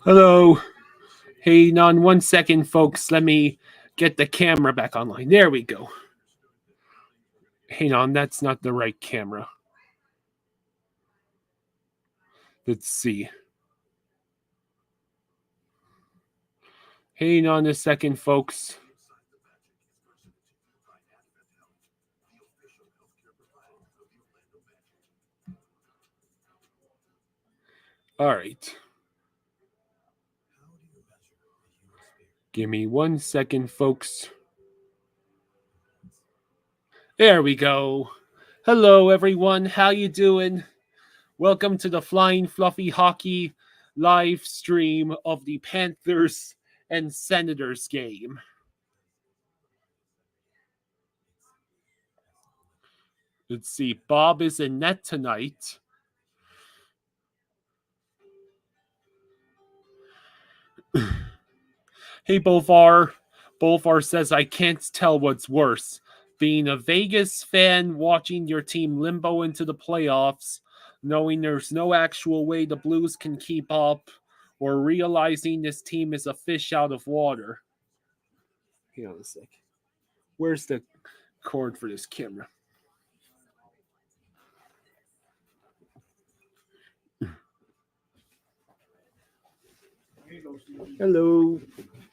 Hello. Hey, on 1 second, folks. Let me get the camera back online. There we go. Hang on, that's not the right camera. Let's see. Hang on a second, folks. All right. Give me 1 second, folks. There we go. Hello, everyone. How you doing? Welcome to the Flying Fluffy Hockey live stream of the Panthers and Senators game. Let's see. Bob is in net tonight. Hey, Bolvar. Bolvar says, I can't tell what's worse. Being a Vegas fan watching your team limbo into the playoffs, knowing there's no actual way the Blues can keep up, or realizing this team is a fish out of water. Hang on a sec. Where's the cord for this camera? Hello.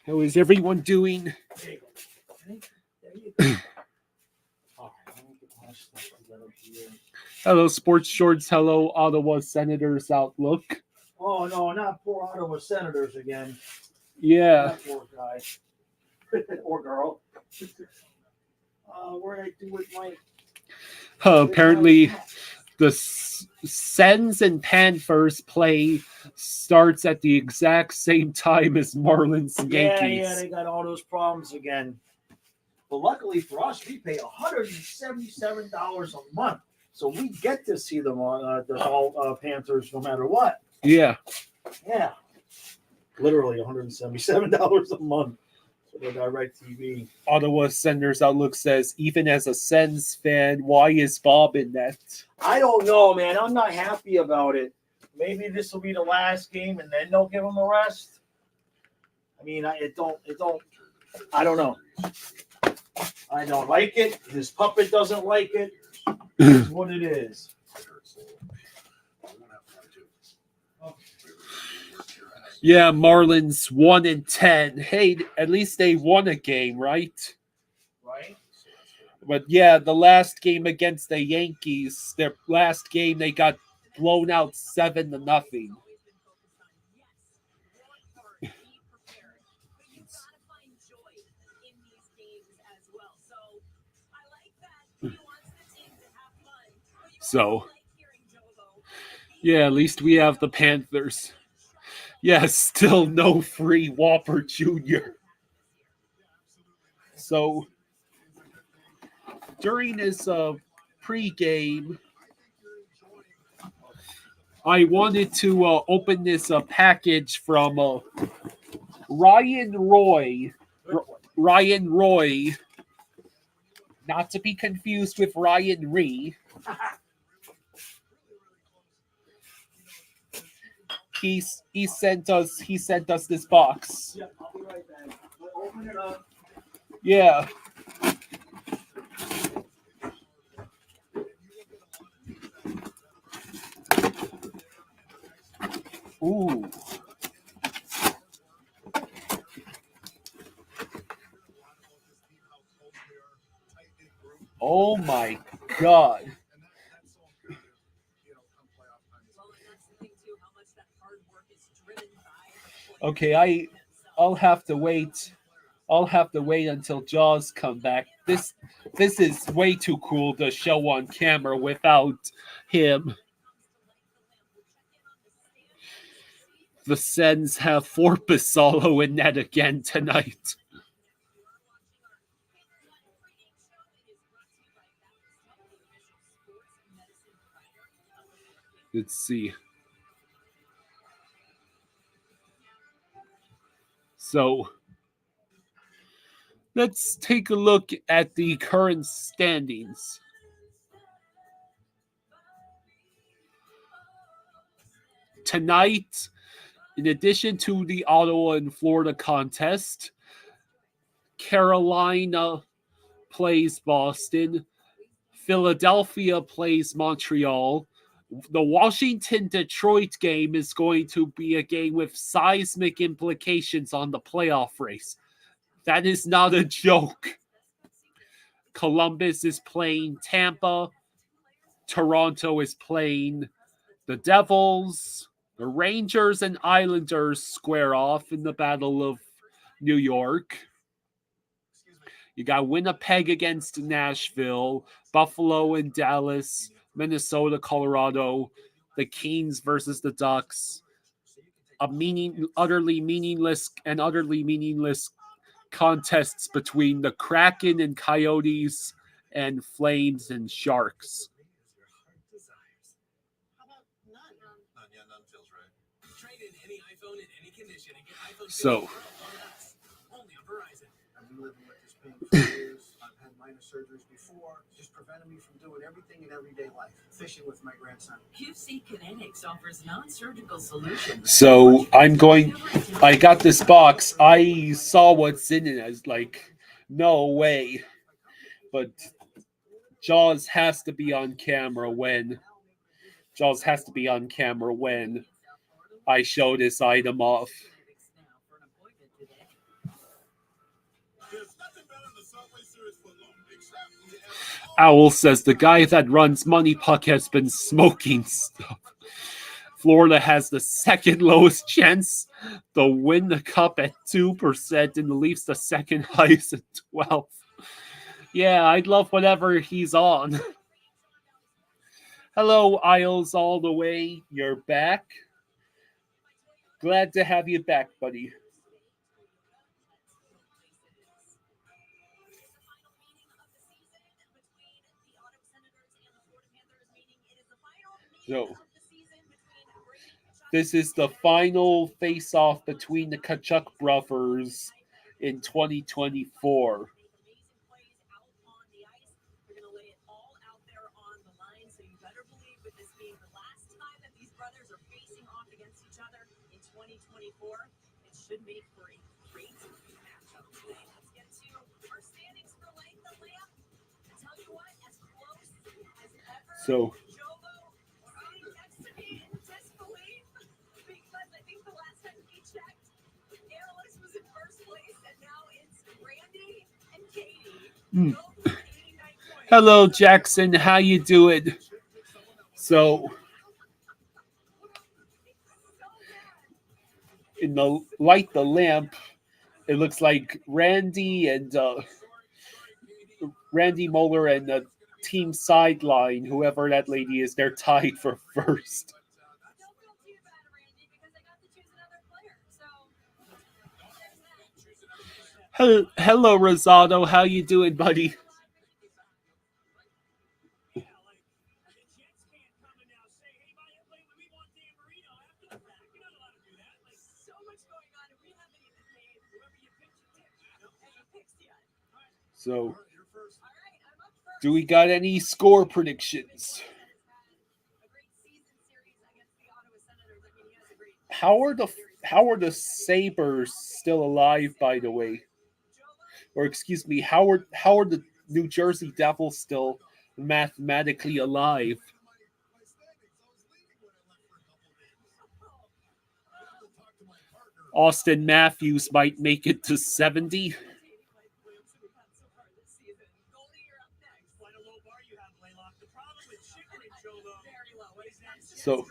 How is everyone doing? Hello, Sports Shorts. Hello, Ottawa Senators Outlook. Oh, no, not poor Ottawa Senators again. Yeah. That poor guy. Or girl. Where did I do with my... Apparently, the Sens and Panthers play starts at the exact same time as Marlins and Yankees. Yeah, they got all those problems again. But luckily for us, we pay $177 a month. So we get to see them on the Panthers no matter what. Yeah. Yeah. Literally $177 a month. So they got DirecTV. Ottawa Senators Outlook says, even as a Sens fan, why is Bob in that? I don't know, man. I'm not happy about it. Maybe this will be the last game and then they'll give him a rest. I mean, I don't know. I don't like it. His puppet doesn't like it. It's what it is. Yeah, Marlins 1-10. Hey, at least they won a game, right? Right. But yeah, the last game against the Yankees, their last game, they got blown out 7-0. So, yeah, at least we have the Panthers. Yeah, still no free Whopper Jr. So, during this pregame, I wanted to open this package from Ryan Roy. Ryan Roy, not to be confused with Ryan Ree. He sent us this box. Yeah, I'll be right back. We'll open it up. Yeah. Ooh. Oh my God. Okay, I'll have to wait. I'll have to wait until Jaws come back. This is way too cool to show on camera without him. The Sens have Forpasalo in net again tonight. Let's see. So, let's take a look at the current standings. Tonight, In addition to the Ottawa and Florida contest, Carolina plays Boston. Philadelphia plays Montreal. The Washington-Detroit game is going to be a game with seismic implications on the playoff race. That is not a joke. Columbus is playing Tampa. Toronto is playing the Devils. The Rangers and Islanders square off in the Battle of New York. You got Winnipeg against Nashville, Buffalo and Dallas, Minnesota, Colorado, the Kings versus the Ducks. Utterly meaningless contests between the Kraken and Coyotes and Flames and Sharks. So, I've had minor surgeries before, just prevented me from doing everything in everyday life. Fishing with my grandson. QC Kinetics offers non-surgical solutions. So I got this box. I saw what's in it. I was like, no way. But Jaws has to be on camera when I show this item off. Owl says the guy that runs Money Puck has been smoking stuff. Florida has the second lowest chance to win the cup at 2%, and the Leafs the second highest at 12. Yeah, I'd love whatever he's on. Hello, Isles all the way. You're back. Glad to have you back, buddy. So, this is the final face-off between the Tkachuk brothers in 2024. So, hello, Jackson. How you doing? So, in the light, the lamp, it looks like Randy Moeller and the team sideline, whoever that lady is, they're tied for first. Hello, Rosado. How you doing, buddy? So, do we got any score predictions? How are the Sabres still alive, by the way? Or excuse me, how are the New Jersey Devils still mathematically alive? Austin Matthews might make it to 70. So,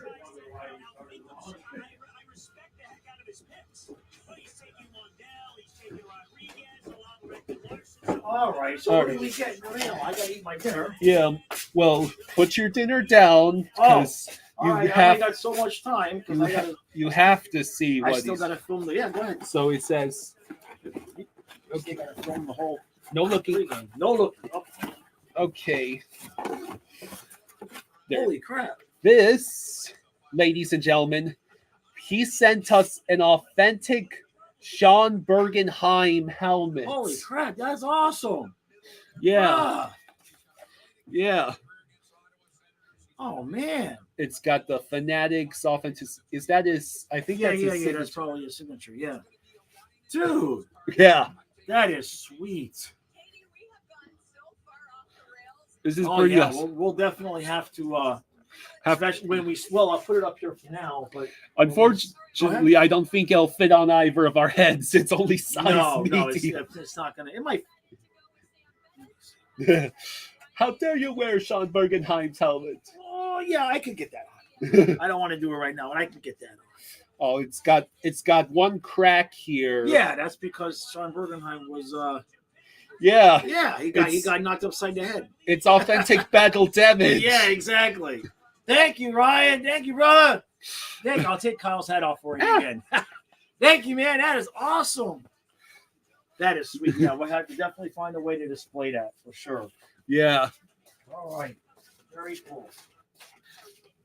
all right, so what do we get in the mail? I gotta eat my dinner. Yeah, well, put your dinner down because I got so much time because you have to see what I still gotta film the. Yeah, go ahead. So it says. Okay, gotta film the whole. No looking. No looking. Oh. Okay. There. Holy crap! This, ladies and gentlemen, he sent us an authentic Sean Bergenheim helmet. Holy crap, that's awesome. Yeah. Yeah. Oh man. It's got the Fanatics offensive. Is that his? I think that's his That's signature. probably his signature. Yeah. Dude, Yeah, that is sweet. this is Oh pretty yeah, awesome. we'll definitely have to. Especially when we. Well, I'll put it up here for now, but Unfortunately, I don't think it'll fit on either of our heads. It's only size no, medium. it's not gonna. It might. How dare you wear Sean Bergenheim's helmet? Oh yeah, I could get that on. I don't want to do it right now, but I can get that on. Oh, it's got one crack here. Yeah, that's because Sean Bergenheim was. Yeah. Yeah, he got knocked upside the head. It's authentic battle damage. Yeah, exactly. Thank you, Ryan. Thank you, brother. Thank you. I'll take Kyle's hat off for you again. Thank you, man. That is awesome. That is sweet. Yeah, we'll have to definitely find a way to display that for sure. Yeah. All right. Very cool.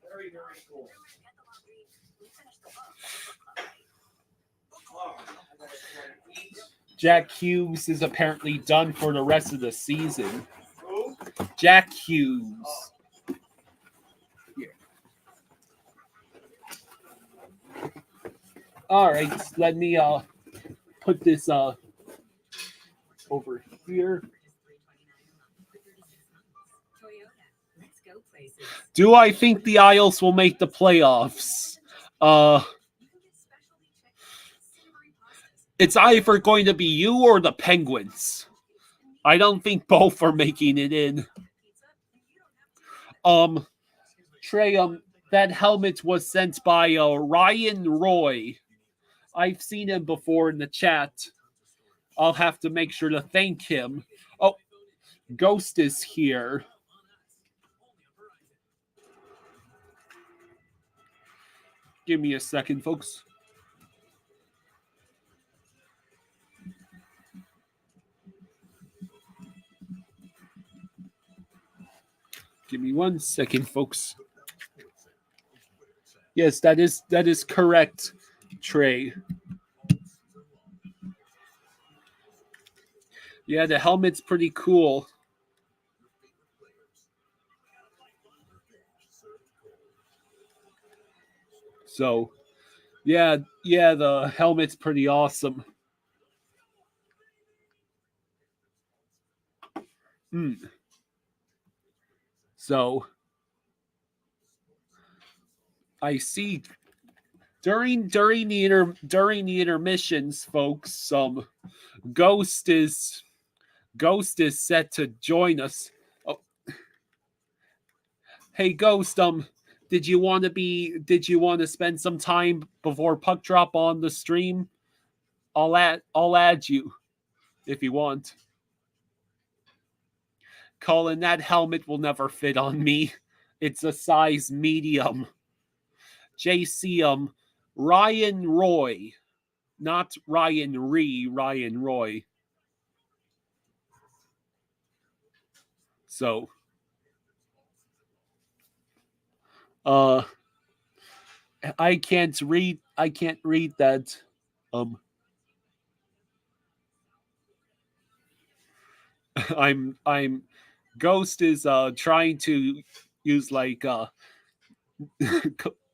Very, very cool. Jack Hughes is apparently done for the rest of the season. Who? Jack Hughes. Here. All right, let me put this over here. Do I think the Isles will make the playoffs? It's either going to be you or the Penguins. I don't think both are making it in. Trey, that helmet was sent by Ryan Roy. I've seen him before in the chat. I'll have to make sure to thank him. Oh, Ghost is here. Give me a second, folks. Give me 1 second, folks. Yes, that is correct, Trey. Yeah, the helmet's pretty cool. So, yeah, the helmet's pretty awesome. So, I see during the intermissions, folks, Ghost is set to join us. Oh. Hey Ghost, did you want to spend some time before puck drop on the stream? I'll add you if you want. Colin, that helmet will never fit on me. It's a size medium. JC, Ryan Roy. Not Ryan Ryan Roy. So, I can't read that. I'm Ghost is trying to use like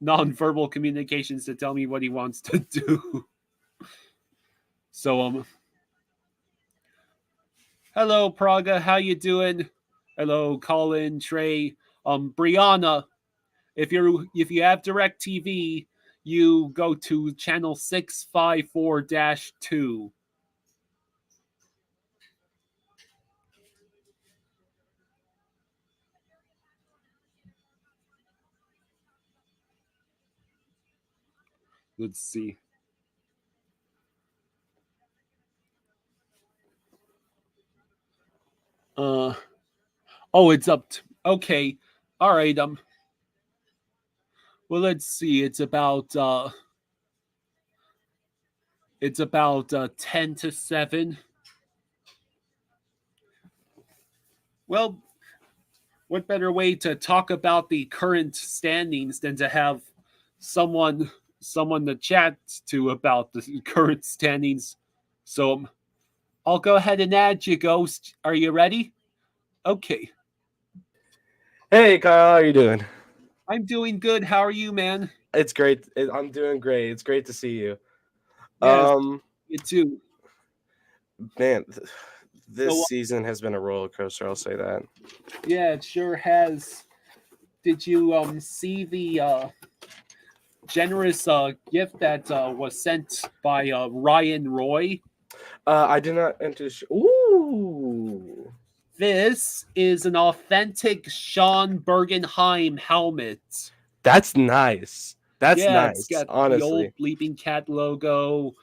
non-verbal communications to tell me what he wants to do. So hello Praga, how you doing? Hello Colin, Trey, Brianna. If you have DirecTV, you go to channel 654-2. Let's see. Oh, it's up. Okay. All right. Well, let's see. It's about 10 to 7. Well, what better way to talk about the current standings than to have someone to chat to about the current standings. So I'll go ahead and add you, Ghost. Are you ready? Okay. Hey, Kyle, how are you doing? I'm doing good. How are you, man? It's great. I'm doing great. It's great to see you. Yes, you too. Man, So, this season has been a roller coaster. I'll say that. yeah, it sure has. Did you see the generous gift that was sent by Ryan Roy? I did not enter. Ooh, This is an authentic Sean Bergenheim helmet. that's nice. That's Yeah, it's nice. got the old Honestly, Bleeping Cat logo,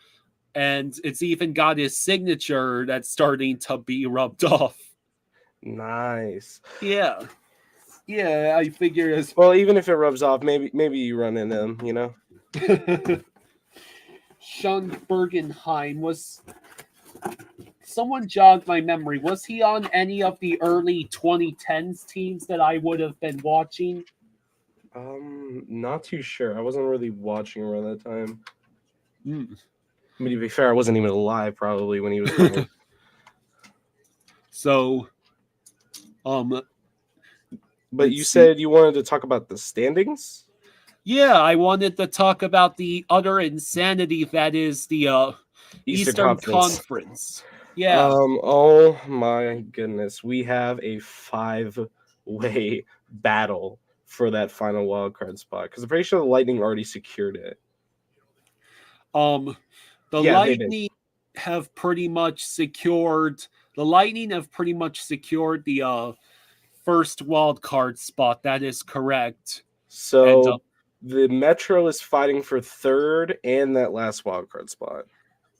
and it's even got his signature that's starting to be rubbed off. nice. Yeah. Yeah, I figure as Well, even if it rubs off, maybe you run into him. You know. Sean Bergenheim was someone jogged my memory. Was he on any of the early 2010s teams that I would have been watching? Not too sure. I wasn't really watching around that time. Hmm. I mean, to be fair, I wasn't even alive probably when he was playing. So, But you Let's said you wanted to talk about the standings? yeah, I wanted to talk about the utter insanity that is the Eastern Conference. Yeah, Oh my goodness. We have a 5-way battle for that final wild card spot. Because I'm pretty sure the Lightning already secured it. the Yeah, they did. Lightning have pretty much secured the first wild card spot. That is correct. So And, the Metro is fighting for third and that last wild card spot.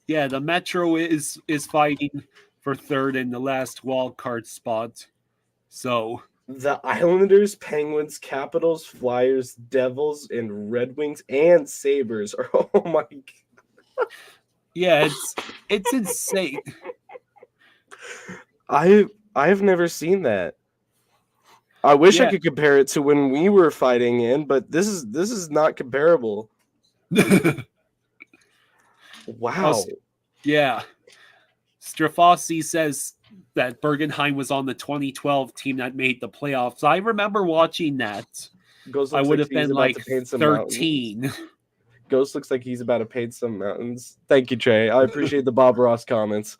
yeah, the Metro is fighting for third in the last wild card spot. So The Islanders, Penguins, Capitals, Flyers, Devils, and Red Wings and Sabres are oh my god. yeah, it's insane. I've never seen that. I wish I Yeah. could compare it to when we were fighting in, but this is not comparable. Wow. Yeah. Strafossi says that Bergenheim was on the 2012 team that made the playoffs. I remember watching that. Ghost I looks would like have he's been about like to paint some 13. mountains. Ghost looks like he's about to paint some mountains. Thank you, Trey. I appreciate the Bob Ross comments.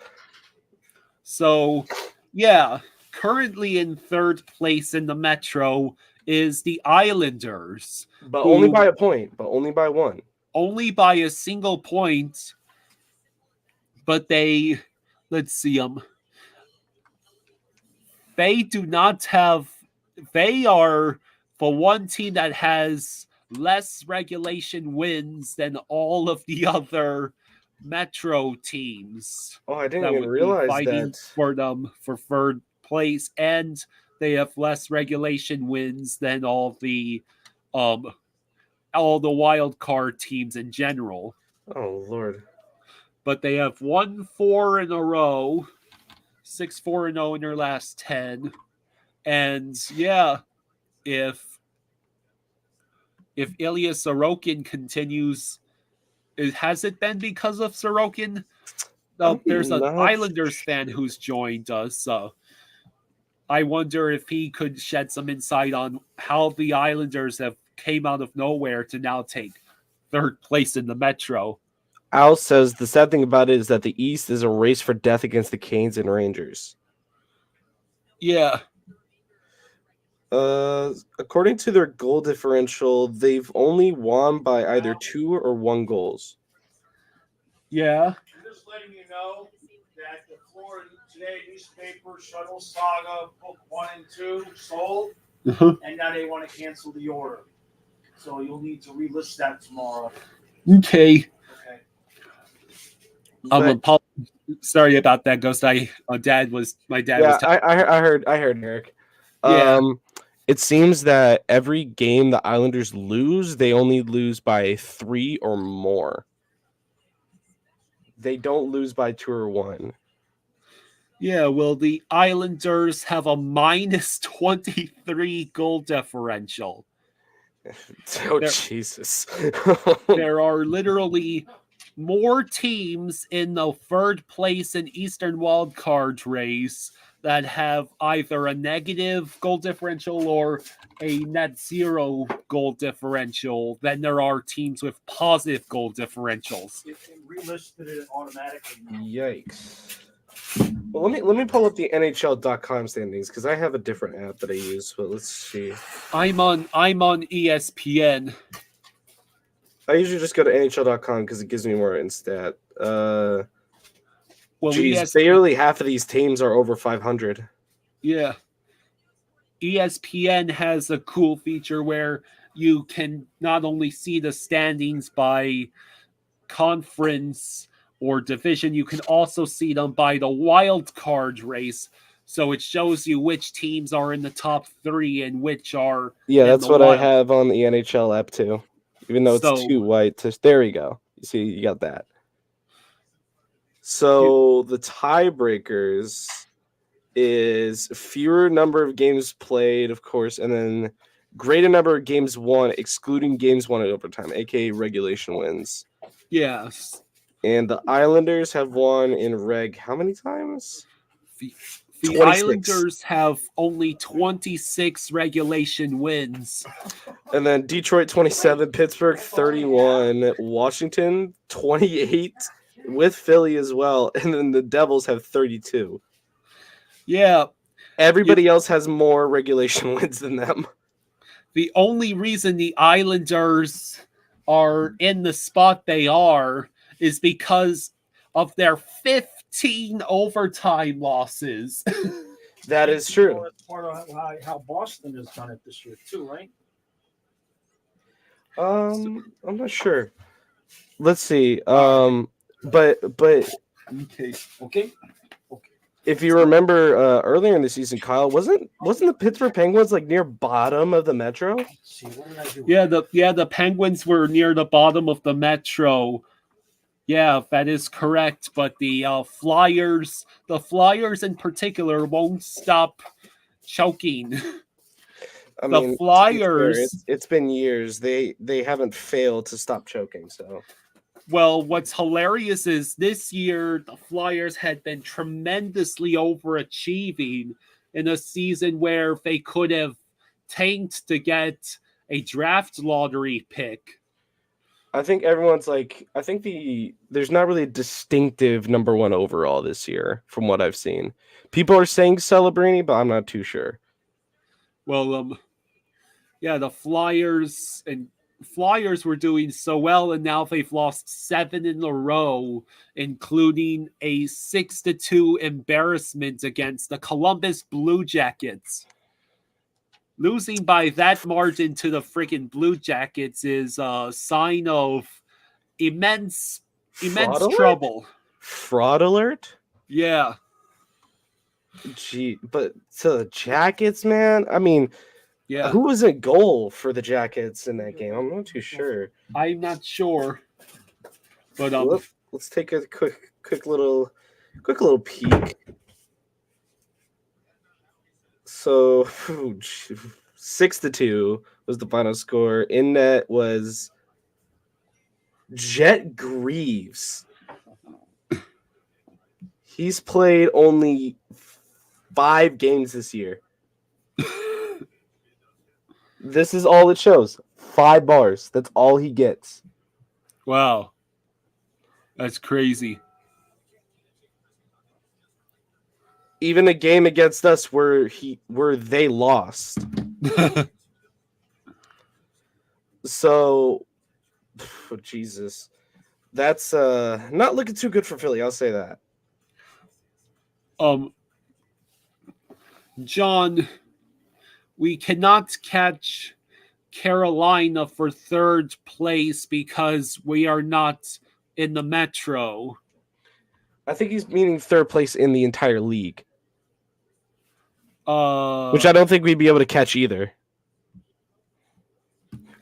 So, yeah, currently in third place in the Metro is the Islanders. But who- only by a point, but only by one. Only by a single point. But let's see them. They are the one team that has less regulation wins than all of the other Metro teams. Oh, I didn't that even would be realize fighting that. for them for third place, and they have less regulation wins than all the wild card teams in general. Oh Lord. But they have won 4 in a row, 6-4-0 in their last 10. And yeah, if Ilya Sorokin continues, has it been because of Sorokin? There's an Islanders fan who's joined us. So I wonder if he could shed some insight on how the Islanders have came out of nowhere to now take third place in the Metro. Al says the sad thing about it is that the East is a race for death against the Canes and Rangers. Yeah. According to their goal differential, they've only won by either 2 or 1 goals. Yeah. I'm just letting you know that the Florida Today newspaper Shuttle Saga book 1 and 2 sold, and now they want to cancel the order. So you'll need to relist that tomorrow. Okay. But, sorry about that, Ghost. My dad was. I heard Eric. Yeah. It seems that every game the Islanders lose, they only lose by 3 or more. They don't lose by 2 or 1. Yeah, well, the Islanders have a minus 23 goal differential. Oh, Jesus. There are literally more teams in the third place in Eastern Wildcard race that have either a negative goal differential or a net zero goal differential than there are teams with positive goal differentials. It relisted it automatically now. Yikes. Well, let me pull up the NHL.com standings because I have a different app that I use. But let's see. I'm on ESPN. I usually just go to NHL.com because it gives me more in stat. Well, Geez, barely half of these teams are over 500. Yeah. ESPN has a cool feature where you can not only see the standings by conference or division, you can also see them by the wild card race. So it shows you which teams are in the top 3 and which are. Yeah, that's what wild. I have on the NHL app too. Even though it's too white. There we go. You see, you got that. So the tiebreakers is fewer number of games played, of course, and then greater number of games won, excluding games won in overtime, aka regulation wins. Yes. And the Islanders have won in reg how many times? The 26. Islanders have only 26 regulation wins. And then Detroit 27, Pittsburgh 31, Washington 28 with Philly as well. And then the Devils have 32. Yeah. Everybody else has more regulation wins than them. The only reason the Islanders are in the spot they are is because of their 15 overtime losses. That is true. Well, that's part of how Boston has done it this year too, right? I'm not sure. Let's see. But Okay. if you remember earlier in the season, Kyle, wasn't the Pittsburgh Penguins like near bottom of the Metro? Let's see, what did I do? The Penguins were near the bottom of the Metro. Yeah, that is correct. But the Flyers in particular, won't stop choking. I mean, the Flyers. It's been years. They haven't failed to stop choking. So, well, what's hilarious is this year the Flyers had been tremendously overachieving in a season where they could have tanked to get a draft lottery pick. I think everyone's like, there's not really a distinctive number 1 overall this year from what I've seen. People are saying Celebrini, but I'm not too sure. Well, the Flyers were doing so well, and now they've lost 7 in a row, including a 6-2 embarrassment against the Columbus Blue Jackets. Losing by that margin to the freaking Blue Jackets is a sign of immense trouble. Fraud alert? Yeah. Gee, but to the Jackets, man, I mean, yeah. Who was in goal for the Jackets in that game? I'm not too sure. I'm not sure. But let's take a quick little peek. So 6-2 was the final score. In net was Jet Greaves. He's played only 5 games this year. This is all it shows. 5 bars. That's all he gets. Wow. That's crazy. Even a game against us where they lost. So, Jesus. That's not looking too good for Philly, I'll say that. John, we cannot catch Carolina for 3rd place because we are not in the Metro. I think he's meaning 3rd place in the entire league. Which I don't think we'd be able to catch either.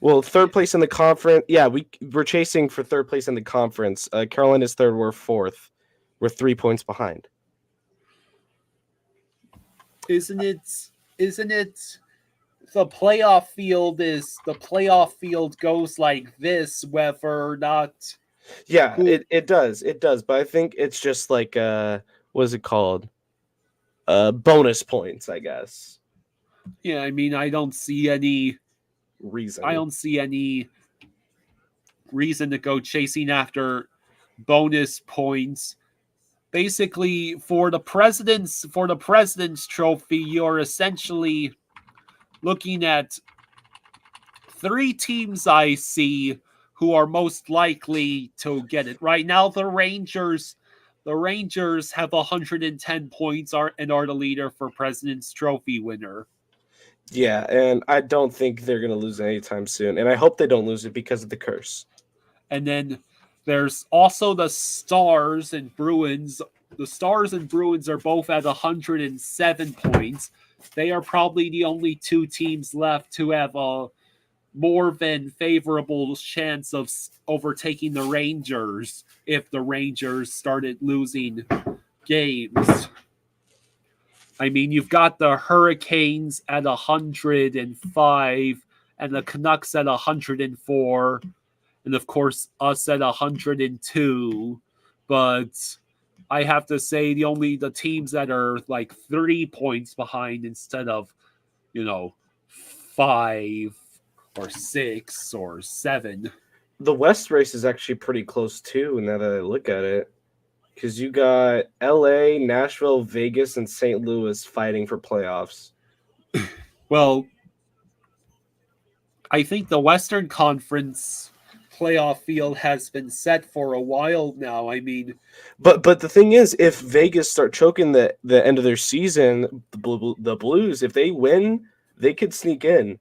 Well, 3rd place in the conference. Yeah, we're chasing for 3rd place in the conference. Carolina's 3rd, we're 4th. We're 3 points behind. Isn't it the playoff field goes like this, whether or not. Yeah, it does. It does. But I think it's just like what is it called? bonus points, I guess. Yeah, I mean, I don't see any Reason. reason to go chasing after bonus points. Basically, for the president's trophy, you're essentially looking at 3 teams I see who are most likely to get it. Right now, the Rangers have 110 points and are the leader for President's Trophy winner. Yeah, and I don't think they're going to lose it anytime soon. And I hope they don't lose it because of the curse. And then there's also the Stars and Bruins. The Stars and Bruins are both at 107 points. They are probably the only 2 teams left to have a more than favorable chance of overtaking the Rangers if the Rangers started losing games. I mean, you've got the Hurricanes at 105 and the Canucks at 104, and of course us at 102. But I have to say the teams that are like 3 points behind instead of, 5 or 6 or 7. The West race is actually pretty close too, now that I look at it. Because you got LA, Nashville, Vegas, and St. Louis fighting for playoffs. Well, I think the Western Conference playoff field has been set for a while now. I mean, but the thing is, if Vegas start choking the end of their season, the Blues, if they win, they could sneak in.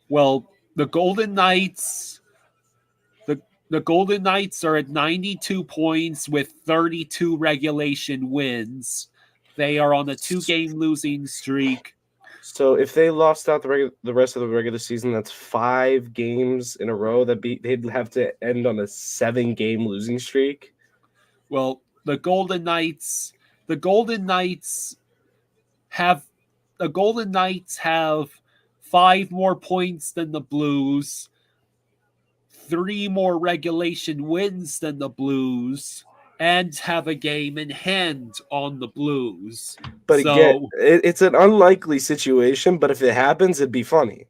Well, the Golden Knights are at 92 points with 32 regulation wins. They are on a 2-game losing streak. So if they lost out the rest of the regular season, that's 5 games in a row. They'd have to end on a 7-game losing streak. Well, the Golden Knights have 5 more points than the Blues, 3 more regulation wins than the Blues, and have a game in hand on the Blues. But again, it's an unlikely situation, but if it happens, it'd be funny.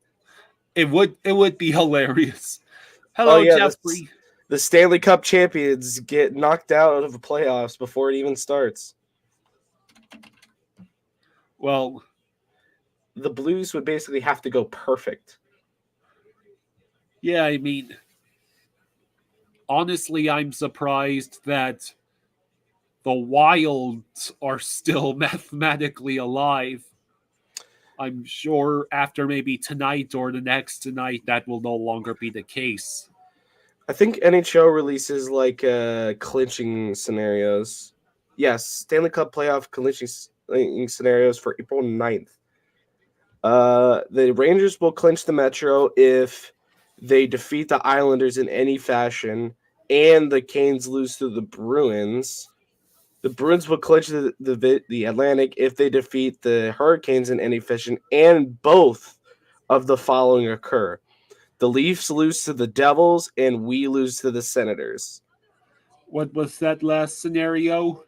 It would be hilarious. Hello, Jeffrey. The Stanley Cup champions get knocked out of the playoffs before it even starts. Well, the Blues would basically have to go perfect. Yeah, I mean, honestly, I'm surprised that the Wilds are still mathematically alive. I'm sure after maybe tonight or the next tonight, that will no longer be the case. I think NHL releases like clinching scenarios. Yes, Stanley Cup playoff clinching scenarios for April 9th. The Rangers will clinch the Metro if they defeat the Islanders in any fashion, and the Canes lose to the Bruins. The Bruins will clinch the Atlantic if they defeat the Hurricanes in any fashion, and both of the following occur. The Leafs lose to the Devils, and we lose to the Senators. What was that last scenario?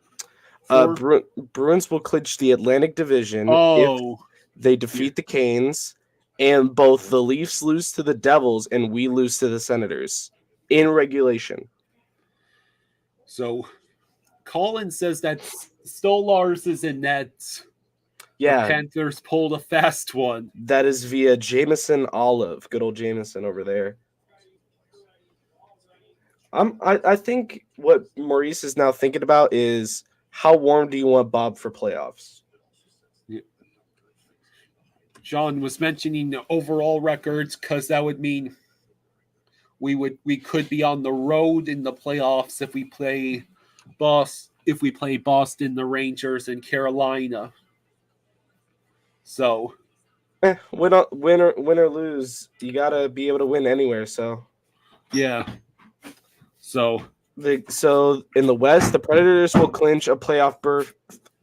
Bruins will clinch the Atlantic Division if they defeat the Canes, and both the Leafs lose to the Devils, and we lose to the Senators in regulation. So, Colin says that Stolars is in net. Yeah. The Panthers pulled a fast one. That is via Jameson Olive. Good old Jameson over there. I think what Maurice is now thinking about is how warm do you want Bob for playoffs? Yeah. John was mentioning the overall records because that would mean we could be on the road in the playoffs if we play Boston, the Rangers, and Carolina. So, win or lose, you gotta be able to win anywhere. So, yeah. So in the West, the Predators will clinch a playoff berth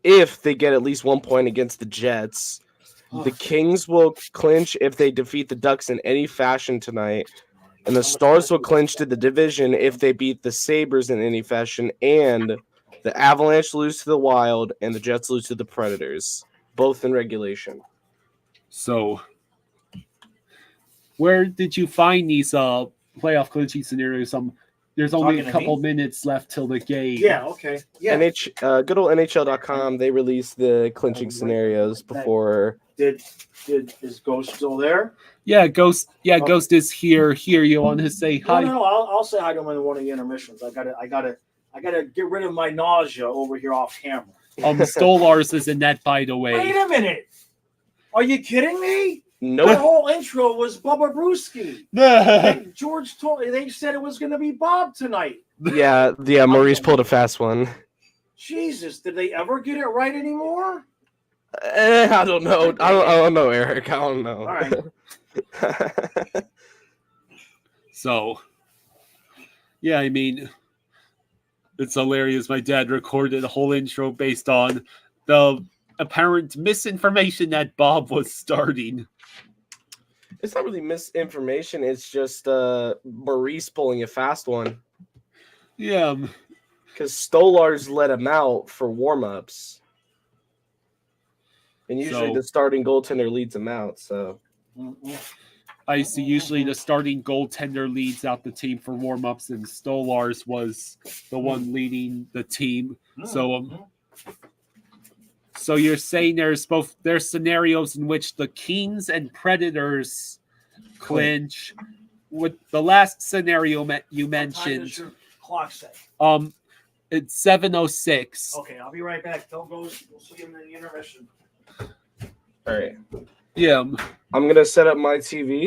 if they get at least 1 point against the Jets. The Kings will clinch if they defeat the Ducks in any fashion tonight, and the Stars will clinch to the division if they beat the Sabres in any fashion, and The Avalanche lose to the Wild, and the Jets lose to the Predators, both in regulation. So, where did you find these playoff clinching scenarios? There's only Talking a to couple me? minutes left till the game. Yeah, okay. Yeah. Good old NHL.com, they release the clinching scenarios before. Is Ghost still there? Yeah, Ghost. Yeah, Okay. Ghost is here. Here, you want to say hi? No. I'll say hi to him in one of the intermissions. I gotta get rid of my nausea over here off camera. Stolars is in that, by the way. Wait a minute. Are you kidding me? My Nope. whole intro was Bubba Brewski. And George they said it was going to be Bob tonight. Yeah, Maurice pulled a fast one. Jesus, did they ever get it right anymore? I don't know. I don't know, Eric. I don't know. All right. So, yeah, I mean, it's hilarious. My dad recorded a whole intro based on the apparent misinformation that Bob was starting. It's not really misinformation. It's just Maurice pulling a fast one. Yeah. Because Stolars let him out for warm-ups. And usually the starting goaltender leads him out. So I see usually the starting goaltender leads out the team for warm-ups, and Stolars was the one leading the team. So you're saying there's scenarios in which the Kings and Predators clinch. With the last scenario you What time mentioned, does your clock say? it's 7:06. Okay, I'll be right back. Don't go. We'll see him in the intermission. all right. Yeah. I'm going to set up my TV.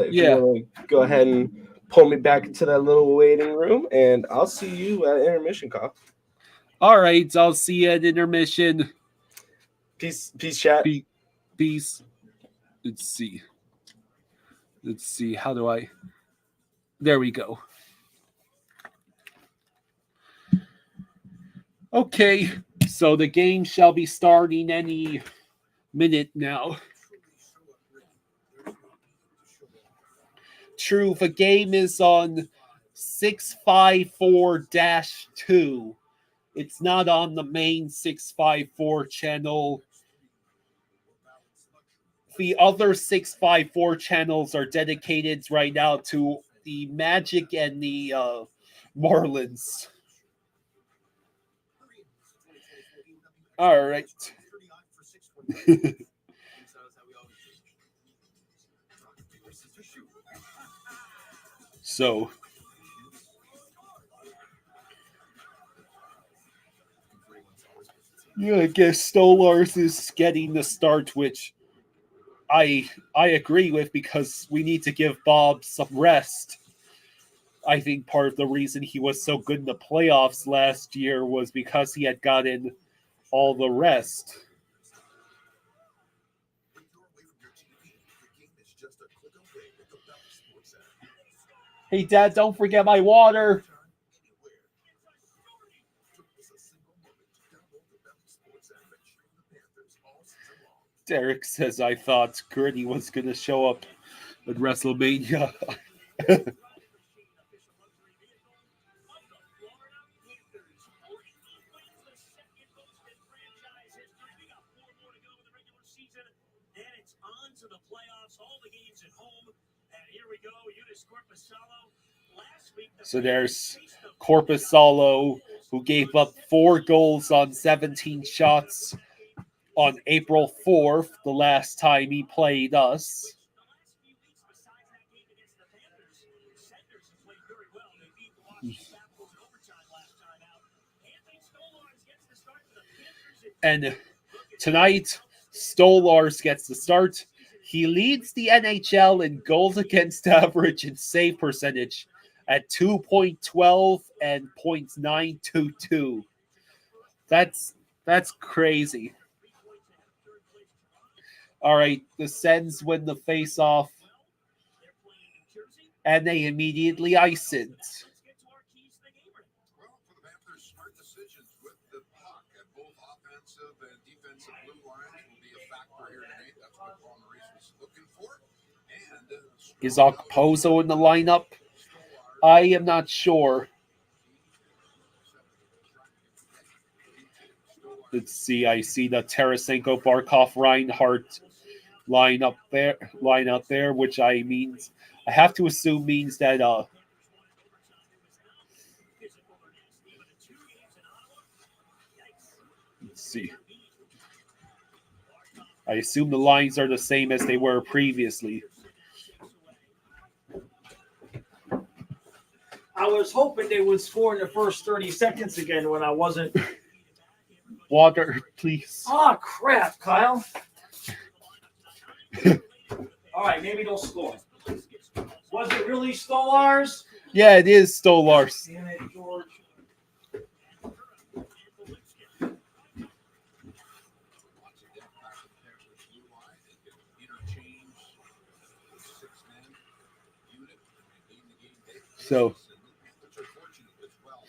If you want to go ahead and pull me back into that little waiting room, and I'll see you at intermission, Kyle. All right, I'll see you at intermission. Peace, chat. Peace. Let's see. How do I? There we go. Okay, so the game shall be starting any minute now. True, the game is on 654-2. It's not on the main 654 channel. The other 654 channels are dedicated right now to the Magic and the Marlins. All right. So, yeah, I guess Stolars is getting the start, which I agree with, because we need to give Bob some rest. I think part of the reason he was so good in the playoffs last year was because he had gotten all the rest. Hey, Dad, don't forget my water. Derek says, I thought Gritty was going to show up at WrestleMania. So there's Corpusalo, who gave up 4 goals on 17 shots on April 4th, the last time he played us. And tonight, Stolars gets the start. He leads the NHL in goals against average and save percentage at 2.12 and .922. That's crazy. All right, the Sens win the face-off, and they immediately ice it. Well, for the Panthers, smart decisions with the puck, and both offensive and defensive blue lines will be a factor here tonight. That's what Paul Maurice was looking for. And is Okposo in the lineup? I am not sure. Let's see. I see the Tarasenko, Barkov, Reinhardt line out there, which I have to assume means that let's see. I assume the lines are the same as they were previously. I was hoping they would score in the first 30 seconds again when I wasn't. Water, please. Oh, crap, Kyle. All right, maybe they'll score. Was it really Stolars? Yeah, it is Stolars. Damn it, George. Once again, past the Panthers blue line, they can interchange the six-man unit and gain the game back. So And the Panthers are fortunate as well.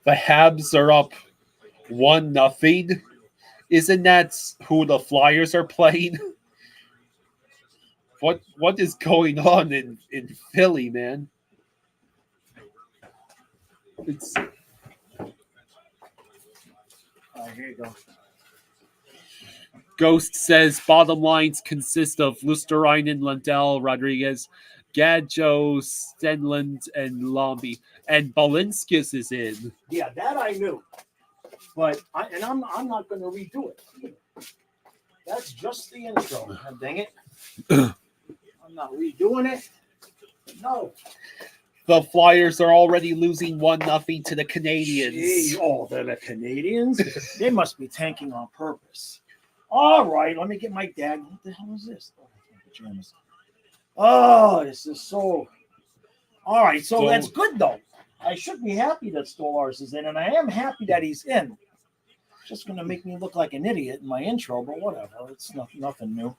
the Habs are up 1-0. Isn't that who the Flyers are playing? What is going on in Philly, man? It's Here you go. Ghost says bottom lines consist of Lusterainen, Lundell, Rodriguez, Gadjo, Stenlund, and Lombi. And Balinskis is in. Yeah, that I knew. But I'm not going to redo it either. That's just the intro. God dang it. I'm not redoing it. No. The Flyers are already losing 1-0 to the Canadians. Gee, oh, they're the Canadians? They must be tanking on purpose. All right, let me get my dad. What the hell is this? Oh, I can't pajamas. Oh, this is so. All right, so that's good, though. I should be happy that Stolars is in, and I am happy that he's in. Just going to make me look like an idiot in my intro, but whatever. It's nothing new.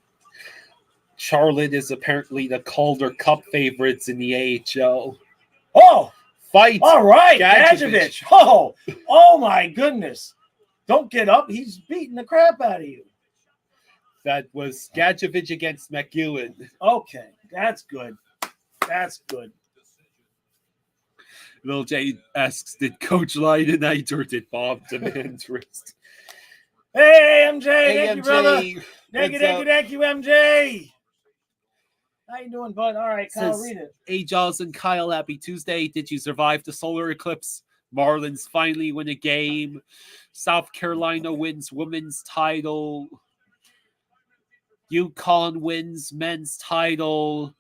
Charlotte is apparently the Calder Cup favorites in the AHL. Oh, Fight! all right, Gadjevich. Gadjevich. Oh, my goodness. Don't get up. He's beating the crap out of you. That was Gadjevich against McEwen. Okay, that's good. That's good. Lil J asks, did Coach lie tonight or did Bob demand rest? Hey, MJ. Hey, Thank you, MJ. brother. Thank you, MJ. How you doing, bud? All right, Kyle, Says, read it. Hey, Jaws and Kyle, happy Tuesday. Did you survive the solar eclipse? Marlins finally win a game. South Carolina wins women's title. UConn wins men's title.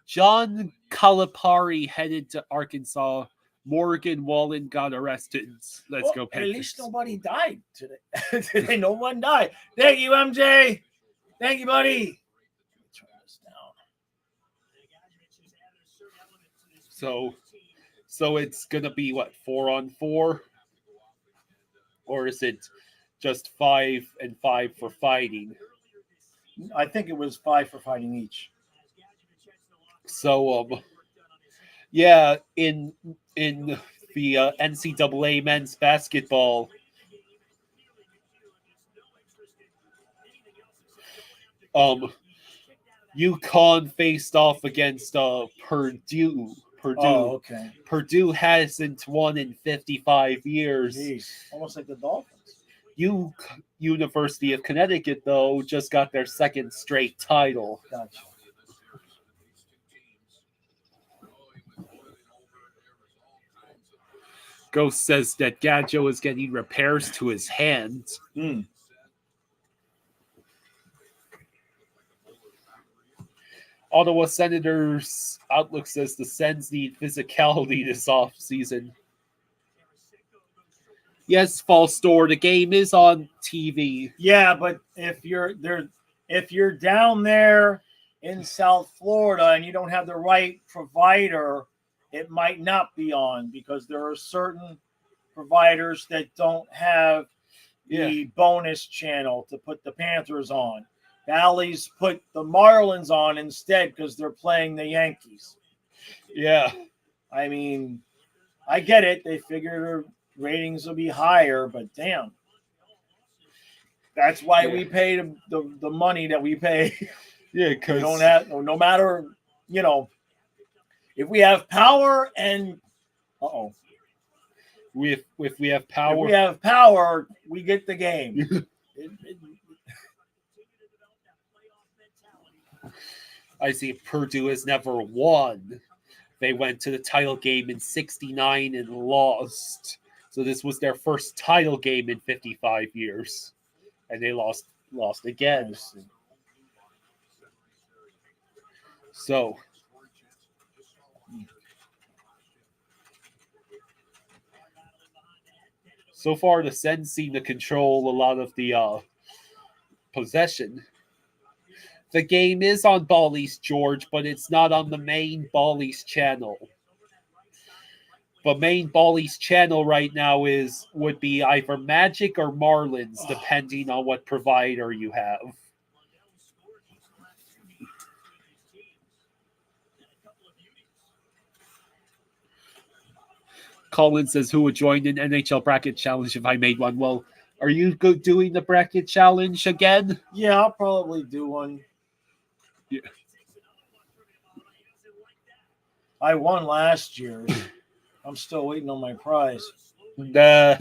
John Calipari headed to Arkansas. Morgan Wallen got arrested. Let's go, At Panthers. least nobody died today. Today, no one died. Thank you, MJ. Thank you, buddy. Turn this down. So it's gonna be what, 4-on-4, or is it just 5 and 5 for fighting? I think it was 5 for fighting each. So yeah, in the NCAA men's basketball, UConn faced off against Purdue. Oh, okay. Purdue hasn't won in 55 years. Jeez, almost like the Dolphins. University of Connecticut, though, just got their second straight title. Gotcha. Ghost says that Gadjo is getting repairs to his hands. Ottawa Senators Outlook says the Sens need physicality this offseason. Yes, false store. The game is on TV. Yeah, but if you're down there in South Florida and you don't have the right provider, it might not be on because there are certain providers that don't have the bonus channel to put the Panthers on. Bally's put the Marlins on instead because they're playing the Yankees. Yeah. I mean, I get it. They figure their ratings will be higher, but damn. That's why we pay the money that we pay. Yeah, because we don't have, no matter, if we have power and If we have If power, we have power, we get the game. I see Purdue has never won. They went to the title game in '69 and lost. So this was their first title game in 55 years, and they lost again. So far, the Sens seem to control a lot of the possession. The game is on Ball East George, but it's not on the main Ball East channel. But main Ball East channel right now would be either Magic or Marlins, depending on what provider you have. Colin says, who would join an NHL bracket challenge if I made one? Well, are you doing the bracket challenge again? Yeah, I'll probably do one. Yeah. I won last year. I'm still waiting on my prize. Nah.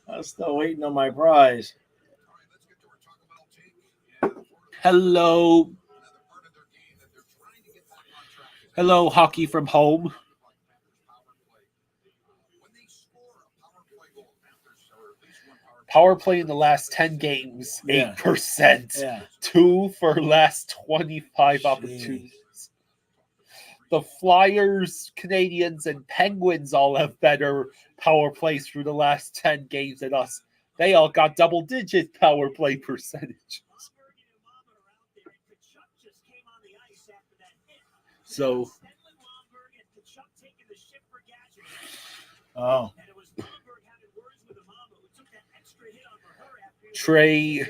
I'm still waiting on my prize. Hello. Hello, hockey from home. Power play in the last 10 games, 8%. Yeah. 2 for last 25 opportunities. The Flyers, Canadians, and Penguins all have better power plays through the last 10 games than us. They all got double-digit power play percentage. So, Trey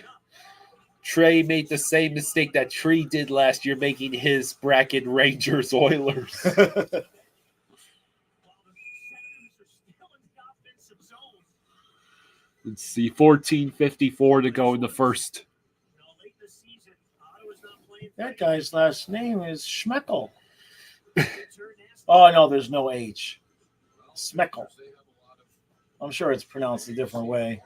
made the same mistake that Tree did last year, making his bracket Rangers Oilers. Let's see, 14:54 to go in the first. That guy's last name is Schmeckel. Oh, no, there's no H. Schmeckel. I'm sure it's pronounced a different way.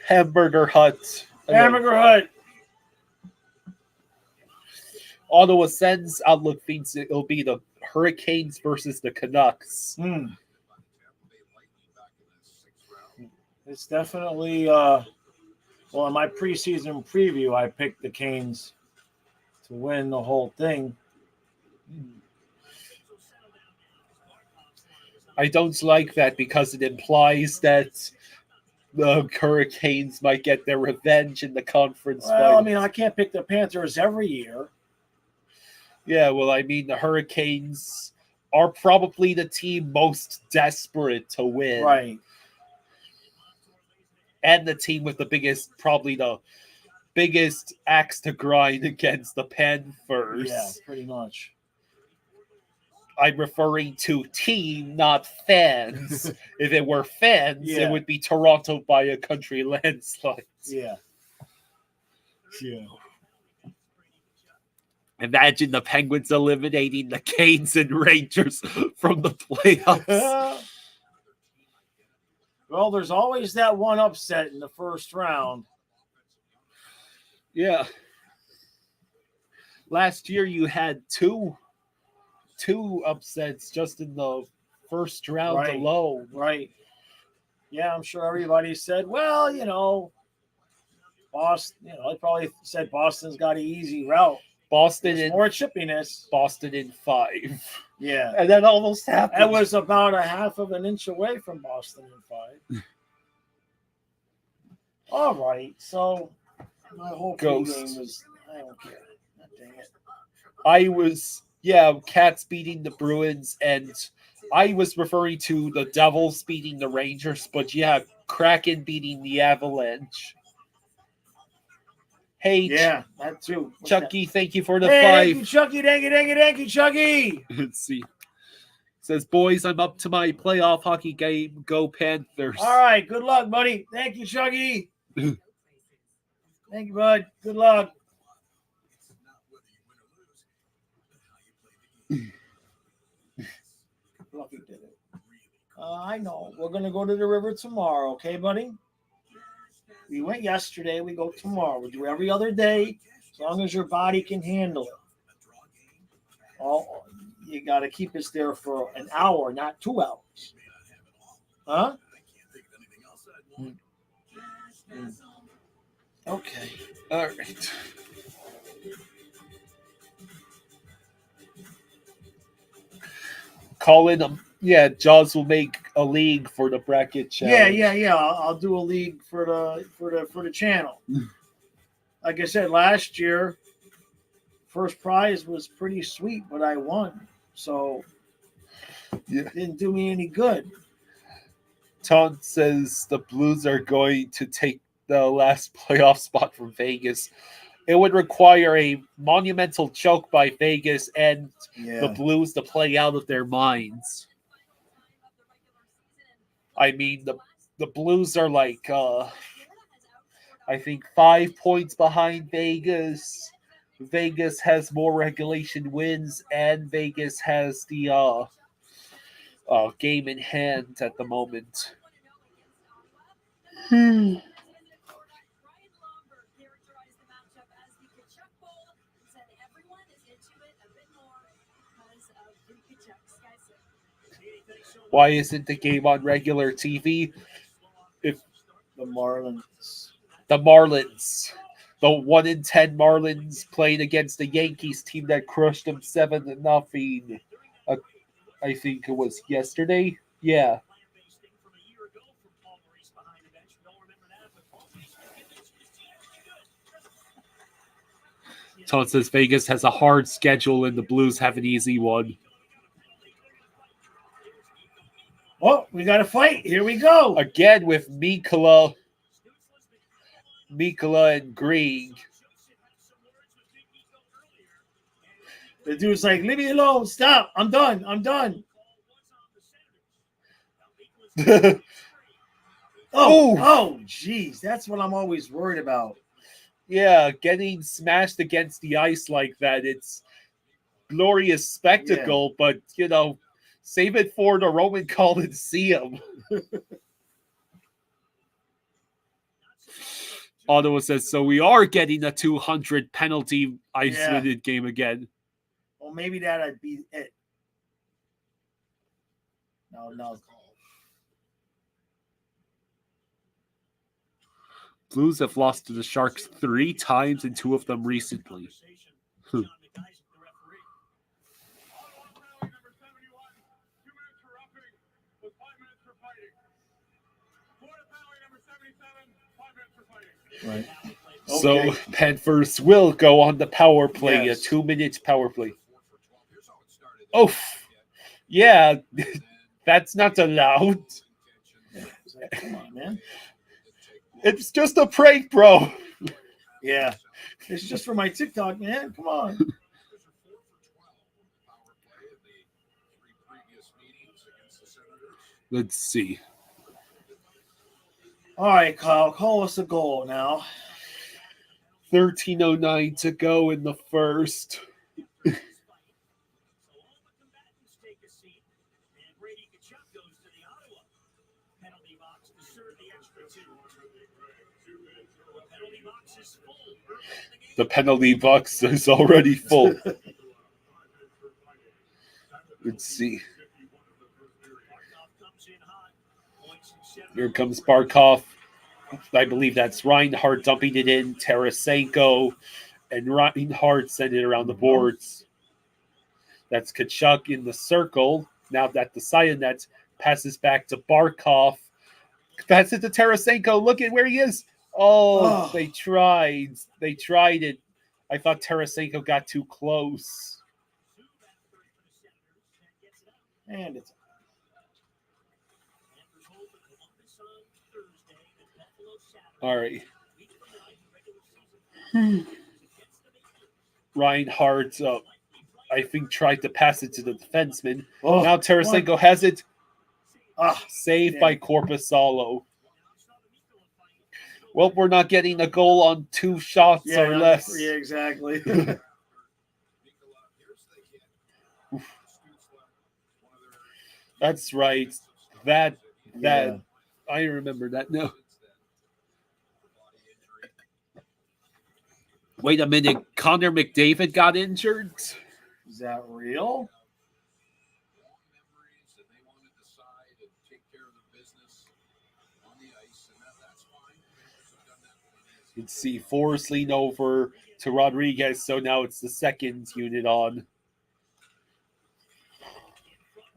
Hamburger Hut. Hamburger Hut. Ottawa Sens outlook thinks it'll be the Hurricanes versus the Canucks. It's definitely, well, in my preseason preview, I picked the Canes to win the whole thing. I don't like that because it implies that the Hurricanes might get their revenge in the conference Well, final. I mean, I can't pick the Panthers every year. Yeah, well, I mean, the Hurricanes are probably the team most desperate to win. Right. And the team with probably the biggest axe to grind against the Panthers. Yeah, pretty much. I'm referring to team, not fans. If it were fans, it would be Toronto by a country landslide. Yeah. Imagine the Penguins eliminating the Canes and Rangers from the playoffs. Well, there's always that one upset in the first round. Yeah. Last year you had two upsets just in the first round alone. Right. Yeah, I'm sure everybody said, well, Boston, they probably said Boston's got an easy route. Boston There's in more chippiness. Boston in 5. Yeah. And that almost happened. It was about a half of an inch away from Boston in 5. All right. So my whole game was, I don't care. Dang it. Cats beating the Bruins, and I was referring to the Devils beating the Rangers, but Kraken beating the Avalanche. Hey, yeah, that too. Chucky, thank you for the 5. Thank you, Chucky. Thank you, Chucky. Let's see. It says, boys, I'm up to my playoff hockey game. Go Panthers. All right, good luck, buddy. Thank you, Chucky. Thank you, bud. Good luck. It's not whether you win or lose, but how you play the game. Fluffy did it. I know. We're gonna go to the river tomorrow, okay, buddy? We went yesterday. We go tomorrow. We do every other day, as long as your body can handle it. Oh, you got to keep us there for an hour, not 2 hours. Huh? Okay. All right. Call in them. Yeah, Jaws will make a league for the bracket challenge. Yeah. I'll do a league for the channel. Like I said, last year, first prize was pretty sweet, but I won, so it didn't do me any good. Taunt says the Blues are going to take the last playoff spot from Vegas. It would require a monumental choke by Vegas and the Blues to play out of their minds. I mean, the Blues are like, I think 5 points behind Vegas. Vegas has more regulation wins, and Vegas has the game in hand at the moment. Why isn't the game on regular TV? If The Marlins. the 1-10 Marlins played against the Yankees team that crushed them 7-0. I think it was yesterday. Yeah. Todd says Vegas has a hard schedule and the Blues have an easy one. Oh, we got a fight. Here we go. Again with Mikkola and Grieg. The dude's like, leave me alone. Stop. I'm done. Oh, jeez. That's what I'm always worried about. Yeah, getting smashed against the ice like that, it's glorious spectacle, but, save it for the Roman Coliseum. Ottawa says, so we are getting a 200 penalty isolated game again. Well, maybe that'd be it. No. Blues have lost to the Sharks 3 times and 2 of them recently. Right. So Panthers will go on the power play, Yes. a 2-minute power play. Oh, yeah, that's not allowed. Come on, man. It's just a prank, bro. Yeah. It's just for my TikTok, man. Come on. Let's see. All right, Kyle, call us a goal now. 13:09 to go in the first. The penalty box is already full. Let's see. Here comes Barkov. I believe that's Reinhardt dumping it in. Tarasenko and Reinhardt send it around the boards. That's Kachuk in the circle. Now that the side of net passes back to Barkov. Pass it to Tarasenko. Look at where he is. Oh, they tried. They tried it. I thought Tarasenko got too close. And it's all right. Reinhardt, I think, tried to pass it to the defenseman. Now Tarasenko has it. Saved by Korpisalo. Well, we're not getting a goal on 2 shots or less. Yeah, exactly. That's right. That Yeah. I remember that. No. Wait a minute. Connor McDavid got injured? Is that real? Let's see. Forrest lean over to Rodriguez, so now it's the second unit on.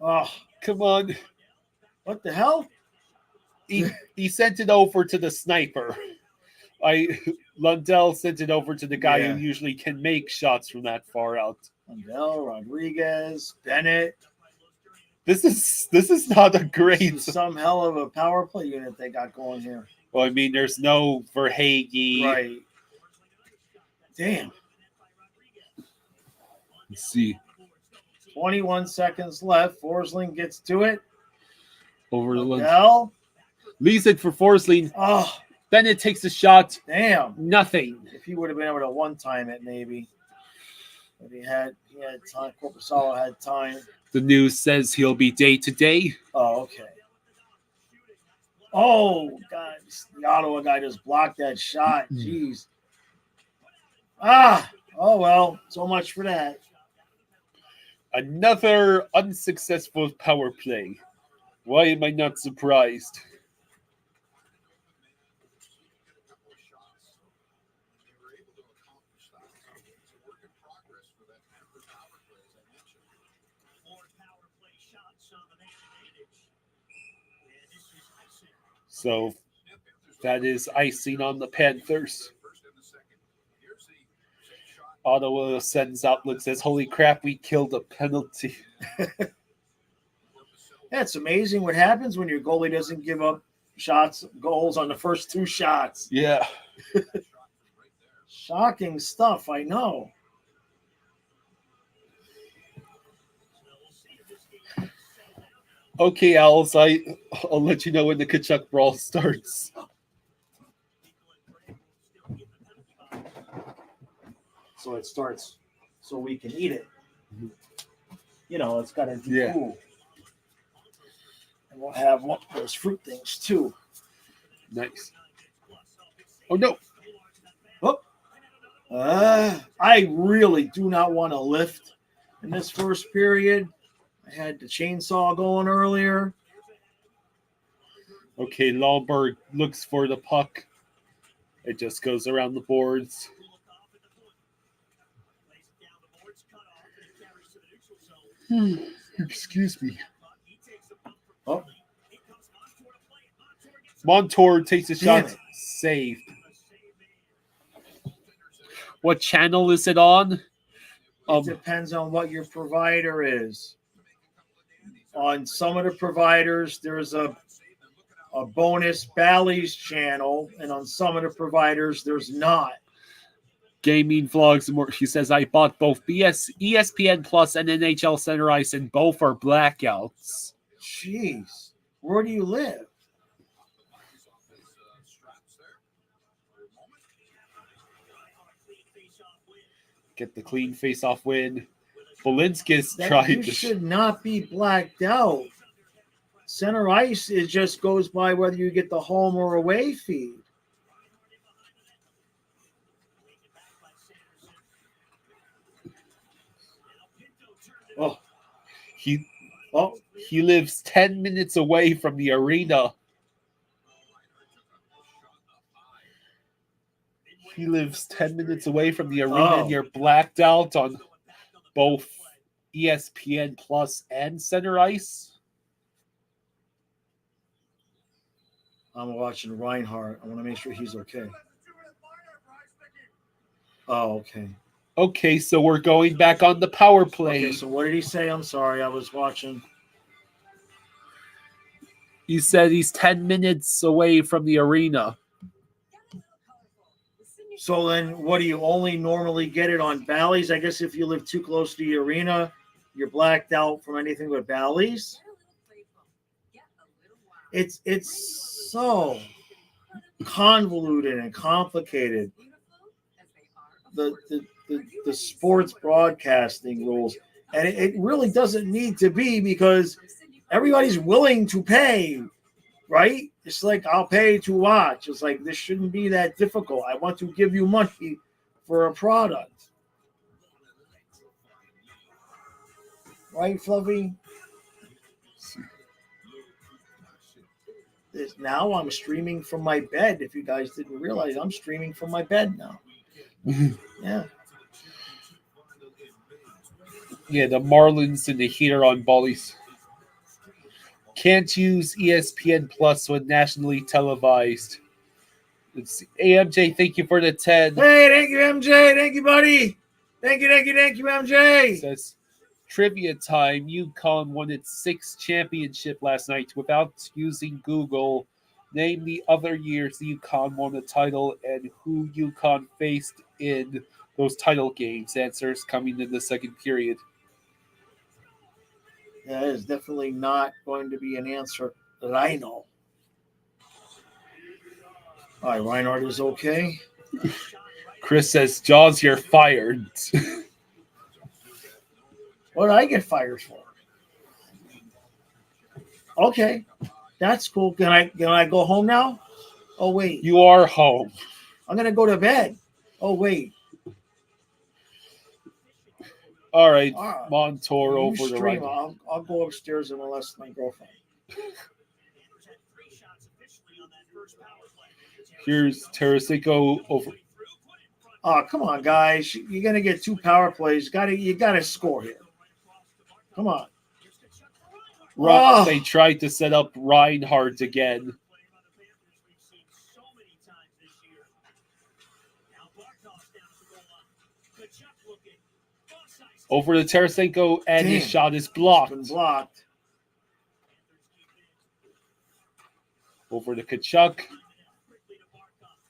Oh, Come on. what the hell? He sent it over to the sniper. Lundell sent it over to the guy Yeah. who usually can make shots from that far out. Lundell, Rodriguez, Bennett. This is not a great. This is some hell of a power play unit they got going here. Well, I mean, there's no Verhage. Right. Damn. Let's see. 21 seconds left. Forsling gets to it. Over the Lundell. Lundell. Leaves it for Forsling. Oh, Bennett takes a shot. damn. Nothing. If he would have been able to one-time it, maybe. But he had time. Corpusalo had time. The news says he'll be day to day. Oh, okay. Oh, God. The Ottawa guy just blocked that shot. Jeez. Oh, well. So much for that. Another unsuccessful power play. Why am I not surprised? So that is icing on the Panthers. Ottawa sends out, looks, says, holy crap, we killed a penalty. Yeah, it's amazing what happens when your goalie doesn't give up goals on the first 2 shots. Yeah. Shocking stuff, I know. Okay, Owls, I'll let you know when the Kachuk brawl starts. So it starts so we can eat it. You know, it's got to be Yeah. cool. And we'll have one of those fruit things too. Nice. Oh, no. I really do not want to lift in this first period. I had the chainsaw going earlier. Okay, Lomberg looks for the puck. It just goes around the boards. Excuse me. Oh, Montour takes a Damn shot. it. Saved. What channel is it on? it depends on what your provider is. On some of the providers, there's a bonus Bally's channel, and on some of the providers, there's not. Gaming vlogs and more. She says, I bought both ESPN Plus and NHL Center Ice, and both are blackouts. Jeez, where do you live? Get the clean face-off win. Bolinskis That tried you to. should not be blacked out. Center ice, it just goes by whether you get the home or away feed. Oh, He lives 10 minutes away from the arena. He lives 10 minutes away from the arena, and you're blacked out on both ESPN Plus and Center Ice. I'm watching Reinhardt. I want to make sure he's okay. Oh, okay. Okay, so we're going back on the power play. Okay, so what did he say? I'm sorry, I was watching. He said he's 10 minutes away from the arena. So then, what do you only normally get it on Bally's? I guess if you live too close to the arena, you're blacked out from anything but Bally's. It's so. convoluted and complicated the sports broadcasting rules, and it really doesn't need to be, because everybody's willing to pay, right? It's like, I'll pay to watch. It's like, this shouldn't be that difficult. I want to give you money for a product, right, Fluffy? Now I'm streaming from my bed. If you guys didn't realize, I'm streaming from my bed now. Yeah. Yeah, the Marlins and the Heat are on Bollies. Can't use ESPN Plus when nationally televised. It's AMJ, thank you for the 10. Hey, thank you, MJ. Thank you, buddy. Thank you, MJ. Says, trivia time. UConn won its 6th championship last night without using Google. Name the other years UConn won the title and who UConn faced in those title games. Answers coming in the second period. That is definitely not going to be an answer that I know. All right, Reinhardt is okay. Chris says, Jaws, you're fired. What did I get fired for? Okay, that's cool. Can I go home now? Oh wait, You are home. I'm gonna go to bed. Oh wait. All right, All right. Montour You over the stream. right. I'll go upstairs and molest my girlfriend. Here's Tarasenko over. Oh, come on, guys. You're gonna get 2 power plays. You gotta score here. Come on. Oh. They tried to set up Reinhardt again. Over to Tarasenko, and his shot is blocked. It's been blocked. Over to Kachuk.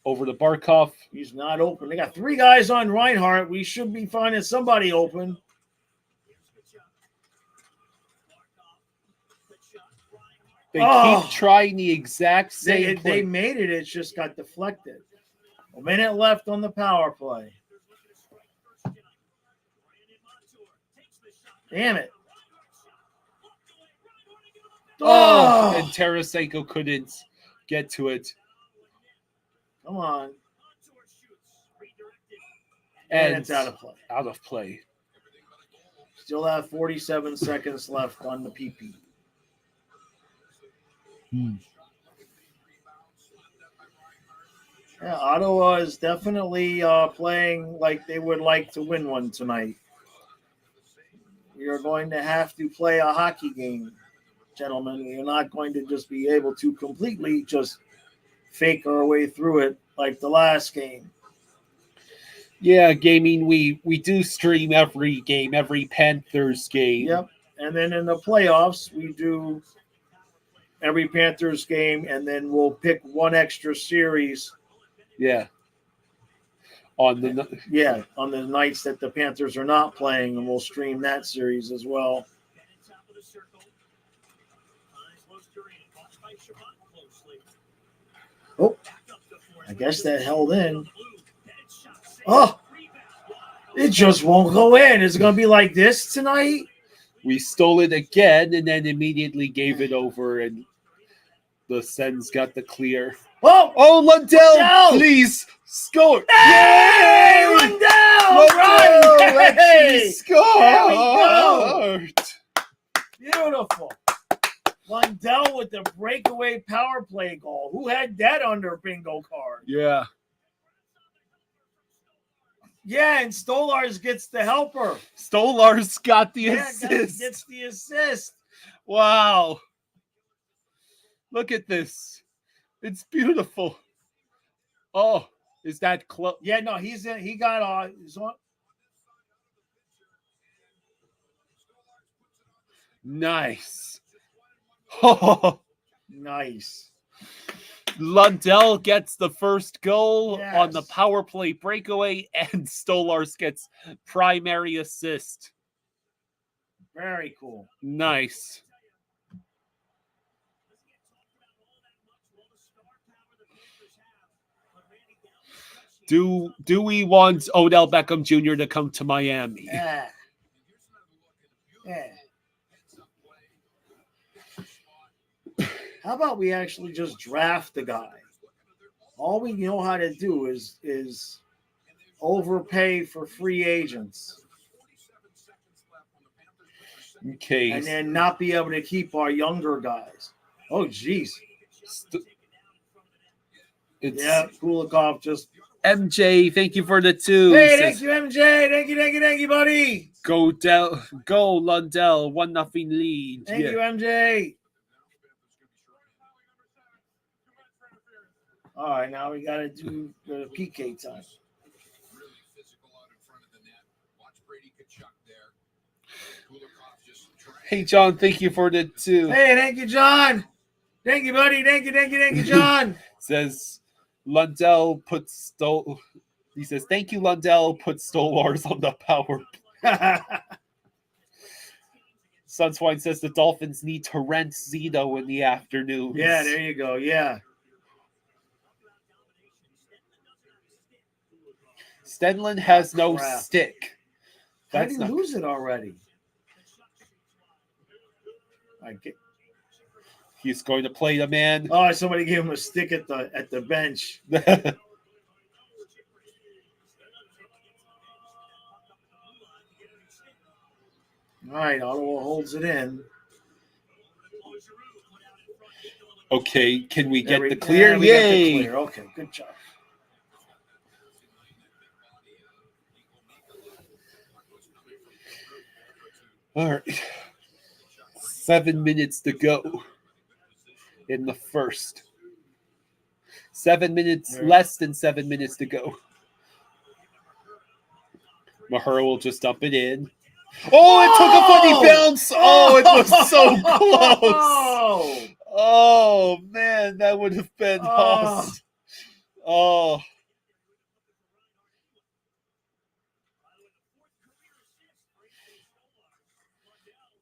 Over to Barkov. He's not open. They got 3 guys on Reinhardt. We should be finding somebody open. They keep trying the exact same play. They made it. It's just got deflected. A minute left on the power play. Damn it. Oh, and Tarasenko couldn't get to it. Come on. And it's out of play. Out of play. Still have 47 seconds left on the PP. Yeah, Ottawa is definitely playing like they would like to win one tonight. We are going to have to play a hockey game, gentlemen. We are not going to just be able to completely just fake our way through it like the last game. Yeah, gaming, we do stream every game, every Panthers game. Yep. And then in the playoffs, we do every Panthers game, and then we'll pick one extra series. Yeah. On the nights that the Panthers are not playing, and we'll stream that series as well. Oh, I guess that held in. Oh, it just won't go in. Is it going to be like this tonight? We stole it again and then immediately gave it over, and the Sens got the clear. Oh, Lundell! Please score! Hey, Lundell! Right! Hey! Scored! Beautiful. Lundell with the breakaway power play goal. Who had that on their bingo card? Yeah. Yeah, and Stolars gets the helper. Stolars got the assist. Gets the assist. Wow. Look at this. It's beautiful. Oh, is that close? Yeah, no, he's in. He got he's on. Nice. Oh, nice. Lundell gets the first goal Yes. on the power play breakaway, and Stolars gets primary assist. Very cool. Nice. Do we want Odell Beckham Jr. to come to Miami? Yeah. Yeah. How about we actually just draft the guy? All we know how to do is overpay for free agents Okay. and then not be able to keep our younger guys. Oh, jeez. It's Yeah, Kulikov just. MJ, thank you for the 2. Hey, Says, thank you, MJ. Thank you, buddy. Go Lundell, 1-0 lead. Thank you, MJ. All right, now we got to do the PK time. Really physical out in front of the net. Watch Brady Kachuk there. Kulikov just trying. Hey John, thank you for the 2. Hey, thank you, John. Thank you, buddy. Thank you, John. Says Lundell puts He says, thank you, Lundell. Put Stolars on the power. Sunswine says the Dolphins need to rent Zito in the afternoon. Yeah, there you go. Yeah. Stenlin has no Crap. stick. How That's did not he lose it already? He's going to play the man. Oh, somebody gave him a stick at the bench. All right, Ottawa holds it in. Okay, can we get There the clear? yeah, we got the Yay! clear. Okay, good job. All right. 7 minutes to go in the first. 7 minutes, Right. less than 7 minutes to go. Mahura will just dump it in. Oh, it took a funny bounce. Oh, it was so close. Oh, man, that would have been awesome. Oh.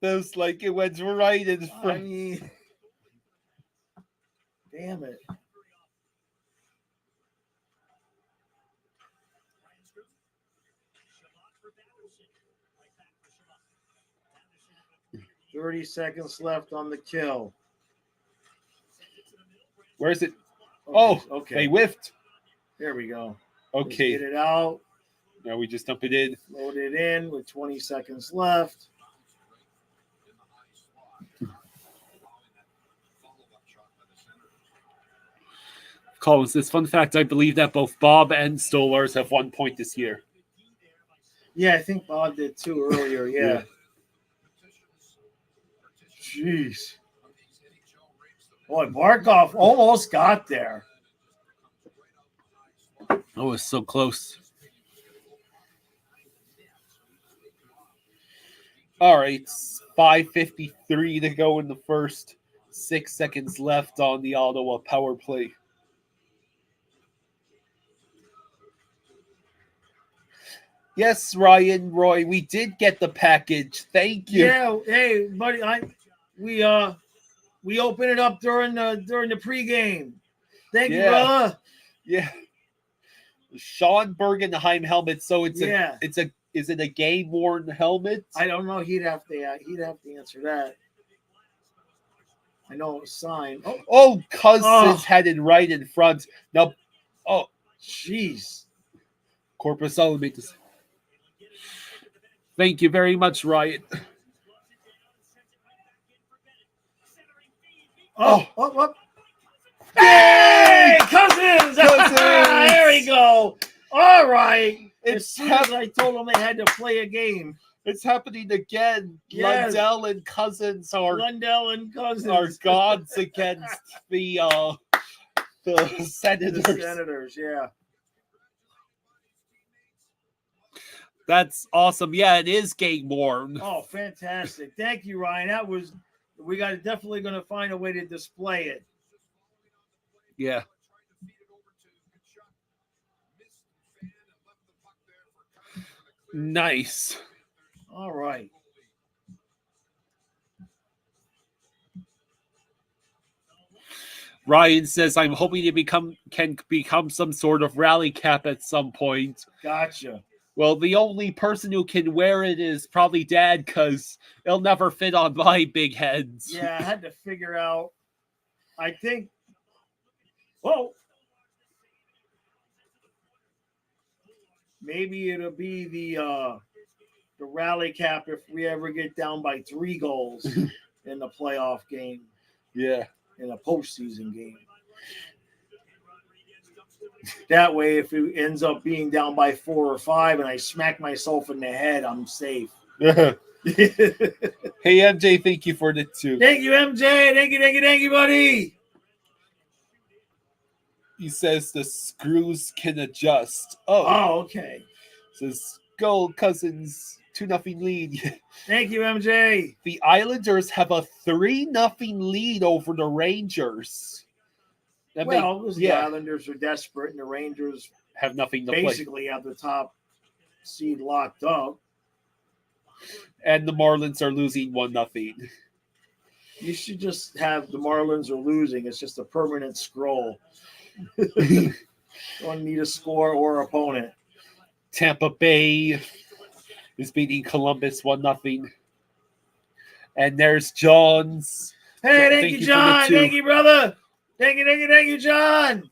That was like it went right in I front. mean, damn it. "30 seconds left on the kill." Where is it? Oh, okay. they whiffed. There we go. Okay. Let's get it out. Now we just dump it in. Load it in with 20 seconds left. Collins says, fun fact, I believe that both Bob and Stolars have 1 point this year. Yeah, I think Bob did too earlier. Yeah. Jeez. Boy, Barkov almost got there. Oh, it's so close. All right, 5:53 to go in the first. 6 seconds left on the Ottawa power play. Yes, Ryan, Roy, we did get the package. Thank you. Yeah, hey, buddy, we open it up during the pregame. Thank you, brother. Yeah. Sean Bergenheim helmet. So is it a game worn helmet? I don't know. He'd have to answer that. I know it was signed. Oh, Cousins headed right in front. Now, oh, jeez. Corpus Elementus. Thank you very much, Ryan. Oh. Hey, Cousins! There we go. All right. As soon as I told them they had to play a game. It's happening again. Yes. Lundell and Cousins are gods against the Senators. The Senators, yeah. That's awesome. Yeah, it is game worn. Oh, fantastic. Thank you, Ryan. We got definitely going to find a way to display it. Yeah. Nice. All right. Ryan says, I'm hoping it can become some sort of rally cap at some point. Gotcha. Well, the only person who can wear it is probably Dad, because it'll never fit on my big heads. Yeah, I had to figure out. I think. Well, maybe it'll be the rally cap if we ever get down by 3 goals in the playoff game, Yeah. in a postseason game. That way, if it ends up being down by 4 or 5 and I smack myself in the head, I'm safe. Hey, MJ, thank you for the 2. Thank you, MJ. Thank you, buddy. He says the screws can adjust. Oh, okay. Says, go, Cousins. 2-0 lead. Thank you, MJ. The Islanders have a 3-0 lead over the Rangers. The Islanders are desperate, and the Rangers have nothing to play. basically have the top seed locked up. And the Marlins are losing 1-0. You should just have the Marlins are losing. It's just a permanent scroll. Don't need a score or opponent. Tampa Bay is beating Columbus 1-0. And there's John's. Hey, thank you, John. Thank you, brother. Thank you, John.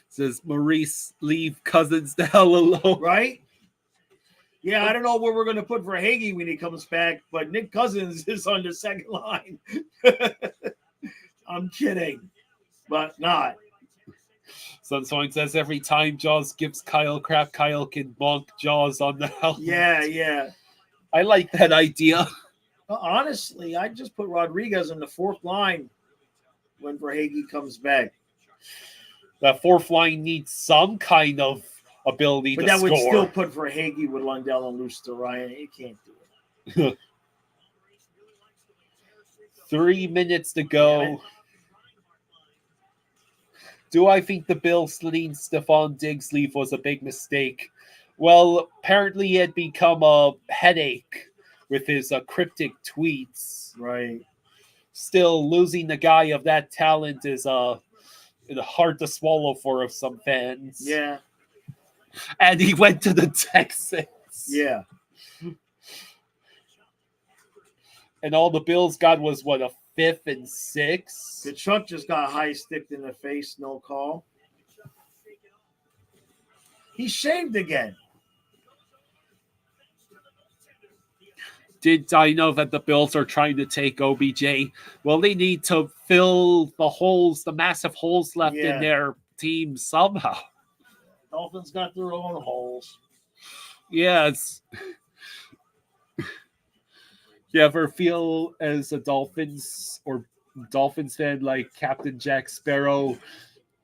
Says Maurice, leave Cousins the hell alone. Right? Yeah, I don't know where we're going to put for Hagee when he comes back, but Nick Cousins is on the second line. I'm kidding, but not. Sunshine says every time Jaws gives Kyle crap, Kyle can bonk Jaws on the helmet. Yeah. I like that idea. Honestly, I'd just put Rodriguez in the 4th line when Verhaeghe comes back. That 4th line needs some kind of ability but to that score. Would still put Verhaeghe with Lundell and Luster Ryan. You can't do it. 3 minutes to go. Do I think the Bills letting Stephon Diggs leave was a big mistake? Well, apparently he had become a headache with his cryptic tweets. Right. Still, losing a guy of that talent is hard to swallow for some fans. Yeah. And he went to the Texans. Yeah. And all the Bills got was, what, a 5th and 6? The truck just got high-sticked in the face, no call. He shaved again. Did I know that the Bills are trying to take OBJ? Well, they need to fill the massive holes left in their team somehow. Dolphins got their own holes. Yes. You ever feel as a Dolphins fan like Captain Jack Sparrow?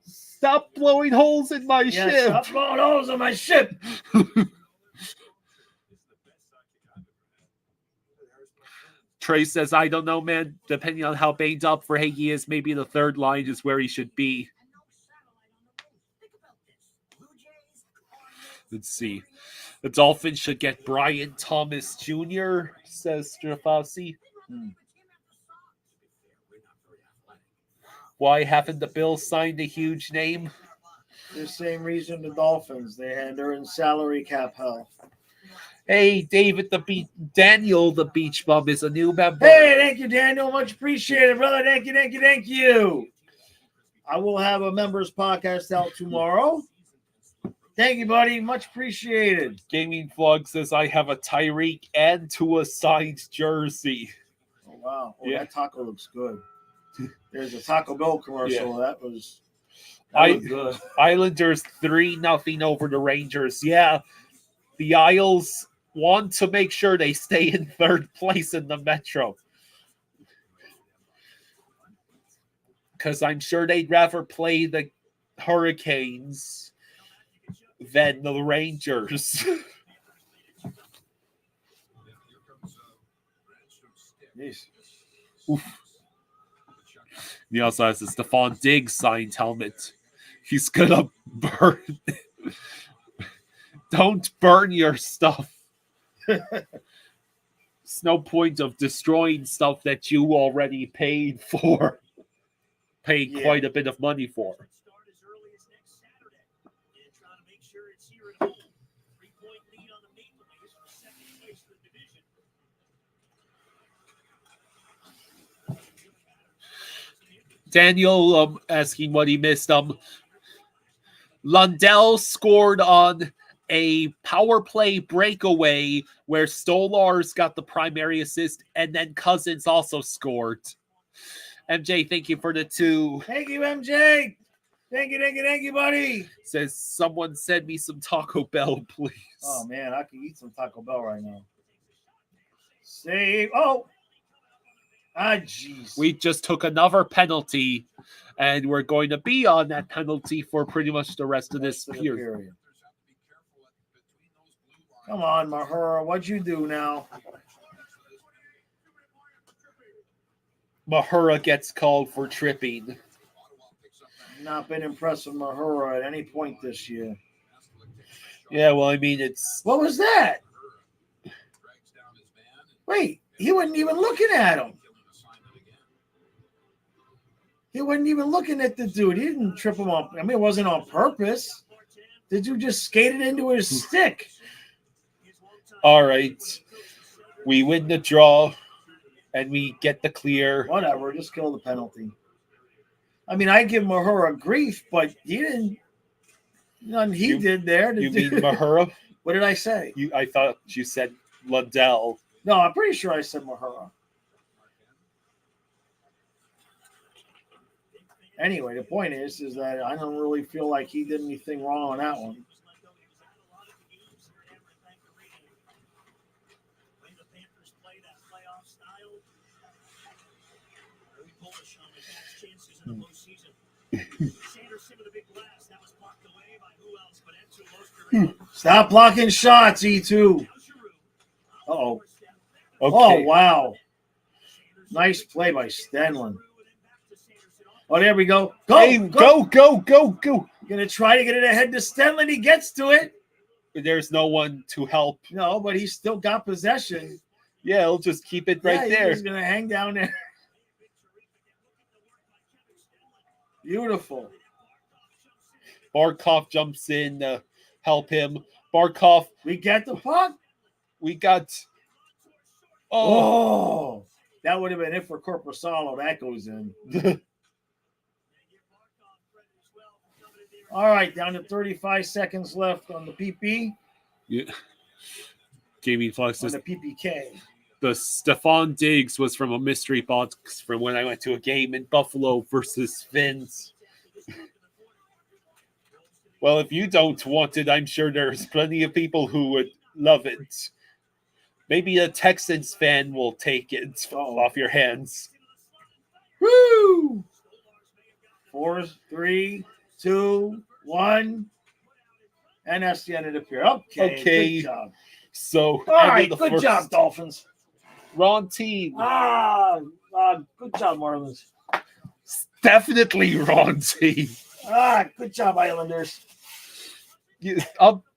Stop blowing holes in my ship. Stop blowing holes in my ship. Trey says, I don't know, man. Depending on how banged up Verhaeghe is, maybe the 3rd line is where he should be. Let's see. The Dolphins should get Brian Thomas Jr., says Strafasi. Why haven't the Bills signed a huge name? The same reason the Dolphins. They're in salary cap hell. Hey, Daniel the Beach Bum is a new member. Hey, thank you, Daniel. Much appreciated, brother. Thank you. I will have a members podcast out tomorrow. Thank you, buddy. Much appreciated. Gaming Vlog says, I have a Tyreek and Tua signed jersey. Oh, wow. Oh, yeah. That taco looks good. There's a Taco Bell commercial. Yeah. That was good. Islanders 3-0 over the Rangers. Yeah, the Isles want to make sure they stay in 3rd place in the Metro. Because I'm sure they'd rather play the Hurricanes than the Rangers. Oof. He also has a Stephon Diggs signed helmet. He's gonna burn. Don't burn your stuff. It's no point of destroying stuff that you already paid for. Paid Yeah. quite a bit of money for. Start as early as next Saturday. And trying to make sure it's here at home. 3-point lead on the Maple Leafs for second place in the division. Daniel asking what he missed. Lundell scored on a power play breakaway where Stolarz got the primary assist, and then Cousins also scored. MJ, thank you for the 2. Thank you, MJ. Thank you, buddy. Says someone send me some Taco Bell, please. Oh man, I could eat some Taco Bell right now. Save. Oh. Jeez. We just took another penalty, and we're going to be on that penalty for pretty much the rest of this period. Come on, Mahura. What'd you do now? Mahura gets called for tripping. Not been impressed with Mahura at any point this year. Yeah, well, I mean, it's... What was that? Wait, he wasn't even looking at him. He wasn't even looking at the dude. He didn't trip him up. I mean, it wasn't on purpose. Did you just skate it into his stick? All right. We win the draw, and we get the clear. Whatever, just kill the penalty. I mean, I give Mahura grief, but he didn't. Nothing he did there. You mean Mahura? What did I say? I thought you said Lundell. No, I'm pretty sure I said Mahura. Anyway, the point is that I don't really feel like he did anything wrong on that one. Stop blocking shots, E2. Uh-oh. Okay. Oh, wow. Nice play by Stenlin. Oh, there we go. Go, Hey, go. Going to try to get it ahead to Stenlin. He gets to it. There's no one to help. No, but he's still got possession. Yeah, he'll just keep it right there. He's going to hang down there. Beautiful. Barkov jumps in to help him. Barkov. We get the puck. We got... Oh, that would have been it for Corposalo. That goes in. All right, down to 35 seconds left on the PP. Yeah. Gaming Flux On is the PPK. the Stefan Diggs was from a mystery box from when I went to a game in Buffalo versus Finns. Well, if you don't want it, I'm sure there's plenty of people who would love it. Maybe a Texans fan will take it off your hands. Woo! 4, 3, 2, 1. And that's the end of the period. Okay. Good job. So, All right. Good job, Dolphins. Wrong team. Good job, Marlins. Definitely wrong team. Good job, Islanders.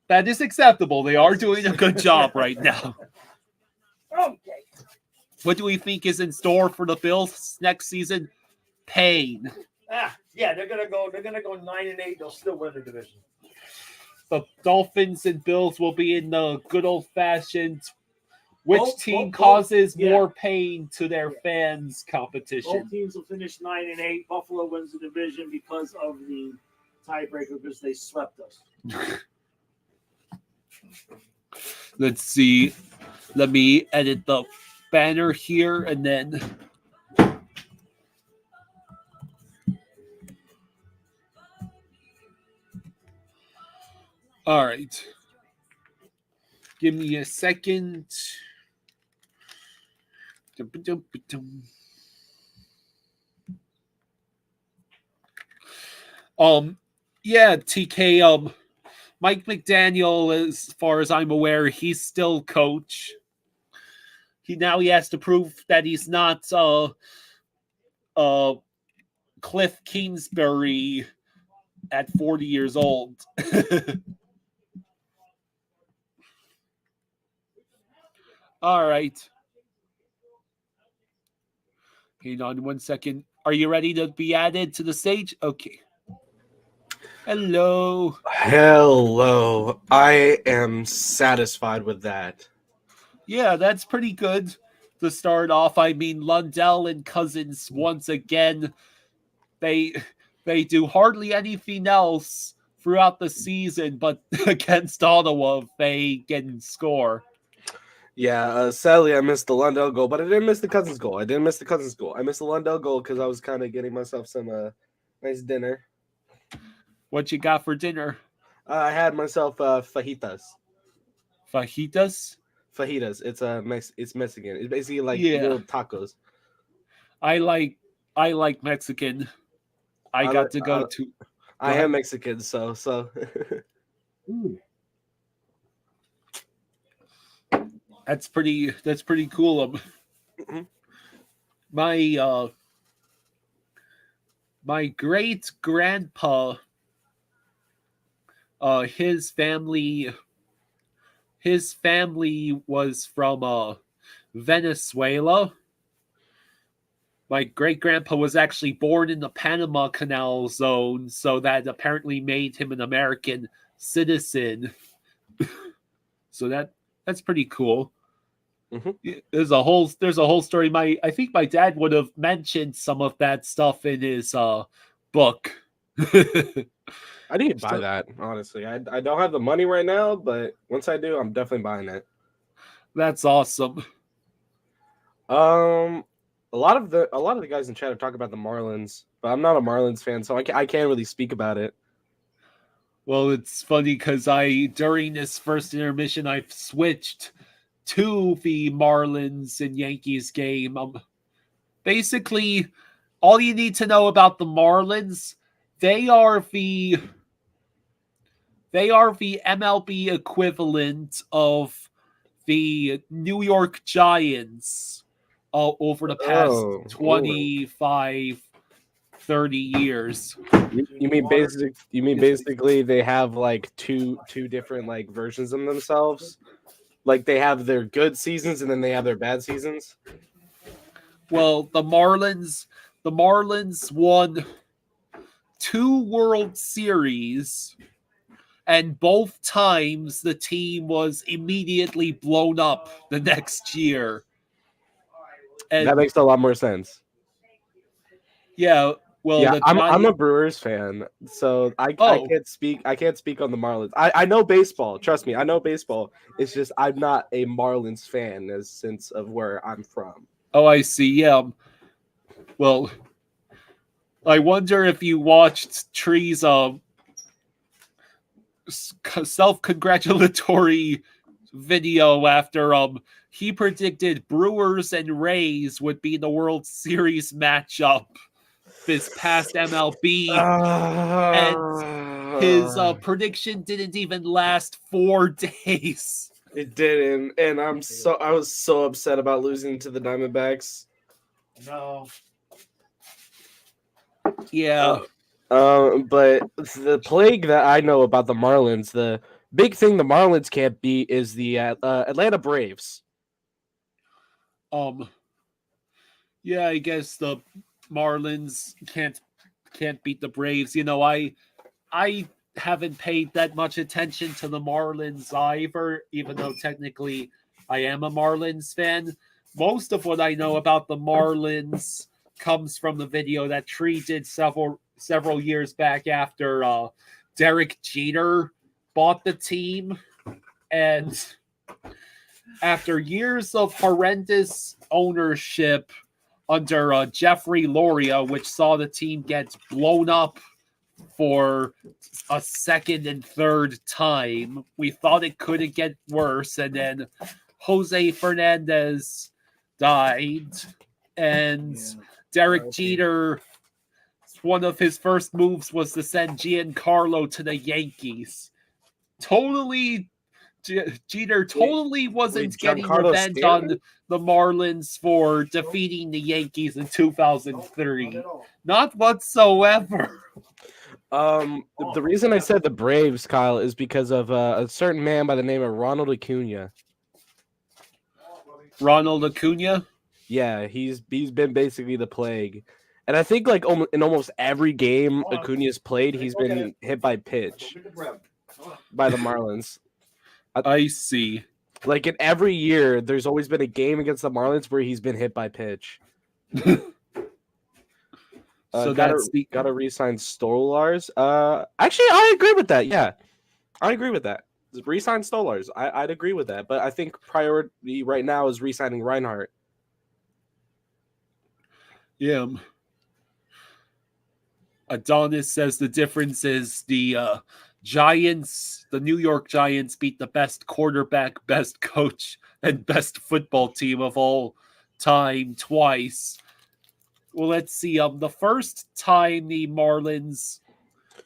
That is acceptable. They are doing a good job right now. Okay. What do we think is in store for the Bills next season? Pain. Yeah, they're gonna go 9-8. They'll still win the division. The Dolphins and Bills will be in the good old fashioned which team both, causes yeah. more pain to their fans competition. Both teams will finish 9-8. Buffalo wins the division because of the tiebreaker because they swept us. Let's see. Let me edit the banner here and then. All right. Give me a second. Yeah, TK, Mike McDaniel, as far as I'm aware, he's still coach. He has to prove that he's not Cliff Kingsbury at 40 years old. All right. Hang on 1 second. Are you ready to be added to the stage? Okay. Hello. Hello. I am satisfied with that. Yeah, that's pretty good to start off. I mean, Lundell and Cousins once again, they do hardly anything else throughout the season, but against Ottawa, they can score. Yeah, sadly I missed the Lundell goal, but I didn't miss the Cousins goal. I missed the Lundell goal because I was kind of getting myself some nice dinner. What you got for dinner? I had myself fajitas. Fajitas? Fajitas. It's Mexican. It's basically like Yeah. little tacos. I like Mexican. I got to go to. I ahead. am Mexican, so. That's pretty cool. My great grandpa, his family was from Venezuela. My great grandpa was actually born in the Panama Canal zone, so that apparently made him an American citizen. So that's pretty cool. Mm-hmm. There's a whole story. I think my dad would have mentioned some of that stuff in his book. I need to buy that, honestly. I don't have the money right now, but once I do, I'm definitely buying it. That's awesome. A lot of the guys in chat have talked about the Marlins, but I'm not a Marlins fan, so I can't really speak about it. Well, it's funny because during this first intermission, I've switched to the Marlins and Yankees game. Basically, all you need to know about the Marlins, they are the MLB equivalent of the New York Giants over the past 25, 30 years. You mean basically they have like two different like versions of themselves? Like they have their good seasons and then they have their bad seasons? Well, the Marlins won 2 World Series, and both times the team was immediately blown up the next year. And that makes a lot more sense. Yeah, well, yeah, the I'm a Brewers fan, so I can't speak on the Marlins. I know baseball. Trust me, I know baseball. It's just I'm not a Marlins fan as sense of where I'm from. Oh, I see. Yeah. Well, I wonder if you watched Tree's self-congratulatory video after he predicted Brewers and Rays would be the World Series matchup this past MLB, and his prediction didn't even last 4 days. It didn't, and I was so upset about losing to the Diamondbacks. No. Yeah. But the plague that I know about the Marlins, the big thing the Marlins can't beat is the Atlanta Braves. Yeah, I guess the Marlins can't beat the Braves. You know, I haven't paid that much attention to the Marlins either, even though technically I am a Marlins fan. Most of what I know about the Marlins comes from the video that Tree did several years back after Derek Jeter bought the team, and after years of horrendous ownership under Jeffrey Loria, which saw the team get blown up for a second and third time, we thought it couldn't get worse, and then Jose Fernandez died, and Derek Jeter, one of his first moves was to send Giancarlo to the Yankees. Jeter totally wasn't getting revenge on the Marlins for defeating the Yankees in 2003. Not whatsoever. The reason I said the Braves, Kyle, is because of a certain man by the name of Ronald Acuna. Ronald Acuna? Yeah, he's been basically the plague. And I think like in almost every game Acuna's played, he's been hit by pitch by the Marlins. I see. Like in every year, there's always been a game against the Marlins where he's been hit by pitch. So gotta re-sign Stolars. Actually, I agree with that. Yeah, I agree with that. Re-sign Stolars. I'd agree with that. But I think priority right now is re-signing Reinhardt. Yeah. Adonis says the difference is the Giants, the New York Giants beat the best quarterback, best coach, and best football team of all time twice. Well, let's see. The first time the Marlins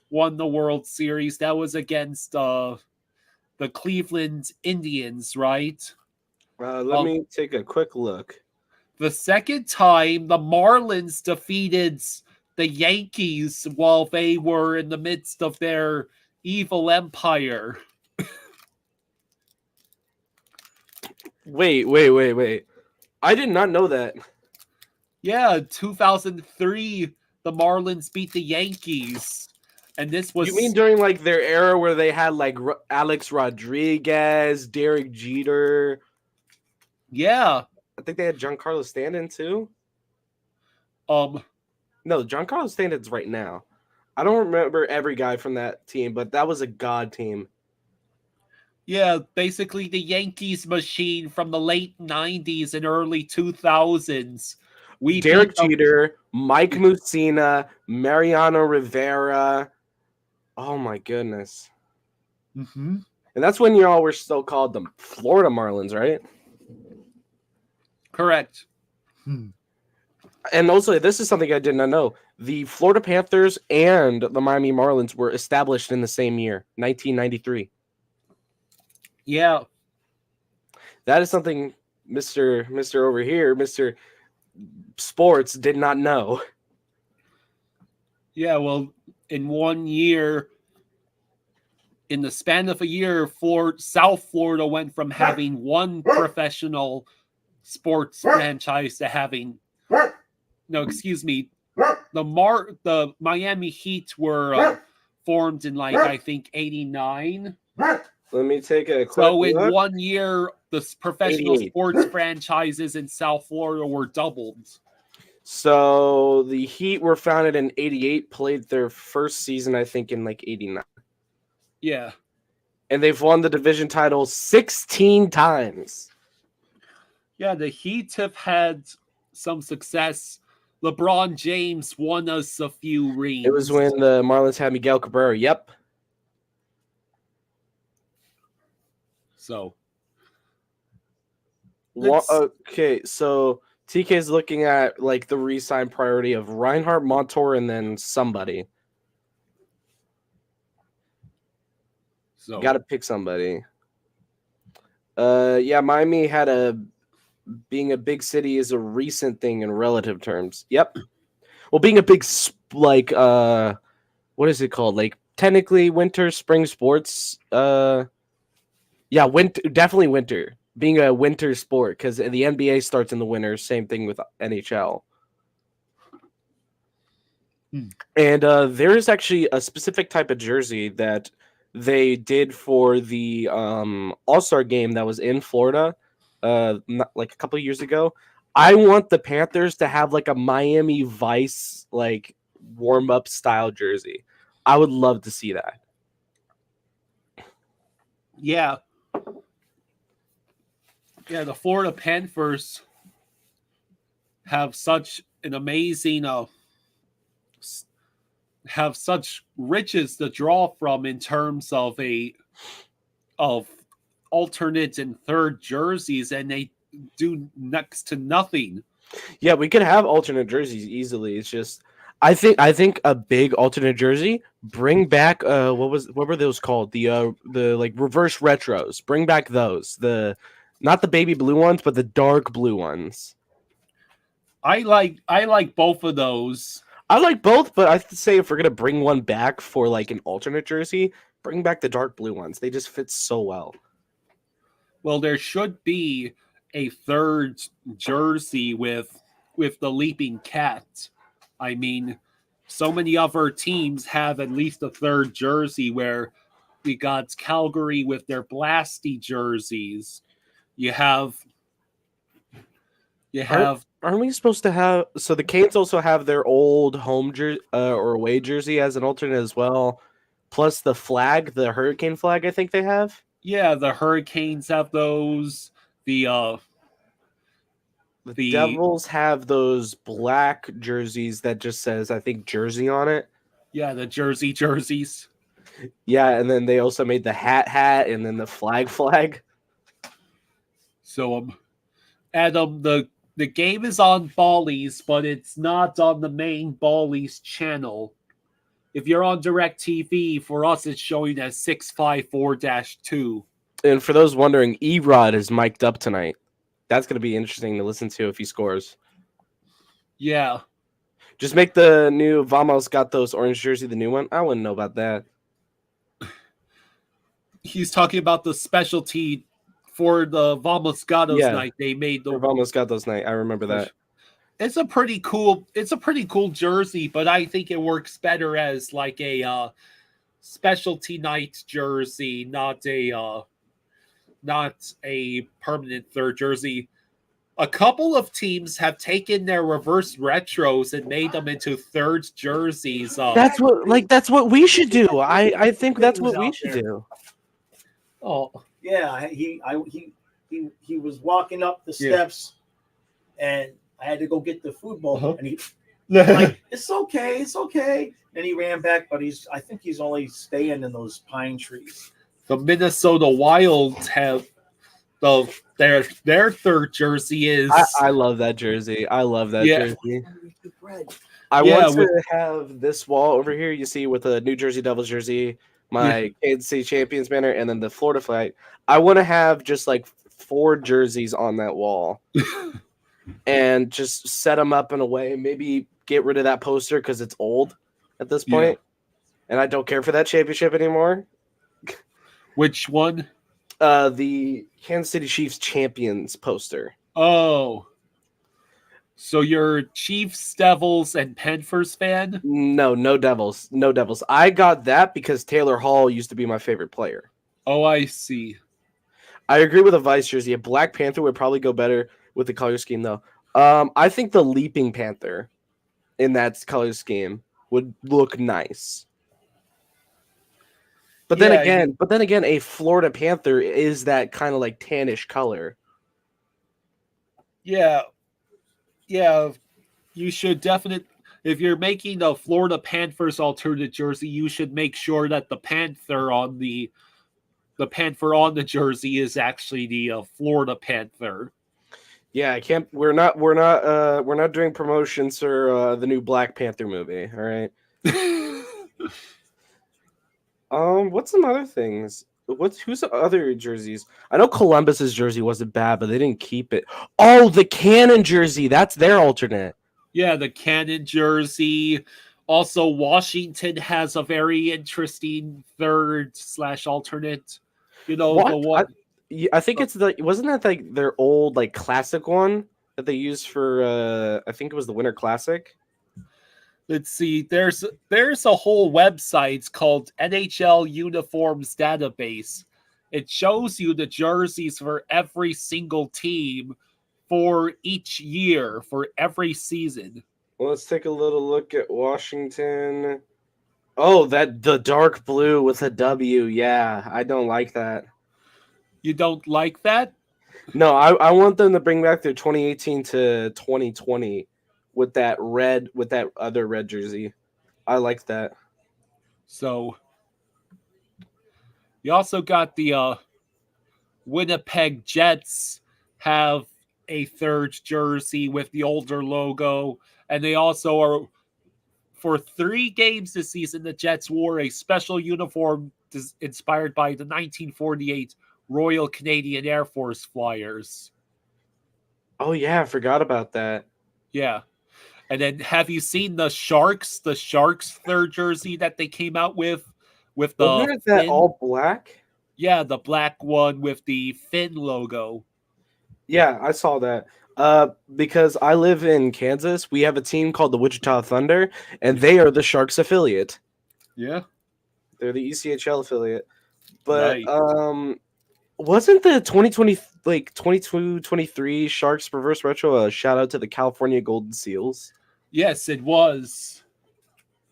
won the World Series, that was against the Cleveland Indians, right? Let me take a quick look. The second time, the Marlins defeated the Yankees while they were in the midst of their evil empire. Wait. I did not know that. Yeah, 2003, the Marlins beat the Yankees. And this was... You mean during like their era where they had like Alex Rodriguez, Derek Jeter? Yeah. I think they had Giancarlo Stanton too. No, Giancarlo Stanton's right now. I don't remember every guy from that team, but that was a god team. Yeah, basically the Yankees machine from the late 90s and early 2000s. Derek Jeter, Mike Mussina, Mariano Rivera. Oh my goodness. Mm-hmm. And that's when y'all were still called the Florida Marlins, right? Correct. And also, this is something I did not know. The Florida Panthers and the Miami Marlins were established in the same year, 1993. Yeah. That is something Mr. over here, Mr. Sports, did not know. Yeah, well, in 1 year, in the span of a year, South Florida went from having one professional sports franchise to having... No, excuse me. The Miami Heat were formed in, like, I think, 89. Let me take a quick So in look. 1 year, the professional 88. sports franchises in South Florida were doubled. So the Heat were founded in 88, played their first season, I think, in like 89. Yeah. And they've won the division title 16 times. Yeah, the Heat have had some success. LeBron James won us a few rings. It was when the Marlins had Miguel Cabrera. Yep. So. Okay, so TK is looking at like the re-sign priority of Reinhardt, Montour, and then somebody. So Got to pick somebody. Yeah, Miami had being a big city is a recent thing in relative terms. Yep. Well, being a big what is it called? Like technically winter, spring sports. Yeah, winter, definitely winter. Being a winter sport because the NBA starts in the winter. Same thing with NHL. And there is actually a specific type of jersey that they did for the All-Star game that was in Florida, like a couple of years ago. I want the Panthers to have like a Miami Vice like warm-up style jersey. I would love to see that. yeah. Yeah, the Florida Panthers have such an amazing have such riches to draw from in terms of alternate and third jerseys, and they do next to nothing. Yeah, we could have alternate jerseys easily. It's just I think a big alternate jersey, bring back what were those called? The like reverse retros. Bring back those. Not the baby blue ones, but the dark blue ones. I like both of those. I like both, but I have to say if we're gonna bring one back for like an alternate jersey, bring back the dark blue ones. They just fit so well. Well, there should be a third jersey with the leaping cat. I mean, so many other teams have at least a third jersey where we got Calgary with their Blasty jerseys. You have Aren't we supposed to have? So the Canes also have their old home jersey or away jersey as an alternate as well, plus the flag, the Hurricane flag. I think they have. the Hurricanes have those. The The Devils have those black jerseys that just says, I think, Jersey on it. the jerseys. Yeah, and then they also made the hat, and then the flag. So Adam, the game is on Bally's, but it's not on the main Bally's channel. If you're on DirecTV, for us it's showing as 654-2. And for those wondering, Erod is mic'd up tonight. That's going to be interesting to listen to if he scores. Yeah. Just make the new Vamos got those orange jersey the new one. I wouldn't know about that. He's talking about the specialty for the Vamos Gatos night. They made the Vamos got those night. I remember that. It's a pretty cool jersey, but I think it works better as like a specialty night jersey, not a permanent third jersey. A couple of teams have taken their reverse retros and made them into third jerseys. That's what we should do. I think that's what we should do. Oh Yeah, he was walking up the steps, and I had to go get the food bowl, and he like, it's okay. And he ran back, but I think he's only staying in those pine trees. The Minnesota Wild have their third jersey is. I love that jersey. I love that jersey. I Yeah, want to have this wall over here. You see, with a New Jersey Devils jersey, my Kansas City Champions banner, and then the Florida flag. I want to have just like 4 jerseys on that wall, and just set them up in a way. Maybe get rid of that poster because it's old at this point, and I don't care for that championship anymore. Which one? The Kansas City Chiefs champions poster. Oh. So you're Chiefs, Devils, and Panthers fan? No Devils. No Devils. I got that because Taylor Hall used to be my favorite player. Oh, I see. I agree with a Vice jersey. A Black Panther would probably go better with the color scheme, though. I think the Leaping Panther in that color scheme would look nice. But then again, a Florida Panther is that kind of like tannish color. Yeah. You should definitely, if you're making a Florida Panthers alternate jersey, you should make sure that the panther on the jersey is actually the Florida Panther. Yeah, I can't. We're not doing promotions for the new Black Panther movie. All right. What's some other things? Who's the other jerseys? I know Columbus's jersey wasn't bad, but they didn't keep it. Oh, the Cannon jersey. That's their alternate. Yeah, the Cannon jersey. Also, Washington has a very interesting third/alternate. You know, what? The one. I think it's wasn't that like their old like classic one that they used for I think it was the Winter Classic. Let's see. There's a whole website called NHL Uniforms Database. It shows you the jerseys for every single team for each year, for every season. Well, let's take a little look at Washington. Oh, the dark blue with a W. Yeah, I don't like that. You don't like that? No, I want them to bring back their 2018 to 2020 with that other red jersey. I like that. So you also got the Winnipeg Jets have a third jersey with the older logo, and they also are, for 3 games this season, the Jets wore a special uniform inspired by the 1948 Royal Canadian Air Force Flyers. Oh yeah, I forgot about that. Yeah. And then have you seen the Sharks third jersey that they came out with the Wasn't that all black? Yeah, the black one with the fin logo. Yeah, I saw that. Because I live in Kansas, we have a team called the Wichita Thunder, and they are the Sharks affiliate. Yeah. They're the ECHL affiliate. But Right. wasn't the 2020 like 22-23 Sharks reverse retro a shout out to the California Golden Seals? Yes, it was.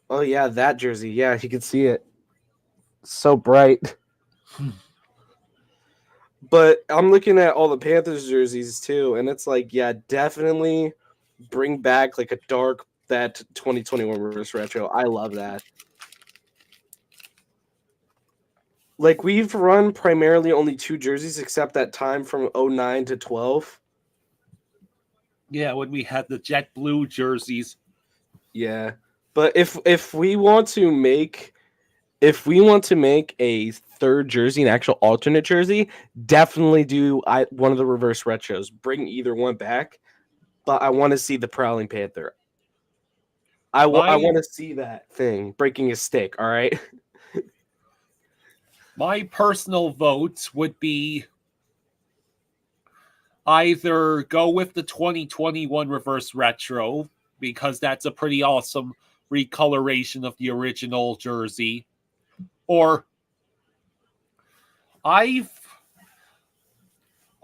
Oh yeah, that jersey. Yeah, you can see it. So bright. But I'm looking at all the Panthers jerseys too, and it's like, yeah, definitely bring back like a dark that 2021 reverse retro. I love that. Like we've run primarily only 2 jerseys except that time from 09 to 12. Yeah, when we had the jet blue jerseys. Yeah. But if we want to make a third jersey, an actual alternate jersey, definitely do one of the reverse retros. Bring either one back, but I want to see the Prowling Panther. I My want to see that thing breaking a stick. All right. my personal vote would be either go with the 2021 reverse retro because that's a pretty awesome recoloration of the original jersey, or I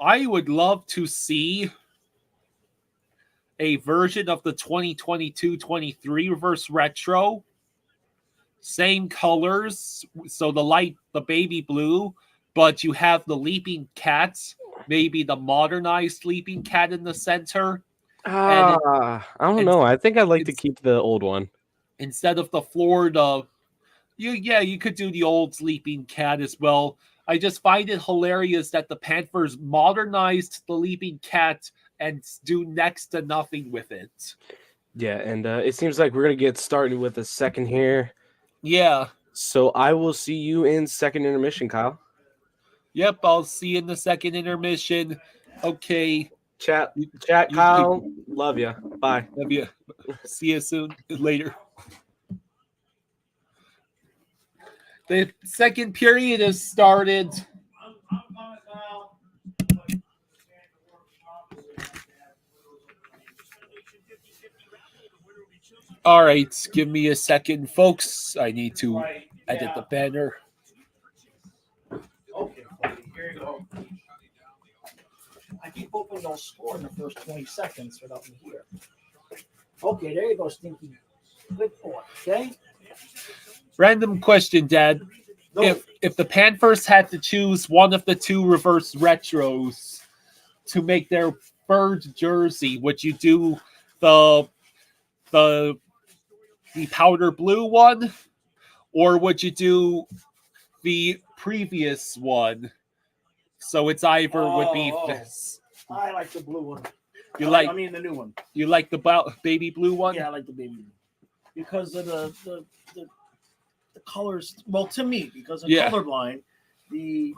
would love to see a version of the 2022-23 reverse retro, same colors, so the baby blue, but you have the leaping cats, maybe the modernized leaping cat in the center, and I don't it, know. I think I'd like to it's keep the old one. instead of the Florida. You could do the old sleeping cat as well. I just find it hilarious that the Panthers modernized the leaping cat and do next to nothing with it. Yeah, and it seems like we're gonna get started with a second here. Yeah. So I will see you in second intermission, Kyle. Yep, I'll see you in the second intermission. Okay. Chat, You, Kyle. Love you. Bye. love you. See you soon. Later. The second period has started. All right, give me a second, folks. I need to edit the banner. Okay, buddy, here you go. I keep hoping they'll score in the first 20 seconds without me here. Okay, there you go, Stinky. Good boy, okay? Random question, Dad. No, If the Panthers had to choose one of the 2 reverse retros to make their third jersey, would you do the the powder blue one, or would you do the previous one? So it's either would be this. I like the blue one. You I like mean the new one. you like the baby blue one? Yeah, I like the baby blue. Because of the colors. Well, to me, because I'm colorblind, the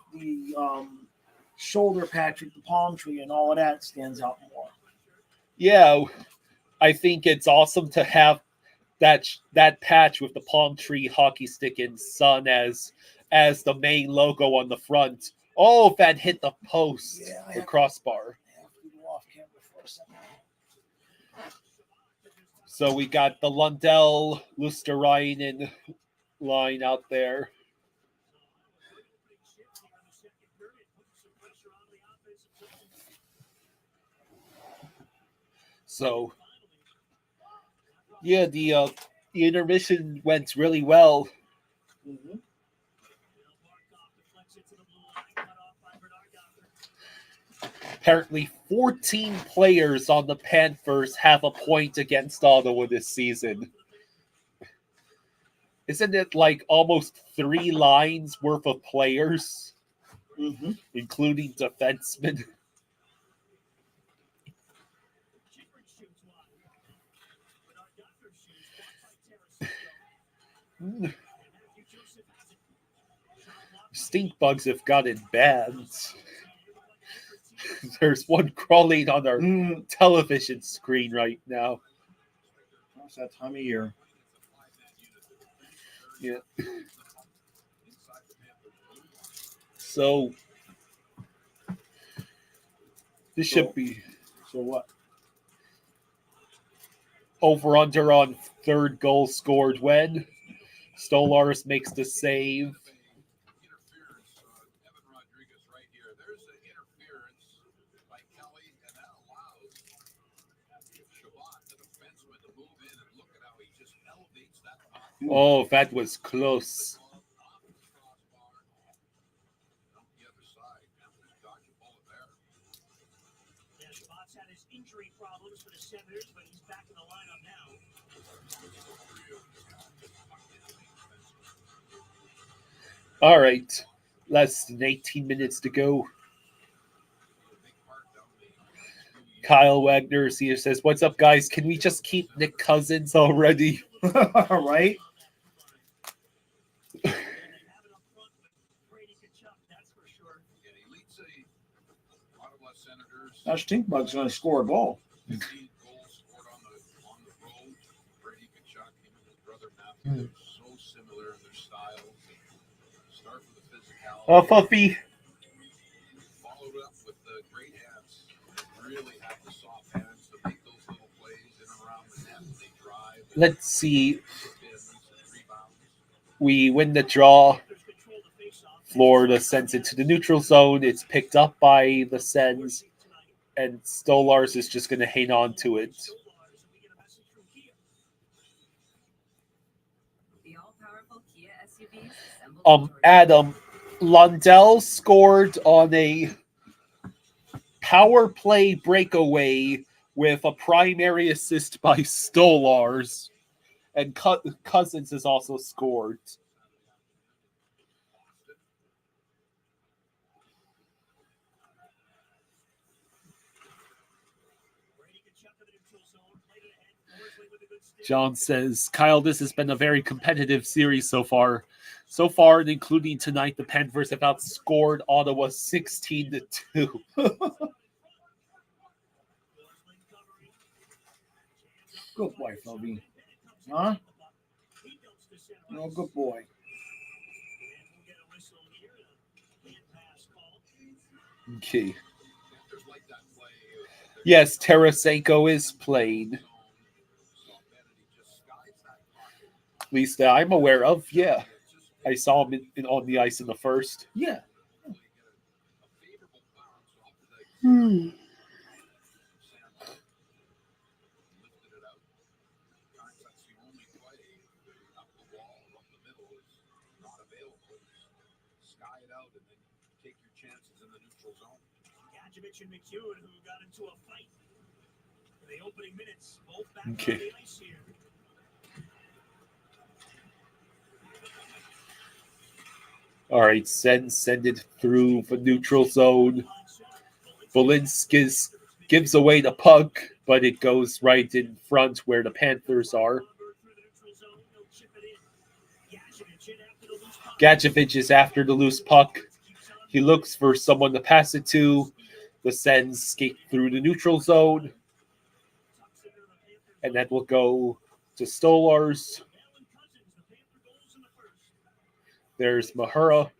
shoulder patch with the palm tree and all of that stands out more. Yeah, I think it's awesome to have that patch with the palm tree, hockey stick, and sun as the main logo on the front. Oh, that hit the post, the crossbar. So we got the Lundell, Lusterainen line out there. So, yeah, the intermission went really well. Mm-hmm. Apparently, 14 players on the Panthers have a point against Ottawa this season. Isn't it like almost 3 lines worth of players, including defensemen? Stink bugs have gotten bad. There's one crawling on our television screen right now. It's that time of year. Yeah. So This should be So what? over under on third goal scored when Stolarz makes the save. Interference. Evan Rodriguez right here. There's the interference by Kelly, and that allows Shabbat, the defenseman, to move in and look at how he just elevates that puck Oh, that was close. off the crossbar. On the other side, Panthers dodge a bullet there. Yeah, Shabbat's had his injury problems for the Senators, but he's back in the lineup now. All right. Less than 18 minutes to go. Kyle Wagner here says, "What's up, guys? Can we just keep Nick Cousins already?" Right? And they have it up front with Brady Tkachuk, that's for sure. And he leads the Ottawa Senators. Now Stinkbug's going to score a goal. 15 goals scored on the road. Brady Tkachuk, him and his brother Matthew, they're so similar in their styles. Start with the physicality. Oh, Fuffy. Followed up with the great hands. They really have the soft hands to make those little plays in and around the net. They drive. Let's see. Spins and rebounds. We win the draw. Panthers control the faceoff. Florida sends it to the neutral zone. It's picked up by the Sens, and Stolarz is just going to hang on to it. The all-powerful Kia SUVs assembled to Adam, Lundell scored on a power play breakaway with a primary assist by Stolarz, and Cousins has also scored. John says, "Kyle, this has been a very competitive series so far. So far, and including tonight, the Panthers have outscored Ottawa 16-2. Good boy, Philby. Huh? No, good boy. Okay. Yes, Tarasenko is playing. At least that I'm aware of. Yeah. I saw him on the ice in the first. Yeah. Gadjevich and McEwen, who got into a fight in the opening minutes, both back Okay. on the ice here. All right, send it through the neutral zone. Bolinskis gives away the puck, but it goes right in front where the Panthers are. Gadjevich is after the loose puck. He looks for someone to pass it to. The Sens skate through the neutral zone. And that will go to Stolarz. There's Mahura.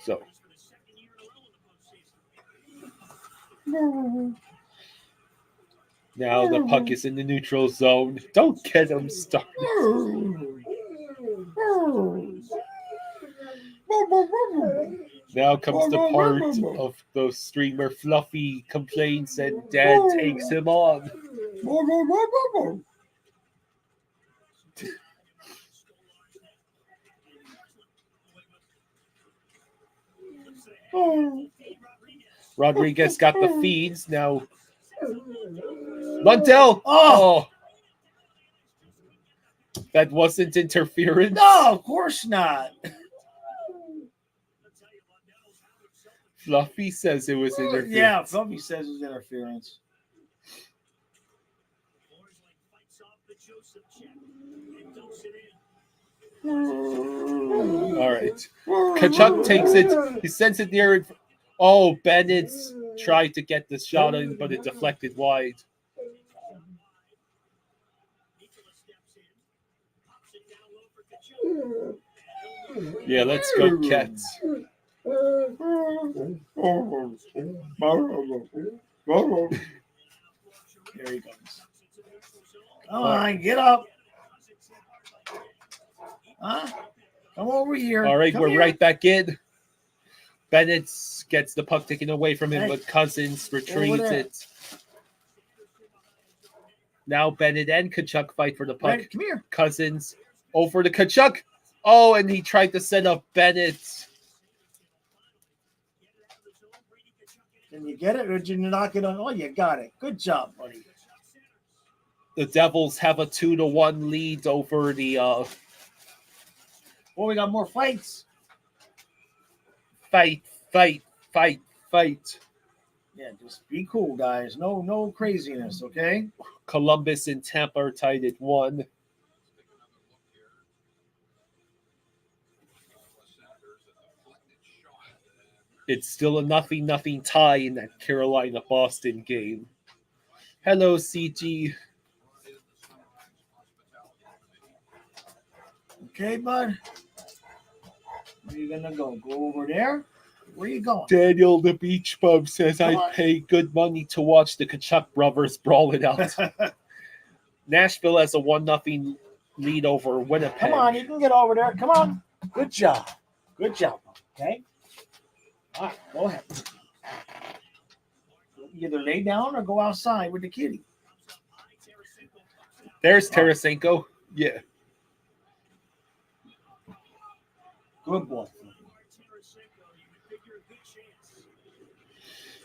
So. Now the puck is in the neutral zone. Don't get him started. Now comes the part of the streamer Fluffy complains and Dad takes him on. Rodriguez got the feeds. Now Lundell. Oh, that wasn't interference. No, of course not. Fluffy says it was interference. Yeah, Philby says it's interference. All right. Tkachuk takes it. He sends it near. Oh, Bennett's tried to get the shot in, but it deflected wide. Yeah, let's go, Cats. There he comes. Come on, get up. Huh? Come over here. All right, Come we're here. right back in. Bennett gets the puck taken away from him, Hey. but Cousins retrieves there. it. Now Bennett and Kachuk fight for the puck. Red, come here. Cousins over to Kachuk. Oh, and he tried to set up Bennett. Can you get it, or did you knock it on? Oh, you got it. Good job, buddy. The Devils have a 2-1 lead over the Oh, we got more fights. fight. Yeah, just be cool, guys. No craziness, okay? Columbus and Tampa are tied at 1. It's still a 0-0 tie in that Carolina-Boston game. Hello, CG. Okay, bud. Where you gonna go? Go over there? Where you going? Daniel the Beach Bum says Come I'd on. pay good money to watch the Kachuk brothers brawl it out. Nashville has a 1-0 lead over Winnipeg. Come on, you can get over there. Come on. Good job. Good job. Okay? All right, go ahead. Either lay down or go outside with the kitty. There's Tarasenko. Yeah. Good boy.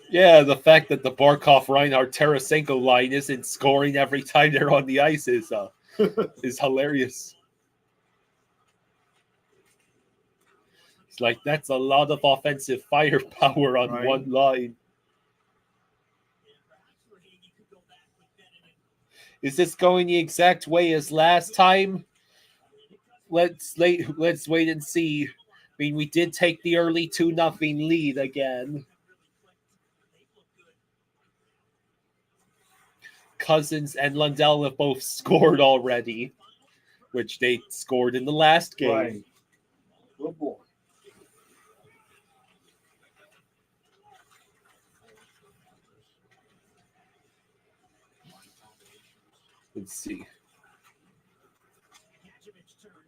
Yeah, the fact that the Barkov, Reinhardt, Tarasenko line isn't scoring every time they're on the ice is hilarious. It's like that's a lot of offensive firepower on Right. one line. Is this going the exact way as last time? Let's wait and see. I mean, we did take the early 2-0 lead again. Cousins and Lundell have both scored already, which they scored in the last game. Right. Good boy. Let's see.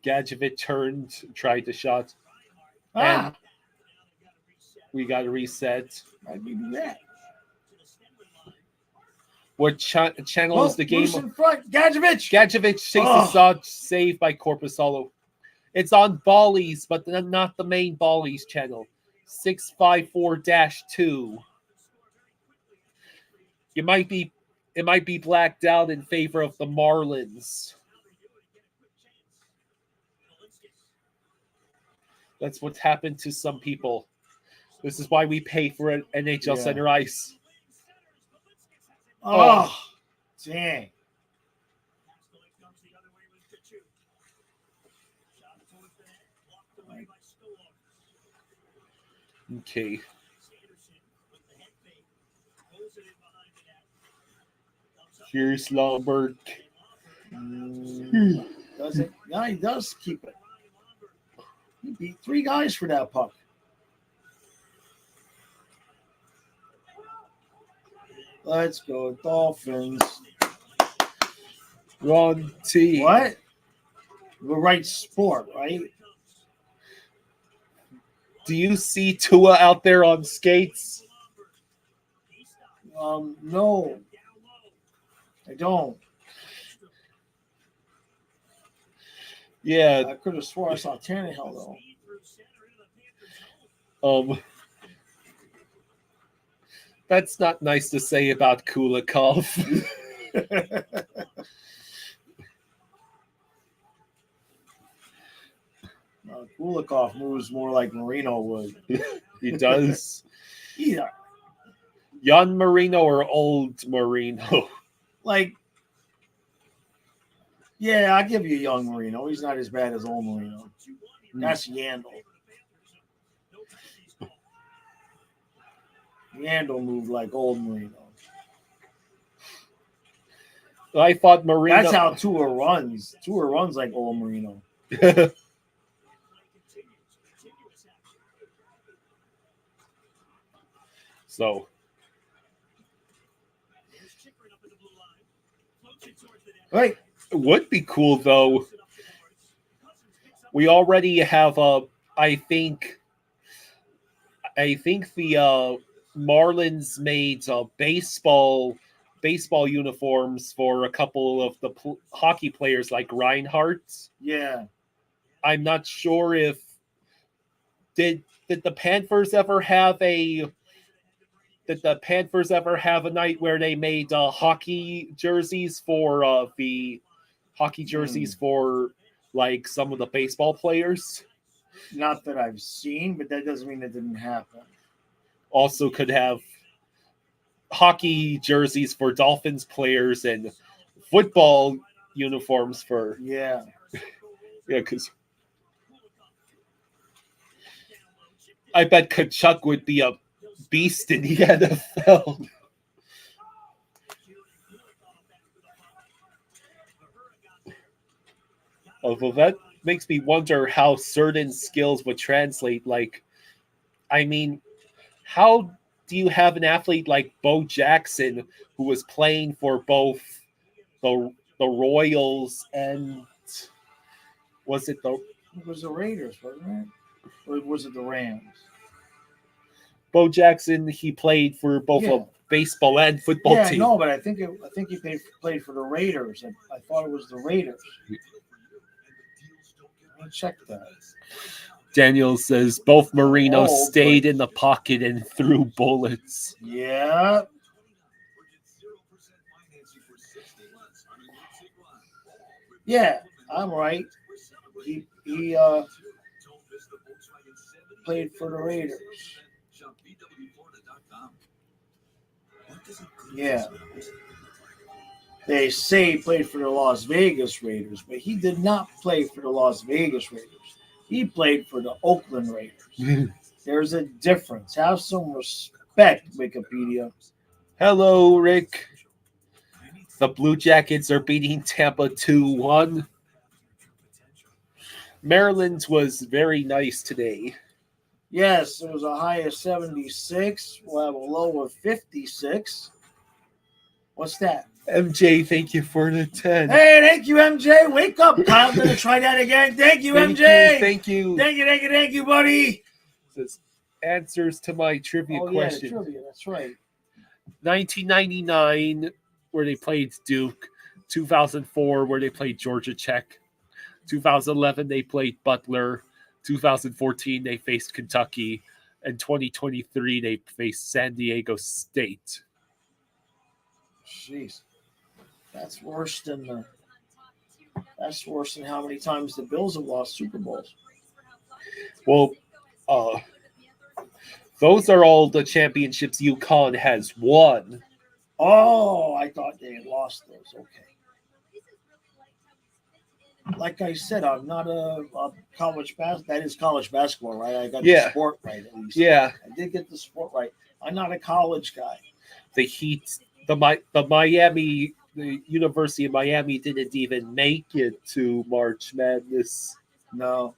Gadjevich turned, tried the shot. Ah, We got to reset. why'd we do that? What channel is the game? Loose in front. Gadjevich. Gadjevich takes a shot, saved by Corpusalo. It's on Bally's, but not the main Bally's channel. 654-2. It might be blacked out in favor of the Marlins. That's what's happened to some people. This is why we pay for an NHL Yeah. center ice. Oh, dang. Okay. Here's Lambert. Does it? Yeah, he does keep it. He beat 3 guys for that puck. Let's go, Dolphins. Wrong team. What? The right sport, right? Do you see Tua out there on skates? No. I don't. Yeah. I could have swore I saw Tannehill, though. That's not nice to say about Kulikov. Kulikov moves more like Marino would. He does. Yeah. Young Marino or old Marino? Like, yeah, I'll give you young Marino. He's not as bad as old Marino. That's Yandel. Yandel moved like old Marino. I thought Marino. That's how Tua runs. Tua runs like old Marino. So, There's Chikrin up in the blue line. Floats it towards the net. Right. it would be cool though. Puts it up the boards. Cousins picks up We already have I think the Marlins made baseball uniforms for a couple of the hockey players like Reinhardt. Yeah. I'm not sure if did the Panthers ever have a night where they made hockey jerseys for for like some of the baseball players? Not that I've seen, but that doesn't mean it didn't happen. Also could have hockey jerseys for Dolphins players and football uniforms for Yeah. because I bet Kachuk would be a beast in the NFL. Although that makes me wonder how certain skills would translate. Like, I mean, how do you have an athlete like Bo Jackson who was playing for both the Royals and was it the It was the Raiders, wasn't it? Or was it the Rams? Bo Jackson? He played for both Yeah. a baseball and football Yeah, team. no, but I think he played for the Raiders. I thought it was the Raiders. I'll check that. Daniel says both Marino Oh, stayed but- in the pocket and threw bullets. Yeah. Yeah, I'm right. He played for the Raiders. Yeah. They say he played for the Las Vegas Raiders, but he did not play for the Las Vegas Raiders. He played for the Oakland Raiders. There's a difference. Have some respect, Wikipedia. Hello, Rick. The Blue Jackets are beating Tampa 2-1. Maryland's was very nice today. Yes, it was a high of 76. We'll have a low of 56. What's that? MJ, thank you for the 10. Hey, thank you, MJ. Wake up, Kyle. I'm going to try that again. Thank you, Thank MJ. you, thank you. Thank you, buddy. Says, answers to my trivia Oh, question. yeah, the trivia. That's right. 1999, where they played Duke. 2004, where they played Georgia Tech. 2011, they played Butler. 2014, they faced Kentucky. And 2023, they faced San Diego State. Jeez. That's worse than how many times the Bills have lost Super Bowls. Well, those are all the championships UConn has won. Oh, I thought they had lost those. Okay. Like I said, I'm not a college basketball. That is college basketball, right? I got the sport right at least. Yeah, I did get the sport right. I'm not a college guy. the Heat, the University of Miami didn't even make it to March Madness. No.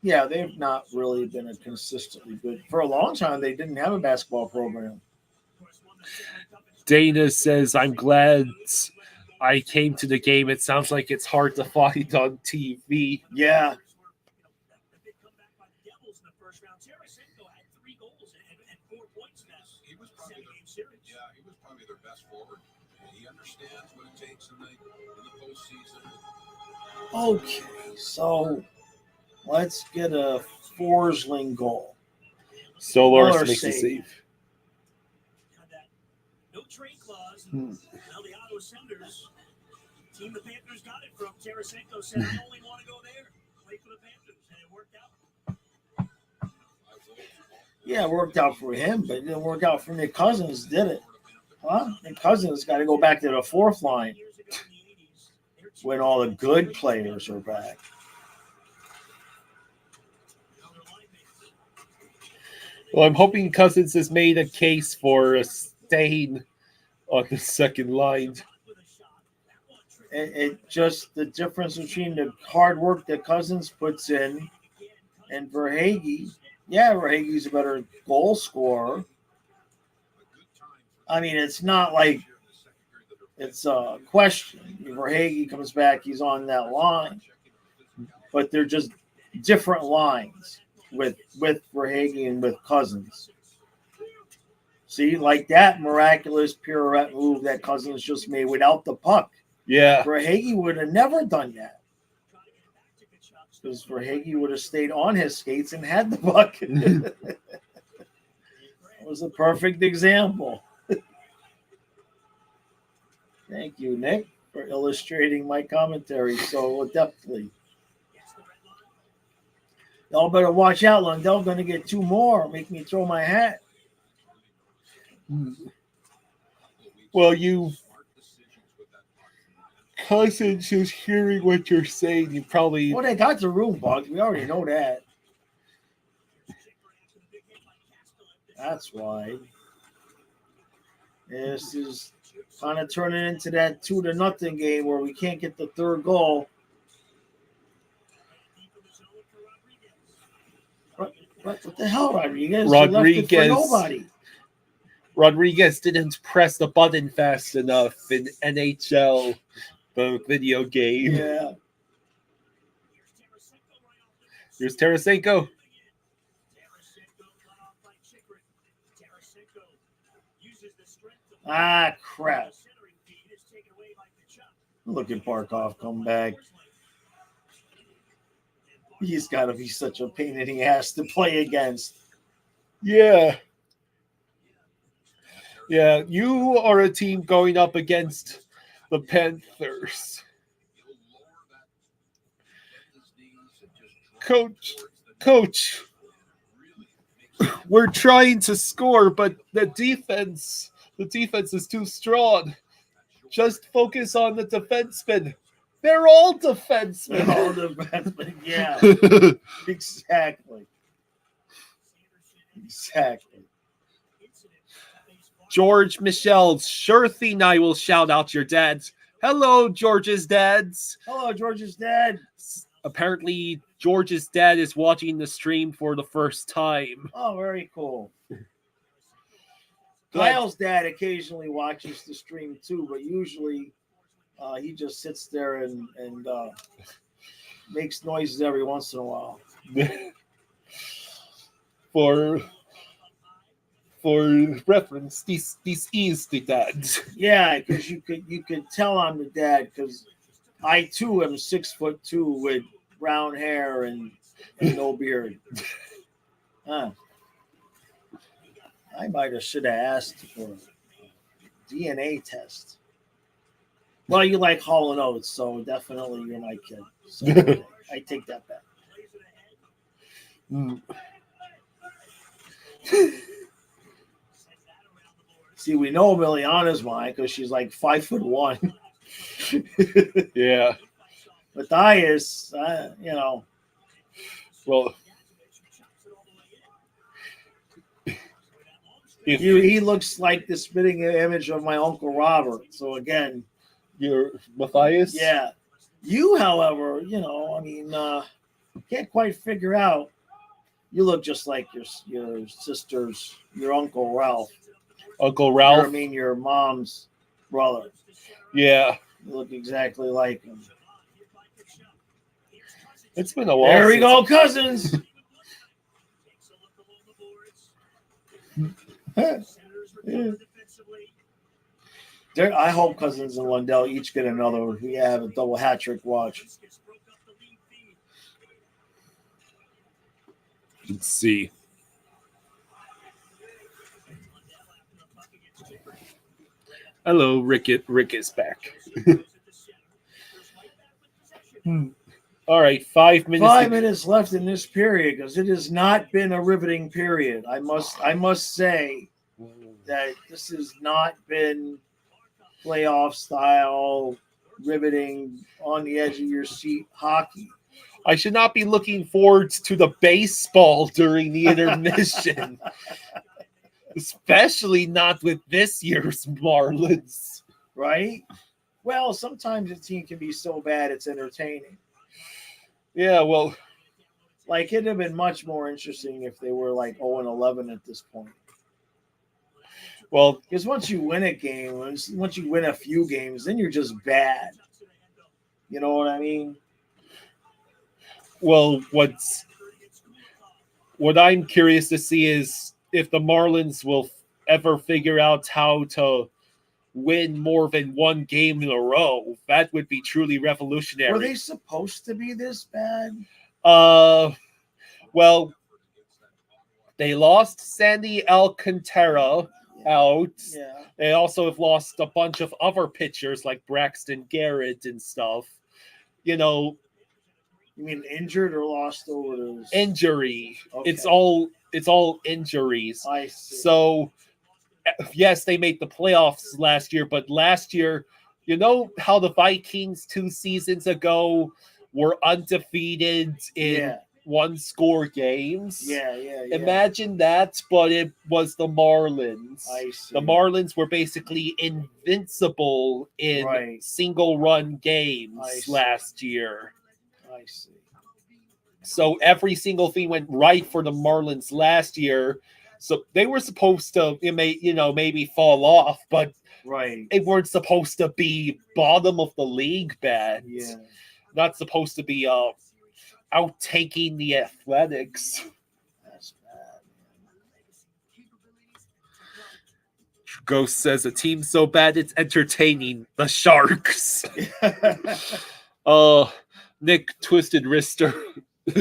Yeah, they've not really been a consistently good. For a long time, they didn't have a basketball program. Dana says, I'm glad I came to the game. It sounds like it's hard to find on TV. Yeah. He was probably their best forward. He understands what it takes in the postseason. Okay, so let's get a Forsling goal. Stolarz Muller makes a save. save. No trade clause. Now the Ottawa Senators, team the Panthers got it from. Tarasenko said, I only want to go there, play for the Panthers, and it worked out. Yeah, it worked out for him, but it didn't work out for Nick Cousins, did it? Huh? Nick Cousins got to go back to the fourth line Years ago in the 80s, when all the good players are back. Well, I'm hoping Cousins has made a case for staying on the second line. It just the difference between the hard work that Cousins puts in and Verhaeghe, Yeah, Verhaeghe's a better goal scorer. I mean, it's not like it's a question. Verhaeghe comes back, he's on that line. But they're just different lines with Verhaeghe and with Cousins. See, like that miraculous pirouette move that Cousins just made without the puck. Yeah. Verhaeghe would have never done that. Because Verhaeghe would have stayed on his skates and had the puck. That was a perfect example. Thank you, Nick, for illustrating my commentary so adeptly. Y'all better watch out. Lundell's going to get 2 more. Make me throw my hat. Well, Cousins is hearing what you're saying. You probably. Well, they got the room bugged. We already know that. That's why. This is kind of turning into that 2-0 game where we can't get the third goal. What the hell, Rodriguez? You left it for nobody. Rodriguez didn't press the button fast enough in NHL, the video game. Yeah. Here's Tarasenko. Ah, crap. Look at Barkov come back. He's got to be such a pain in the ass to play against. Yeah. Yeah, you are a team going up against the Panthers. Coach, we're trying to score, but the defense is too strong. Just focus on the defensemen. They're all defensemen. They're all defensemen, yeah. Exactly. George Michelle, sure thing I will shout out your dads. Hello, George's dads. Hello, George's dad. Apparently, George's dad is watching the stream for the first time. Oh, very cool. Kyle's dad occasionally watches the stream too, but usually he just sits there and makes noises every once in a while. For reference, this is the dad. Yeah, because you could tell I'm the dad because I too am 6'2" with brown hair and no beard. I might have should have asked for a DNA test. Well, you like Hall & Oates, so definitely you're my kid. So I take that back. See, we know Miliana's mine because she's like 5'1". Yeah. Matthias, Well, he looks like the spitting image of my Uncle Robert. So again, you're Matthias? Yeah. You, however, can't quite figure out. You look just like your sister's, your Uncle Ralph. Uncle Ralph? Your mom's brother. Yeah. You look exactly like him. It's been a while. There we go, Cousins. I hope Cousins and Lundell each get another. We have a double hat trick watch. Let's see. Hello, Rick is back. All right, 5 minutes. 5 minutes left in this period because it has not been a riveting period. I must say that this has not been playoff style, riveting, on the edge of your seat hockey. I should not be looking forward to the baseball during the intermission, especially not with this year's Marlins. Right? Well, sometimes a team can be so bad it's entertaining. Yeah, well, Like, it'd have been much more interesting if they were like 0-11 at this point. Well, Because once you win a game, once you win a few games, then you're just bad. You know what I mean? well, what I'm curious to see is if the Marlins will ever figure out how to win more than one game in a row. That would be truly revolutionary. Were they supposed to be this bad? Well, they lost Sandy Alcantara out. Yeah. They also have lost a bunch of other pitchers like Braxton Garrett and stuff. You know, You mean injured or lost overdose? injury. Okay. It's all injuries. I see. So yes, they made the playoffs last year, but last year, you know how the Vikings 2 seasons ago were undefeated in yeah. one-score games? Yeah. Imagine that, but it was the Marlins. I see. The Marlins were basically invincible in Right. single-run I games see. last year. I see. So every single thing went right for the Marlins last year. So they were supposed to, maybe fall off, but Right. they weren't supposed to be bottom of the league bad. Yeah. Not supposed to be out taking the Athletics. That's bad. Ghost says a team so bad it's entertaining. The Sharks. Nick Twisted Wrister.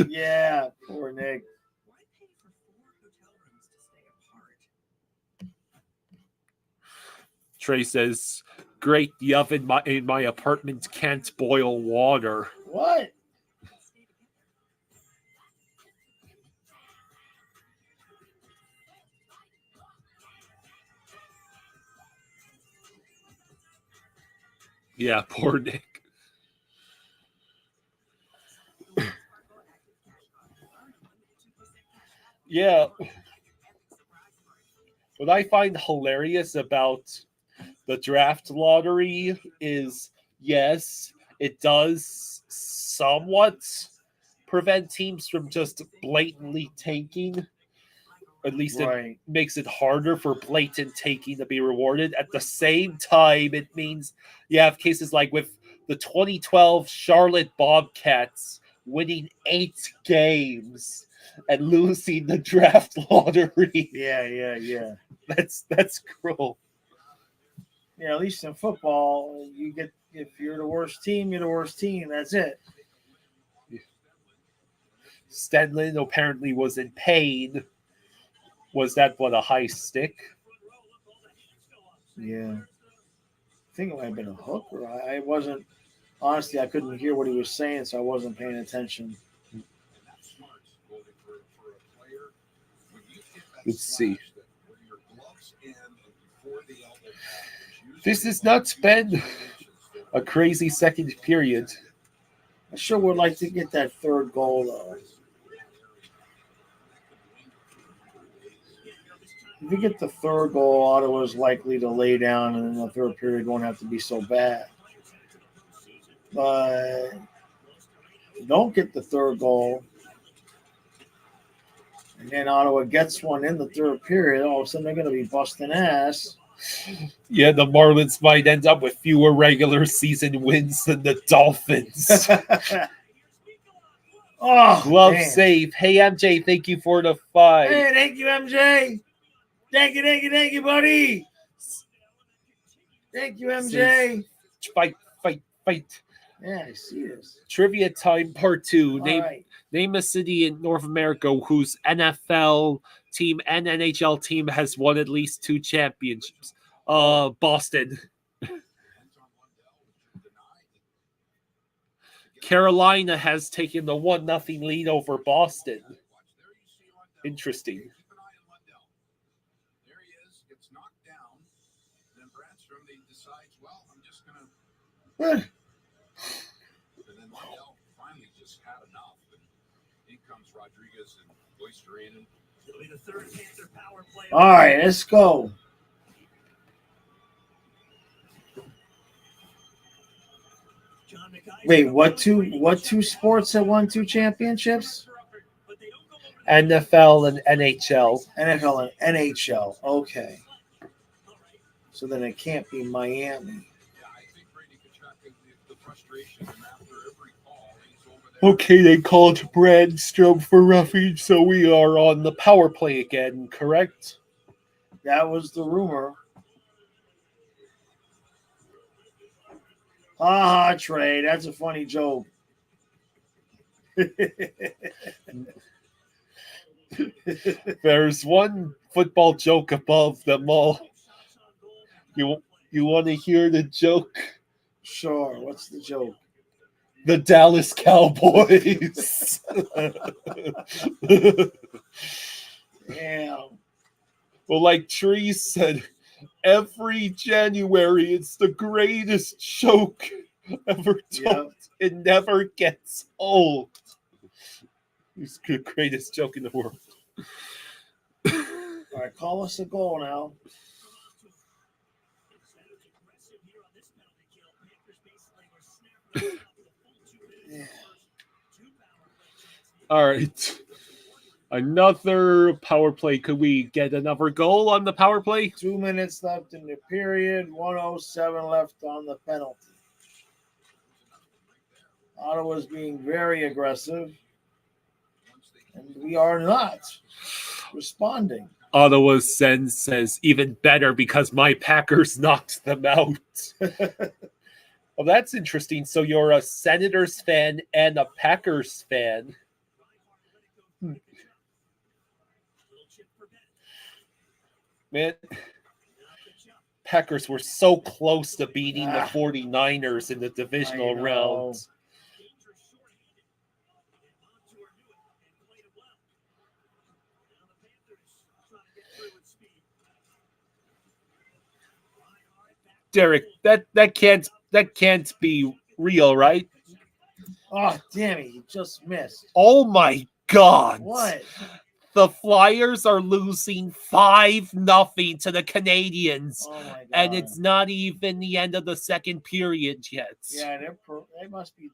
Yeah. Poor Nick. Why pay for 4 hotel rooms to stay apart? Trey says, great, the oven in my apartment can't boil water. What? Yeah, poor Nick. Yeah. What I find hilarious about the draft lottery is, yes, it does somewhat prevent teams from just blatantly tanking. At least it Right. makes it harder for blatant taking to be rewarded. At the same time, it means you have cases like with the 2012 Charlotte Bobcats winning 8 games and losing the draft lottery. Yeah. That's cruel. Yeah, at least in football, you get, if you're the worst team, you're the worst team. That's it. Stenlin apparently was in pain. Was that what, a high stick? Yeah. I think it might have been a hook, or I wasn't, honestly, I couldn't hear what he was saying, so I wasn't paying attention. Let's see. This has not been a crazy second period. I sure would like to get that third goal, though. If we get the third goal, Ottawa's likely to lay down, and then the third period won't have to be so bad. But if we don't get the third goal, and then Ottawa gets one in the third period, all of a sudden they're going to be busting ass. Yeah, the Marlins might end up with fewer regular season wins than the Dolphins. Oh, Glove damn. save. Hey, MJ, thank you for the 5. Hey, thank you, MJ. Thank you, buddy. Thank you, MJ. Fight. Yeah, I see this. Trivia time part 2. All right. Name a city in North America whose NFL team and NHL team has won at least 2 championships. Boston. Carolina has taken the 1-0 lead over Boston. Interesting. There he is, gets knocked down. Then Brandstrom, he decides, well, I'm just going to. And then Lundell finally just had enough. And in comes Rodriguez and Oysterinen. It'll be the third Panther power play. All right, let's go. John McKay- Wait, what two sports have won 2 championships? NFL and NHL. NFL and NHL. Okay. So then it can't be Miami. Yeah, I think Brady Kachuk is the frustration, and after every call, he's over there. Okay, they called Brandstrom for roughing, so we are on the power play again, correct? That was the rumor. Ah, Trey, that's a funny joke. There's one football joke above them all. You want to hear the joke? Sure. What's the joke? The Dallas Cowboys. Damn. Well, like Tree said, every January it's the greatest joke ever told. Yep. It never gets old. It's the greatest joke in the world. All right, call us a goal now. Yeah. All right. Another power play. Could we get another goal on the power play? 2 minutes left in the period. 1:07 left on the penalty. Ottawa's being very aggressive, and we are not responding. Ottawa says even better because my Packers knocked them out. Well, that's interesting. So you're a Senators fan and a Packers fan. Man, Packers were so close to beating the 49ers in the divisional round. Derek, that can't be real, right? Oh, damn it. You just missed. Oh my God. What? The Flyers are losing 5-0 to the Canadians. Oh, my God. And it's not even the end of the second period yet. Yeah, they must be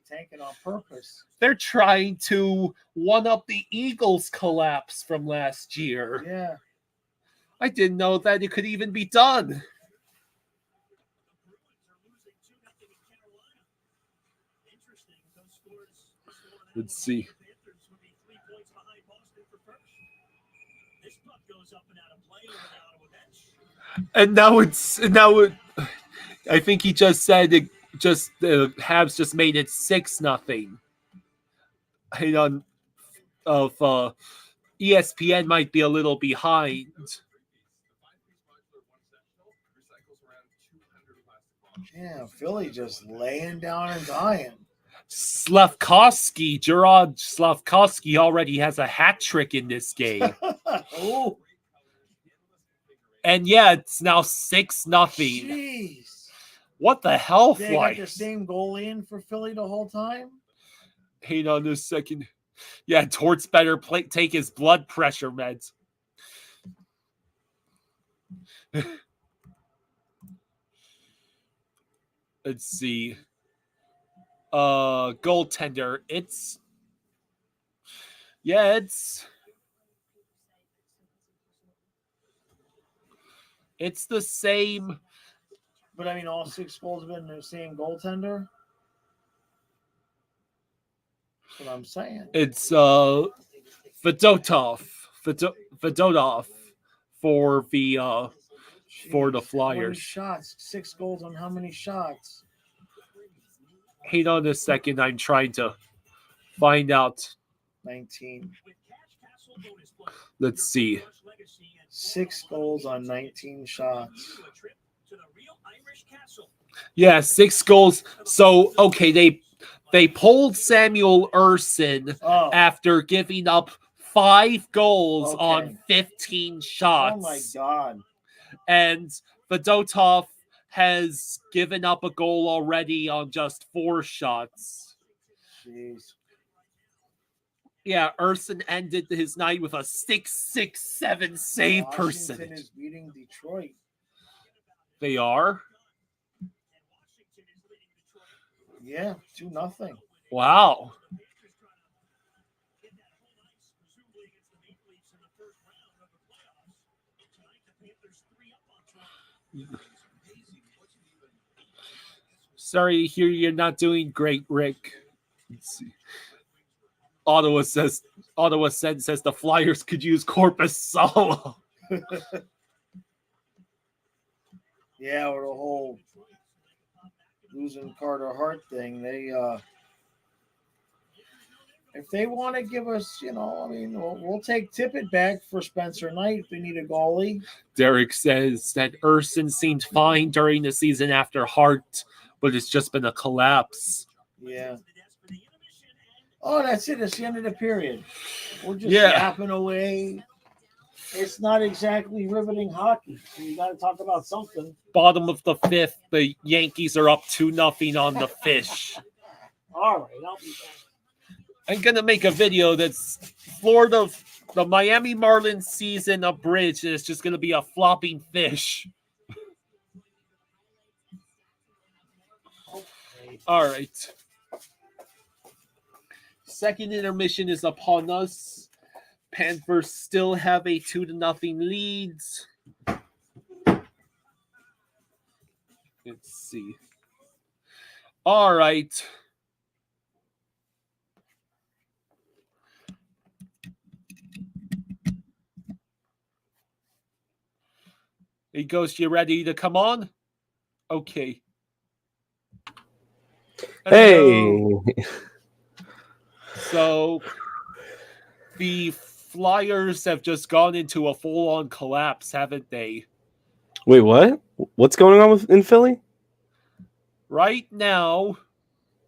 tanking on purpose. They're trying to one-up the Eagles' collapse from last year. Yeah. I didn't know that it could even be done. Let's see. And now I think he just said it. Just the Habs just made it 6-0. Hang on, ESPN might be a little behind. Yeah, Philly just laying down and dying. Gerard Slavkovsky already has a hat trick in this game. Oh. And yeah, it's now 6-0. Jeez. What the hell, They got Flyers? the same goalie in for Philly the whole time? Hang on a second. Yeah, Torts better take his blood pressure meds. Let's see. Goaltender. It's the same. But I mean, all 6 goals have been the same goaltender. That's what I'm saying. It's Fedotov for the for the How many Flyers. shots? 6 goals on how many shots? Hang on a second. I'm trying to find out. 19. Let's see. 6 goals on 19 shots. Yeah, 6 goals. So okay, they pulled Samuel Urson after giving up 5 goals on 15 shots. Oh my God. And Fedotov has given up a goal already on just 4 shots. Jeez. Yeah, Urson ended his night with a 6.67 save Washington percentage. is beating Detroit. They are? Yeah, 2-0. Wow. Sorry to hear you're not doing great, Rick. Let's see. Ottawa says the Flyers could use Corpus Solo. Yeah, or the whole losing Carter Hart thing. They if they want to give us, we'll take Tippett back for Spencer Knight if we need a goalie. Derek says that Urson seemed fine during the season after Hart, but it's just been a collapse. Yeah. Oh, that's it. It's the end of the period. We're just yapping away. It's not exactly riveting hockey. So you got to talk about something. Bottom of the fifth, the Yankees are up 2-0 on the Fish. All right, I'll be back. I'm going to make a video that's Florida, the Miami Marlins season abridged, and it's just going to be a flopping fish. All right. Second intermission is upon us. Panthers still have a 2-0 lead. Let's see. All right. Hey, Ghost, you ready to come on? Okay. Hello. Hey. So, the Flyers have just gone into a full-on collapse, haven't they? Wait, what? What's going on in Philly? Right now,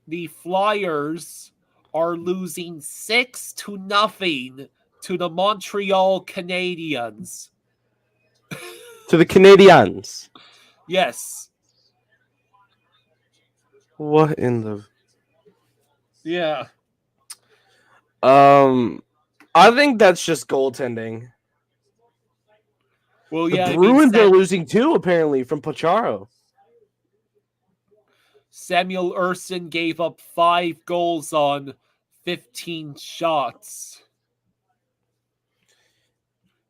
the Flyers are losing 6-0 to the Montreal Canadiens. To the Canadiens. Yes. What in the... Yeah. I think that's just goaltending. Well, The yeah. Bruins are losing too, apparently, from Pacharo. Samuel Urson gave up 5 goals on 15 shots.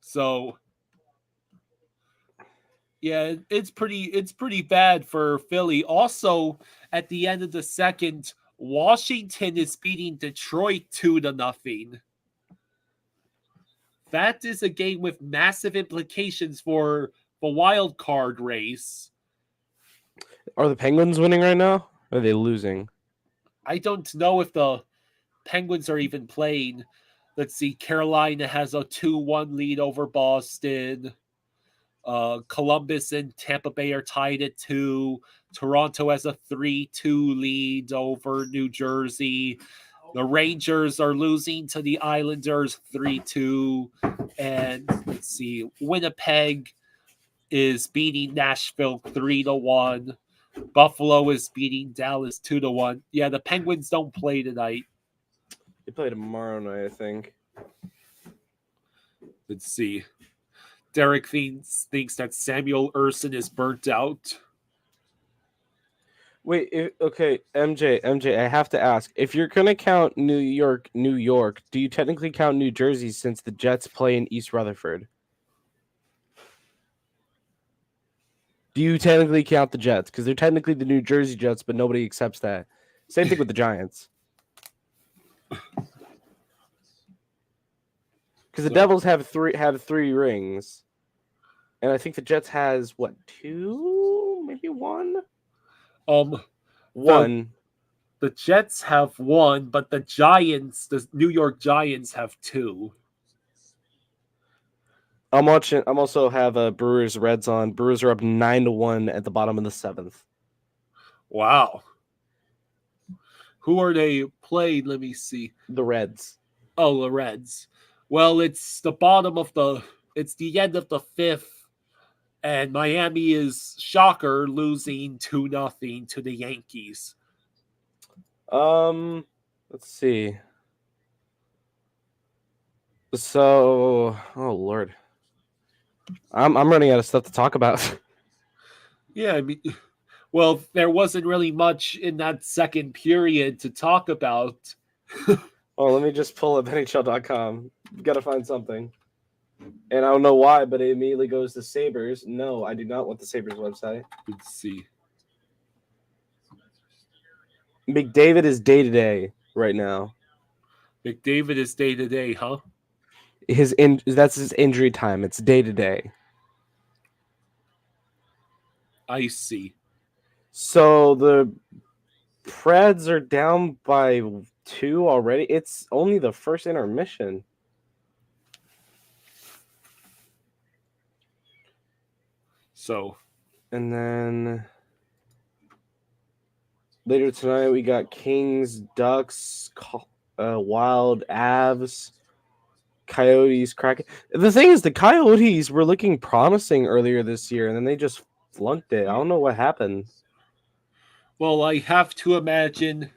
So, yeah, it's pretty bad for Philly. Also, at the end of the second, Washington is beating Detroit 2-0. That is a game with massive implications for the wild card race. Are the Penguins winning right now? Or are they losing? I don't know if the Penguins are even playing. Let's see. Carolina has a 2-1 lead over Boston. Columbus and Tampa Bay are tied at 2. Toronto has a 3-2 lead over New Jersey. The Rangers are losing to the Islanders 3-2. And let's see. Winnipeg is beating Nashville 3-1. Buffalo is beating Dallas 2-1. Yeah, the Penguins don't play tonight. They play tomorrow night, I think. Let's see. Derek thinks that Samuel Urson is burnt out. Wait, okay, MJ, I have to ask. If you're going to count New York, do you technically count New Jersey since the Jets play in East Rutherford? Do you technically count the Jets? Because they're technically the New Jersey Jets, but nobody accepts that. Same thing with the Giants. Because the Devils have three rings. And I think the Jets has, 2? Maybe 1? One. The Jets have 1, but the New York Giants have 2. I'm also have Brewers Reds on. Brewers are up 9-1 at the bottom of the 7th. Wow. Who are they playing? Let me see. The Reds. Oh, the Reds. Well, it's the end of the 5th, and Miami is, shocker, losing 2-0 to the Yankees. Let's see. So, oh Lord, I'm running out of stuff to talk about. Yeah, I mean, well, there wasn't really much in that second period to talk about. Oh, let me just pull up NHL.com. Got to find something. And I don't know why, but it immediately goes to Sabres. No, I do not want the Sabres website. Let's see. McDavid is day to day right now. McDavid is day to day, huh? That's his injury time. It's day to day. I see. So the Preds are down by 2 already. It's only the first intermission. So And then later tonight we got Kings, Ducks, Wild, Avs, Coyotes, Kraken. The thing is, the Coyotes were looking promising earlier this year, and then they just flunked it. I don't know what happened. well, I have to imagine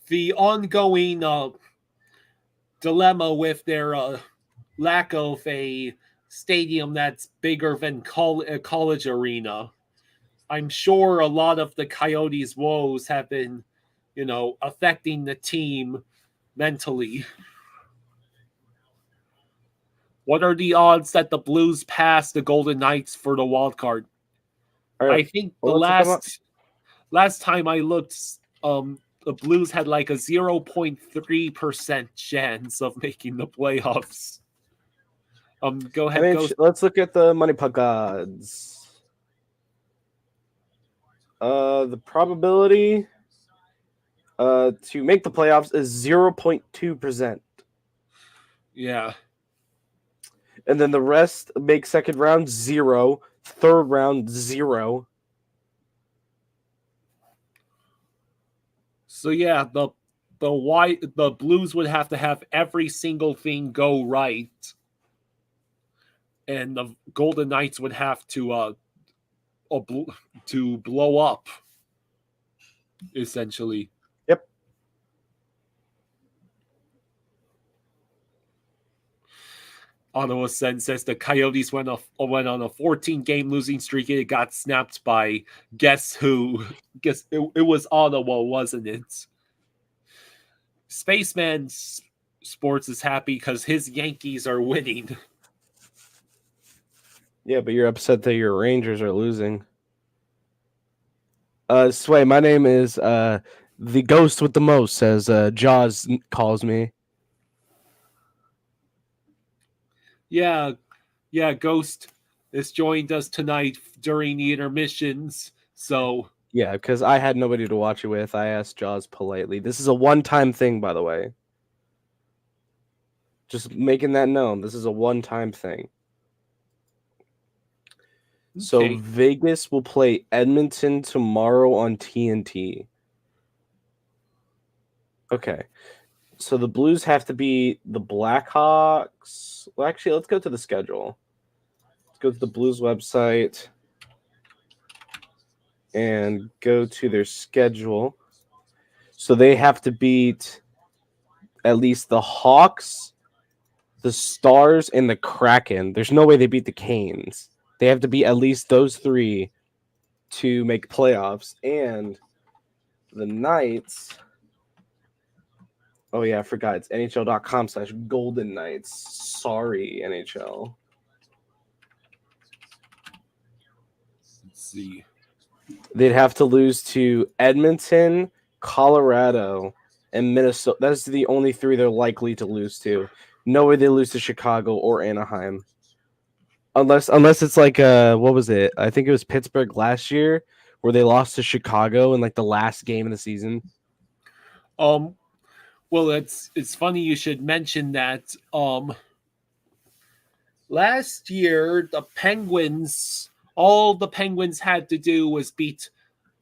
the ongoing dilemma with their lack of a stadium that's bigger than a college arena. I'm sure a lot of the Coyotes' woes have been, affecting the team mentally. What are the odds that the Blues pass the Golden Knights for the wild card? All right. I think Well, the let's look 'em up. last time I looked, the Blues had like a 0.3% chance of making the playoffs. Go ahead, Let's look at the money puck odds. The probability to make the playoffs is 0.2%. Yeah. And then the rest make second round 0, third round 0. So yeah, the Blues would have to have every single thing go right, and the Golden Knights would have to blow up, essentially. Yep. Ottawa says the Coyotes went on a 14-game losing streak. It got snapped by guess who? Guess it was Ottawa, wasn't it? Spaceman Sports is happy because his Yankees are winning. Yeah, but you're upset that your Rangers are losing. Sway, my name is the Ghost with the Most, as Jaws calls me. Yeah, Ghost has joined us tonight during the intermissions. So Yeah, because I had nobody to watch it with. I asked Jaws politely. This is a one-time thing, by the way. Just making that known. This is a one-time thing. So okay. Vegas will play Edmonton tomorrow on TNT. Okay. So the Blues have to beat the Blackhawks. Well, actually, let's go to the schedule. Let's go to the Blues website and go to their schedule. So they have to beat at least the Hawks, the Stars, and the Kraken. There's no way they beat the Canes. They have to beat at least those 3 to make playoffs. And the Knights... Oh, yeah, I forgot. It's NHL.com/Golden Knights. Sorry, NHL. Let's see. They'd have to lose to Edmonton, Colorado, and Minnesota. That's the only 3 they're likely to lose to. No way they lose to Chicago or Anaheim. Unless it's like, what was it? I think it was Pittsburgh last year where they lost to Chicago in like the last game of the season. Well, it's funny you should mention that. Last year, the Penguins, all the Penguins had to do was beat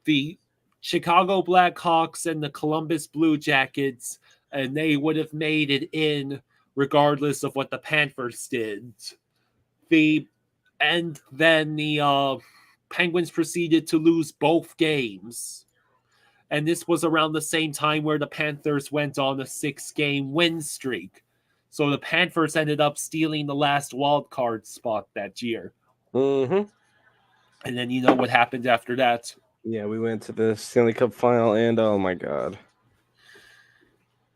the Chicago Blackhawks and the Columbus Blue Jackets, and they would have made it in regardless of what the Panthers did. And then the Penguins proceeded to lose both games. And this was around the same time where the Panthers went on a 6-game win streak. So the Panthers ended up stealing the last wild card spot that year. Mm-hmm. And then you know what happened after that. Yeah, we went to the Stanley Cup final, and oh my god.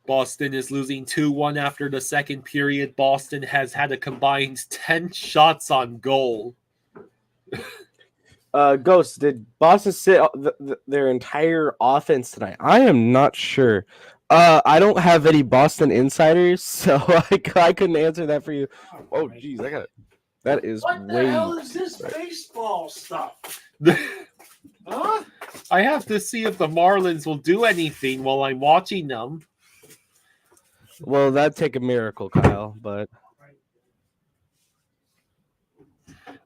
Boston is losing 2-1 after the second period. Boston has had a combined 10 shots on goal. Ghost, did Boston sit their entire offense tonight? I am not sure. I don't have any Boston insiders, so I couldn't answer that for you. Oh, geez, I got it. That is What the way. hell is this baseball stuff? Huh? I have to see if the Marlins will do anything while I'm watching them. Well, that'd take a miracle, Kyle, but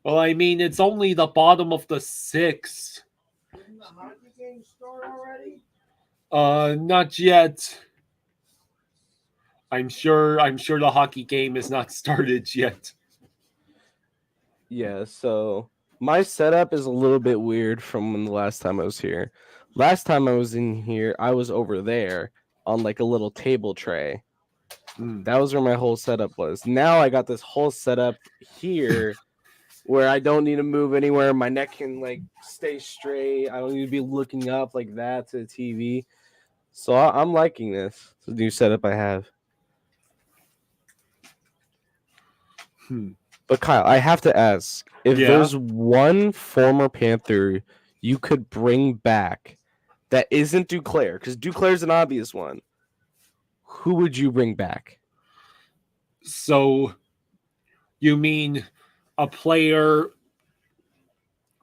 Well, I mean, it's only the bottom of the 6th. Didn't the hockey game start already? Not yet. I'm sure the hockey game is not started yet. yeah, so my setup is a little bit weird from when the last time I was here. Last time I was in here, I was over there on like a little table tray. That was where my whole setup was. Now I got this whole setup here where I don't need to move anywhere. My neck can like stay straight. I don't need to be looking up like that to the TV. So I'm liking this. It's a new setup I have. But Kyle, I have to ask, if there's one former Panther you could bring back that isn't Duclair, because Duclair's an obvious one, who would you bring back? So, you mean a player?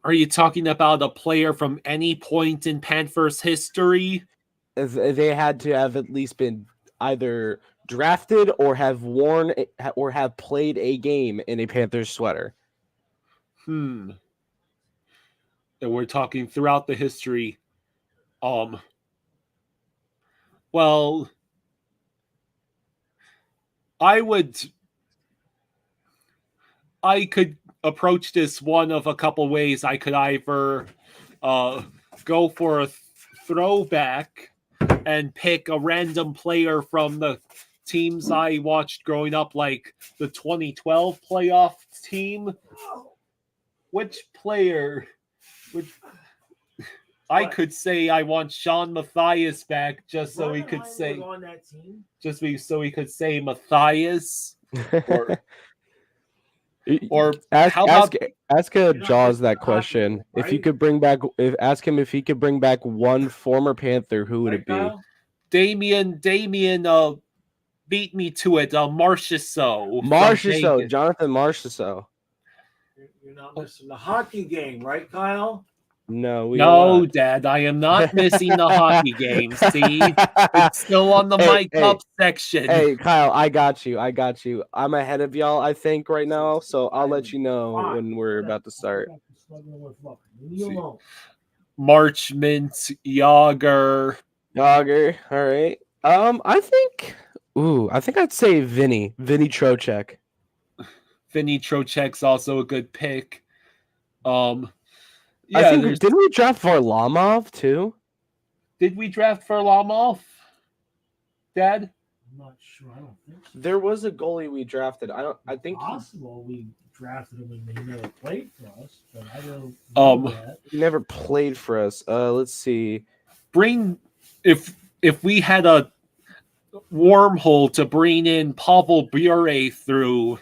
Are you talking about a player from any point in Panthers history? If they had to have at least been either drafted or have worn or have played a game in a Panthers sweater. And we're talking throughout the history. Well, I could approach this one of a couple ways. I could either go for a throwback and pick a random player from the teams I watched growing up, like the 2012 playoff team. Which player would I could say I want Sean Matthias back just so he could say on that team. so he could say Matthias or ask Jaws that hockey, question. If you right? could bring back, ask him if he could bring back one former Panther, who would it be? Kyle? Damien beat me to it. Marchessault, Jonathan Marchessault. You're not missing the hockey game, right, Kyle? No, we No, are not. Dad, I am not missing the hockey game. See, it's still on the mic up section. Hey, Kyle, I got you. I'm ahead of y'all, I think, right now, so I'll let you know when we're about to start. Leave me alone. Marchment, Yager. All right. I think I'd say Vinny Trocheck. Vinny Trocheck's also a good pick. I think didn't we draft Varlamov too? Did we draft Varlamov, Dad? I'm not sure. I don't think so. There was a goalie we drafted. I think Possible we drafted him and he never played for us, but I don't know that. he never played for us. Let's see. If we had a wormhole to bring in Pavel Bure through,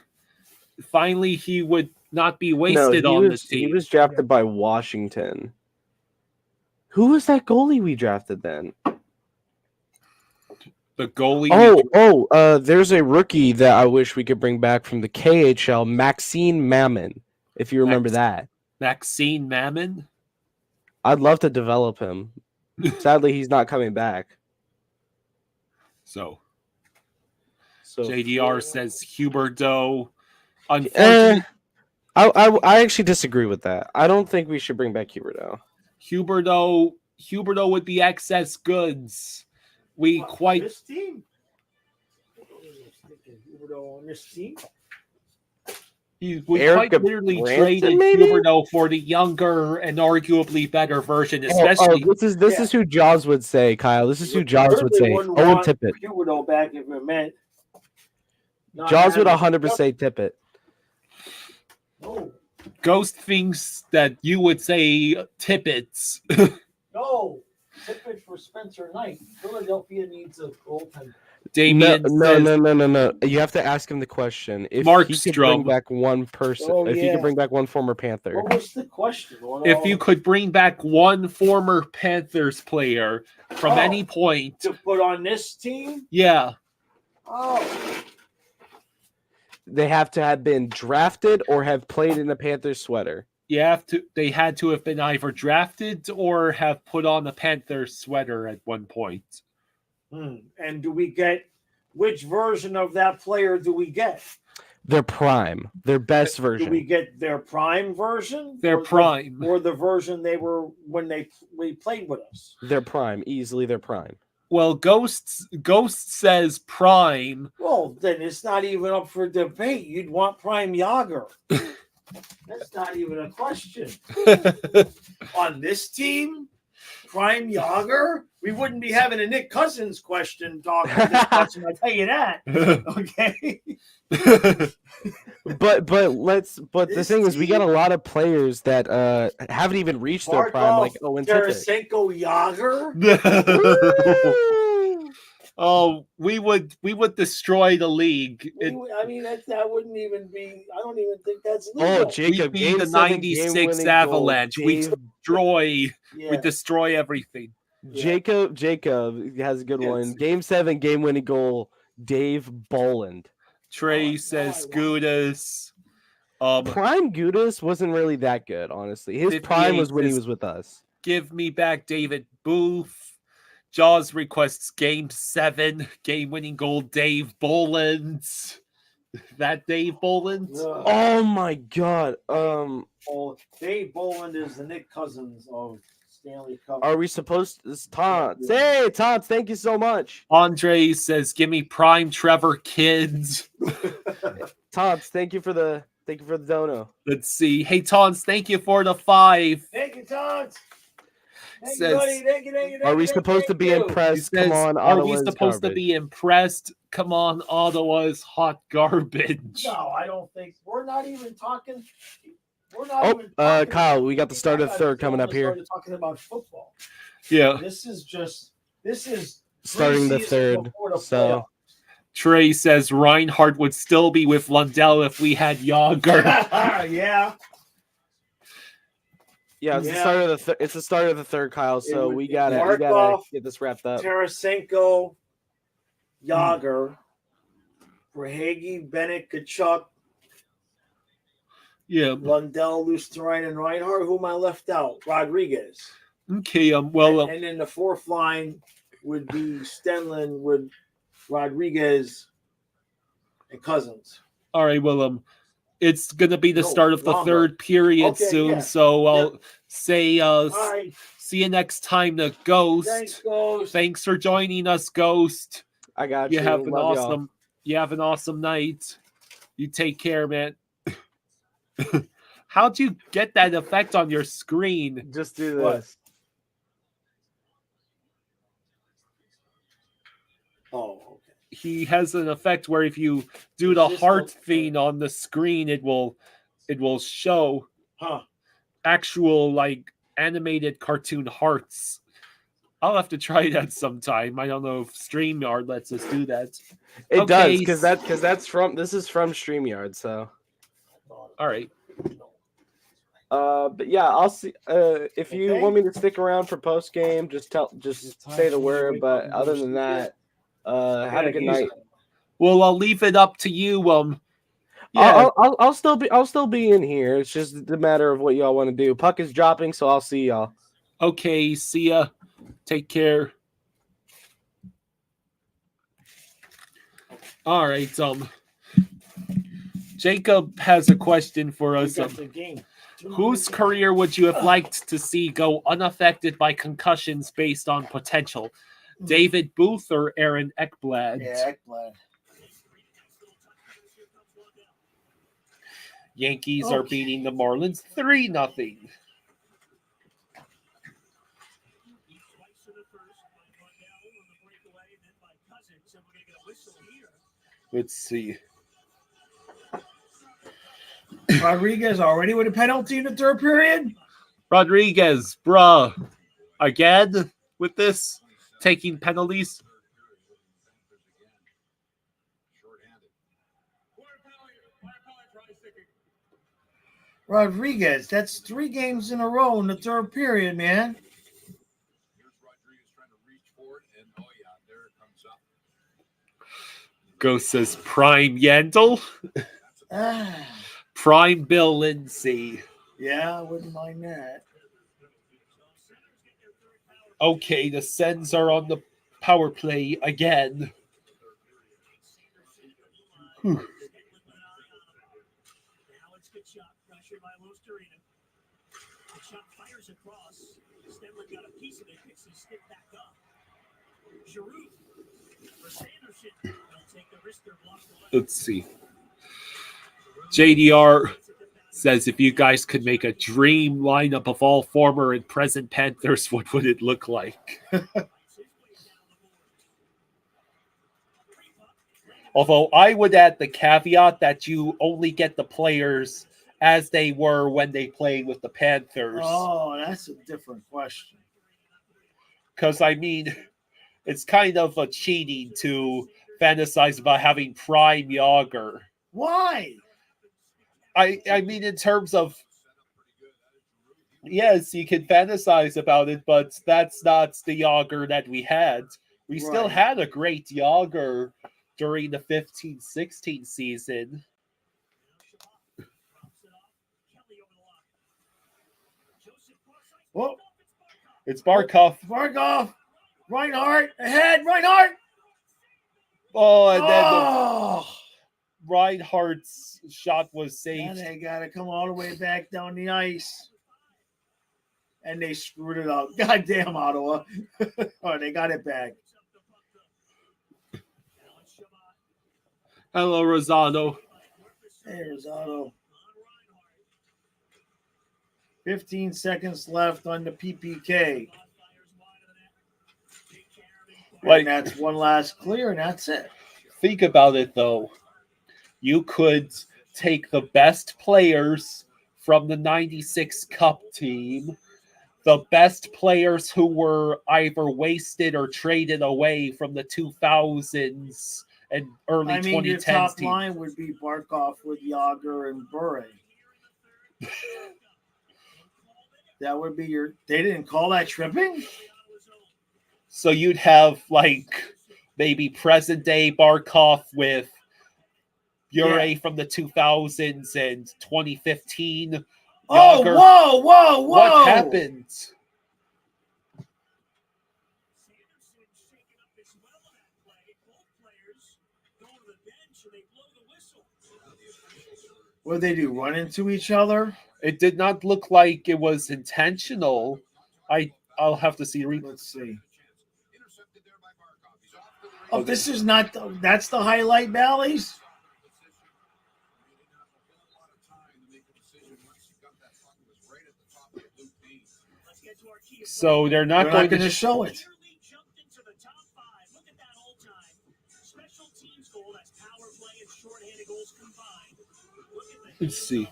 finally he would not be wasted on the team. He was drafted by Washington. Who was that goalie we drafted then? The goalie. There's a rookie that I wish we could bring back from the KHL, Maxine Mammon, if you remember that. Maxine Mammon? I'd love to develop him. Sadly, he's not coming back. So So JDR says Huberdeau. Unfortunately, I actually disagree with that. I don't think we should bring back Huberdeau. Huberdeau would be excess goods. This team? Huberdeau on this team? We Eric quite clearly Branson, traded maybe? Huberdeau for the younger and arguably better version, especially. This is who Jaws would say, Kyle. This is who Jaws would say. Wouldn't Owen want Tippett. Huberdeau back if it meant. not Jaws would having- 100% say Tippett. No, Ghost thinks that you would say Tippets. no. Tippett for Spencer Knight. Philadelphia needs a goaltender. Damien says No. You have to ask him the question. If Mark he could bring Strom. back one person, Oh, if he yeah. could bring back one former Panther, What was the question? if you could bring back one former Panthers player from Oh. any point, to put on this team? yeah, Oh, they have to have been drafted or have played in a Panthers sweater. they had to have been either drafted or have put on a Panthers sweater at one point. and do we get which version of that player do we get? Their prime, their best Do version. we get their prime version? Their Or prime. or the version they were when they played with us? Their prime, easily their prime. Well, Ghost says prime. Well, then it's not even up for debate. You'd want prime Yager. That's not even a question. On this team, prime Yager, we wouldn't be having a Nick Cousins question talking. I'll tell you that. Okay. But the This thing is, we got a team- lot of players that haven't even reached their prime, like Owen Tippett. Tarasenko Yager. Oh, we would destroy the league. I mean, that wouldn't even be. I don't even think that's legal. Oh, We'd Jacob, be game the 7 '96 game-winning goal. Avalanche. We Dave- destroy. Yeah. We destroy everything. Jacob has a good Yes. one. Game 7 game-winning goal. Dave Boland. Trey Oh, says no, I want- Gudas. Prime Gudis wasn't really that good, honestly. His prime was when he 58 was with us. Give me back David Booth. Jaws requests Game 7 game-winning goal. Dave Boland. That Dave Boland. Ugh. Oh my god. Oh, Dave Boland is the Nick Cousins of Stanley Cup. Are we supposed to? Tots. Hey, Tots, thank you so much. Andre says, "Give me prime Trevor Kids." Tots, thank you for the dono. Let's see. Hey, Tons, thank you for the 5. Thank you, Tots. Thank Says- you, buddy. Thank you. Are we supposed to be He impressed? says, Come on, are we Ottawa's supposed to garbage. be impressed? Come on, Ottawa's hot garbage. No, I don't think we're not even talking. We're not Oh, even talking Kyle, we got the start of I the third thought coming up we here. started talking about football. Yeah. This is Starting the preseason third. before the So Trey says Reinhardt would still be with Lundell if we had Yager. playoffs. Yeah. yeah, it's Yeah. the start of it's the start of the third, Kyle. So would we be gotta Markov, get this wrapped up. Tarasenko, Yager, Verhaeghe, Bennett, Kachuk, Yeah. Lundell, Lusterine, and Reinhardt. Who am I left out? Rodriguez. Okay. Well, And then the fourth line would be Stenlin with Rodriguez and Cousins. all right. Well, it's gonna be the No, start of the longer. third period Okay, soon. yeah. So I'll say, All right. see you next time, the Ghost. Thanks, Ghost. Thanks for joining us, Ghost. I got you. You have an Love y'all. awesome. You have an awesome night. You take care, man. How'd you get that effect on your screen? Just do What? this. Oh, okay. He has an effect where if you do the Just heart don't- thing on the screen, it will show Huh. actual like animated cartoon hearts. I'll have to try that sometime. I don't know if StreamYard lets us do that. It Okay, does because that's from this is from StreamYard. So All right. but yeah, I'll see if you Okay. want me to stick around for post game, just say the word. But other than that, have a good night. Well, I'll leave it up to you. Yeah. I'll still be in here. It's just a matter of what y'all want to do. Puck is dropping, so I'll see y'all. Okay. See ya. Take care. All right. Jacob has a question for us. The game. Whose career would you have liked to see go unaffected by concussions based on potential? David Booth or Aaron Ekblad? Yeah, Ekblad. Yankees are Okay. beating the Marlins 3-0. Let's see. Rodriguez already with a penalty in the third period. Rodriguez, bruh. Again with this? Taking penalties? Rodriguez. That's 3 games in a row in the third period, man. Here's Rodriguez trying to reach for it, and oh yeah, there it comes up. Ghost says prime Yandel, Ah, prime Bill Lindsay. yeah, I wouldn't mind that. Okay, the Sens are on the power play again. Whew. Alex good shot, pressure by Lusterina. The shot fires across. Stenley got a piece of it, picks his stick back up. Giroux for Sanderson. They'll take the wrist, they're blocked away. Let's see. JDR says if you guys could make a dream lineup of all former and present Panthers, what would it look like? Although I would add the caveat that you only get the players as they were when they played with the Panthers. Oh, that's a different question. Because, I mean, it's kind of a cheating to fantasize about having prime Yager. Why? I mean, in terms of, yes, you can fantasize about it, but that's not the Yager that we had. We still Right. had a great Yager during the 15-16 season. Whoa, It's Barkov. Barkov. Reinhardt ahead. Reinhardt. Oh, and then Oh, the Reinhardt's shot was and saved. they got to come all the way back down the ice. And they screwed it up. Goddamn, Ottawa. Oh, they got it back. Hello, Rosado. Hey, Rosado. 15 seconds left on the PPK. Like, And that's one last clear, and that's it. think about it, though. You could take the best players from the 96 Cup team, the best players who were either wasted or traded away from the 2000s and early I mean, your 2010s top team. line would be Barkov with Yager and Bure. That would be your. They didn't call that tripping? So you'd have, like, maybe present-day Barkov with Bure from the 2000s and 2015. Oh, Yager. whoa, whoa, whoa. What happened? What did they do? Run into each other? It did not look like it was intentional. I'll have to see. Let's see. Oh, this is not. That's the highlight, Bally's? So they're not They're going not going to to. show it. Let's see.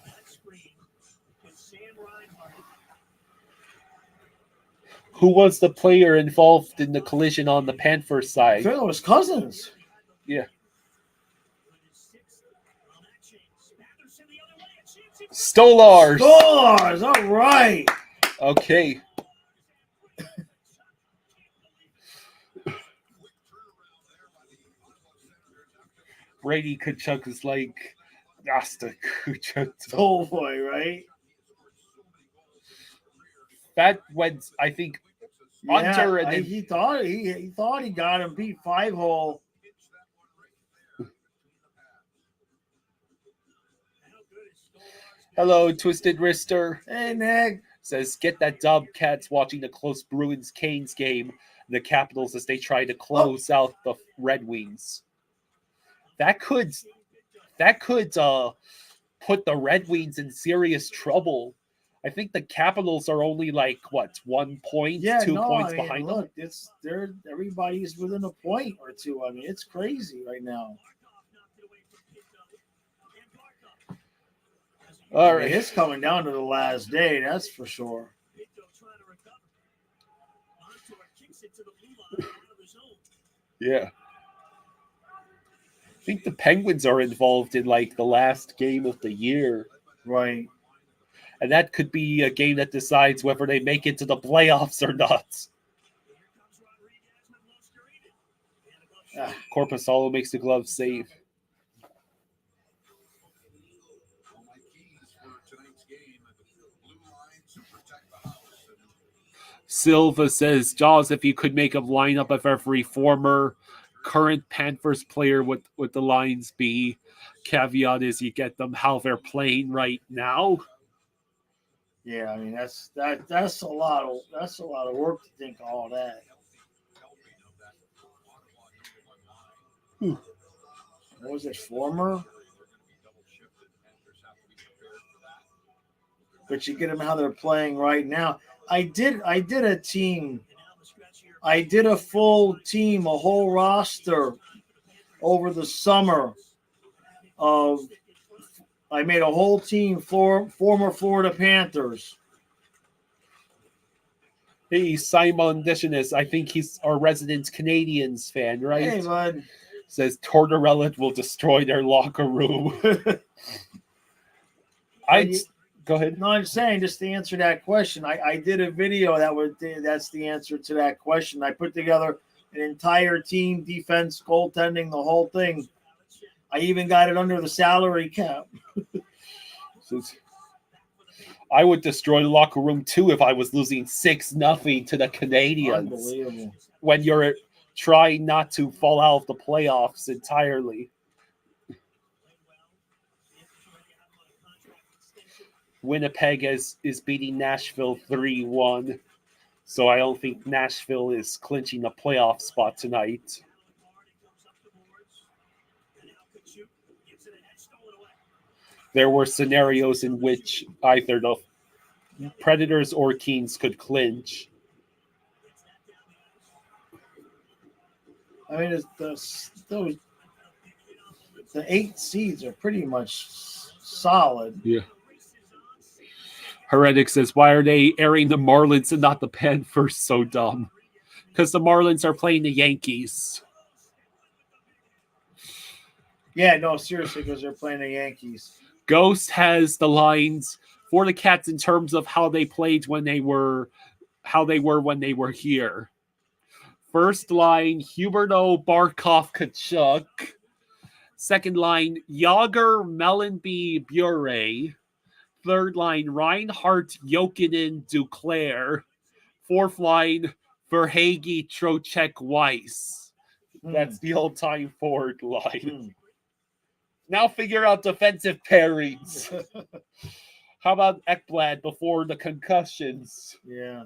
Who was the player involved in the collision on the Panthers I side? think it was Cousins. Yeah. Stolars. Scores! All right. Okay. Brady Kachuk is like Nasta Kachuk. Oh, boy, right? That went, I think, under and then he thought he got him beat 5-hole. hello, Twisted Wrister. Hey, Nick. Says, get that dub, Cats, watching the close Bruins-Canes game. The Capitals as they try to close out the Red Wings. That could put the Red Wings in serious trouble. I think the Capitals are only like what 1 point, 2 points behind them. Look, everybody's within a point or two. I mean, it's crazy right now. All right, It's coming down to the last day, that's for sure. yeah. I think the Penguins are involved in like the last game of the year. Right. And that could be a game that decides whether they make it to the playoffs or not. Corpusalo makes the glove save. Well, my keys for tonight's game are the blue lines to protect the house. Silva says, Jaws, if you could make a lineup of every former current Panthers player, what would the lines be? Caveat is you get them how they're playing right now. Yeah, I mean that's a lot of work to think of all that. What was it, former? But you get them how they're playing right now. I did a team. I did a full team, a whole roster over the summer of. I made a whole team for former Florida Panthers. Hey, Simon Dishonest, I think he's our resident Canadians fan, right? Hey, bud. Says Tortorella will destroy their locker room. Go ahead. No, I'm saying just to answer that question. I did a video that's the answer to that question. I put together an entire team, defense, goaltending, the whole thing. I even got it under the salary cap. I would destroy the locker room too if I was losing 6-0 to the Canadians. Unbelievable. When you're trying not to fall out of the playoffs entirely. Winnipeg is beating Nashville 3-1. So I don't think Nashville is clinching a playoff spot tonight. There were scenarios in which either the Predators or Kings could clinch. I mean, the 8 seeds are pretty much solid. Yeah. Heretic says, why are they airing the Marlins and not the Panthers? So dumb. Because the Marlins are playing the Yankees. Yeah, no, seriously, because they're playing the Yankees. Ghost has the lines for the Cats in terms of how they played when they were here. First line, Huberto, Barkov, Kachuk. Second line, Yager, Mellenby, Bure. Third line, Reinhardt, Jokinen, Duclair. Fourth line, Verhage, Trocheck, Weiss. That's the all-time forward line. Now figure out defensive pairings. How about Ekblad before the concussions? Yeah.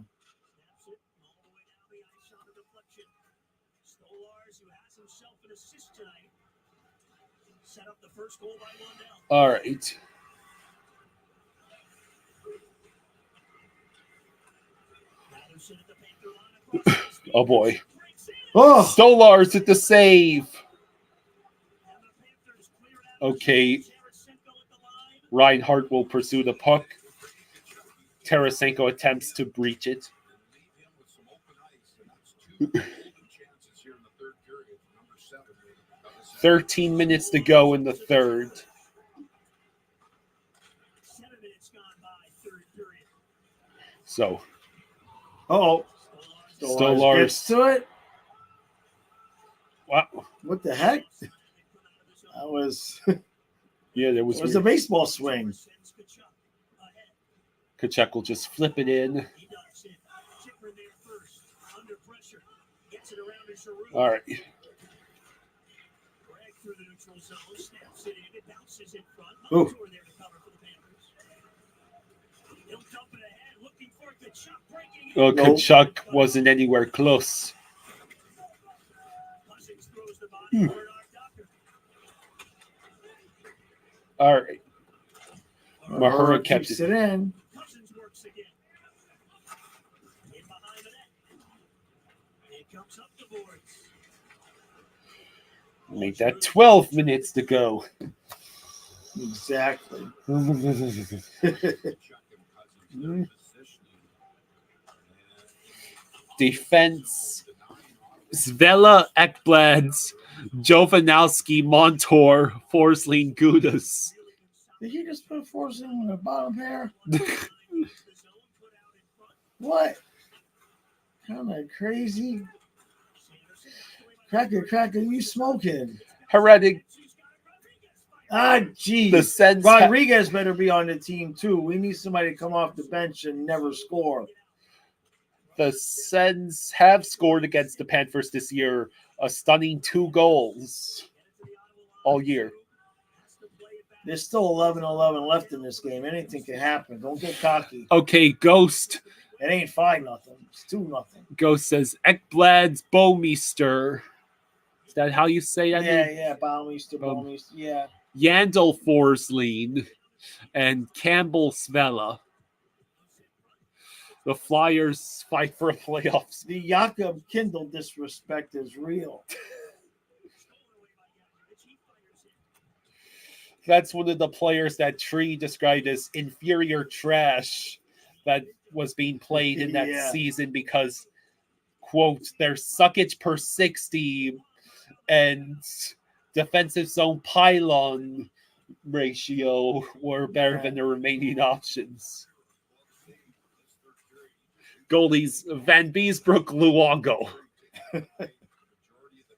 All right. Oh boy. Oh, Stolarz at the save. Okay. Reinhardt will pursue the puck. Tarasenko attempts to breach it. 13 minutes to go in the third. So. oh. Stolarz gets to it. Wow. What the heck? That was. Yeah, there It was was a baseball swing. Kachuk will just flip it in. All right. Ooh. Well, Kachuk wasn't anywhere close. All right. Mahura kept keeps it in. Make that 12 minutes to go. Exactly. Defense. Svela Ekblads, Jovanowski, Montour, Forsling, Gudas. Did he just put force in the bottom pair? What? Kind of crazy. Cracker, you smoking? Heretic. Ah, geez. The Sens. Rodriguez better be on the team, too. We need somebody to come off the bench and never score. The Sens have scored against the Panthers this year a stunning 2 goals all year. There's still 11-11 left in this game. Anything can happen. Don't get cocky. Okay, Ghost. It ain't 5-0. It's 2-0. Ghost says Ekblad's Bomeister. Is that how you say that? Yeah, Baumeister, yeah. Yandel Forsling and Campbell Svella. The Flyers fight for playoffs. The Jakob Kindle disrespect is real. That's one of the players that Tree described as inferior trash that was being played in that season because, quote, their suckage per 60 and defensive zone pylon ratio were better than the remaining options. Goalies Van Beesbrook, Luongo.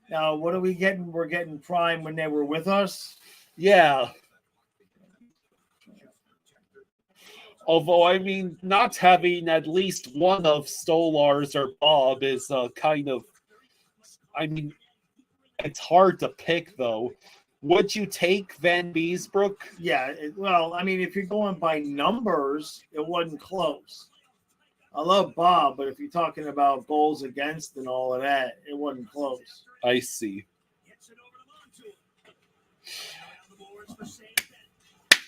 Now, what are we getting? We're getting prime when they were with us? Yeah. Although, I mean, not having at least one of Stolarz or Bob is kind of, I mean, it's hard to pick, though. Would you take Van Beesbrook? Yeah, well, I mean, if you're going by numbers, it wasn't close. I love Bob, but if you're talking about goals against and all of that, it wasn't close. I see.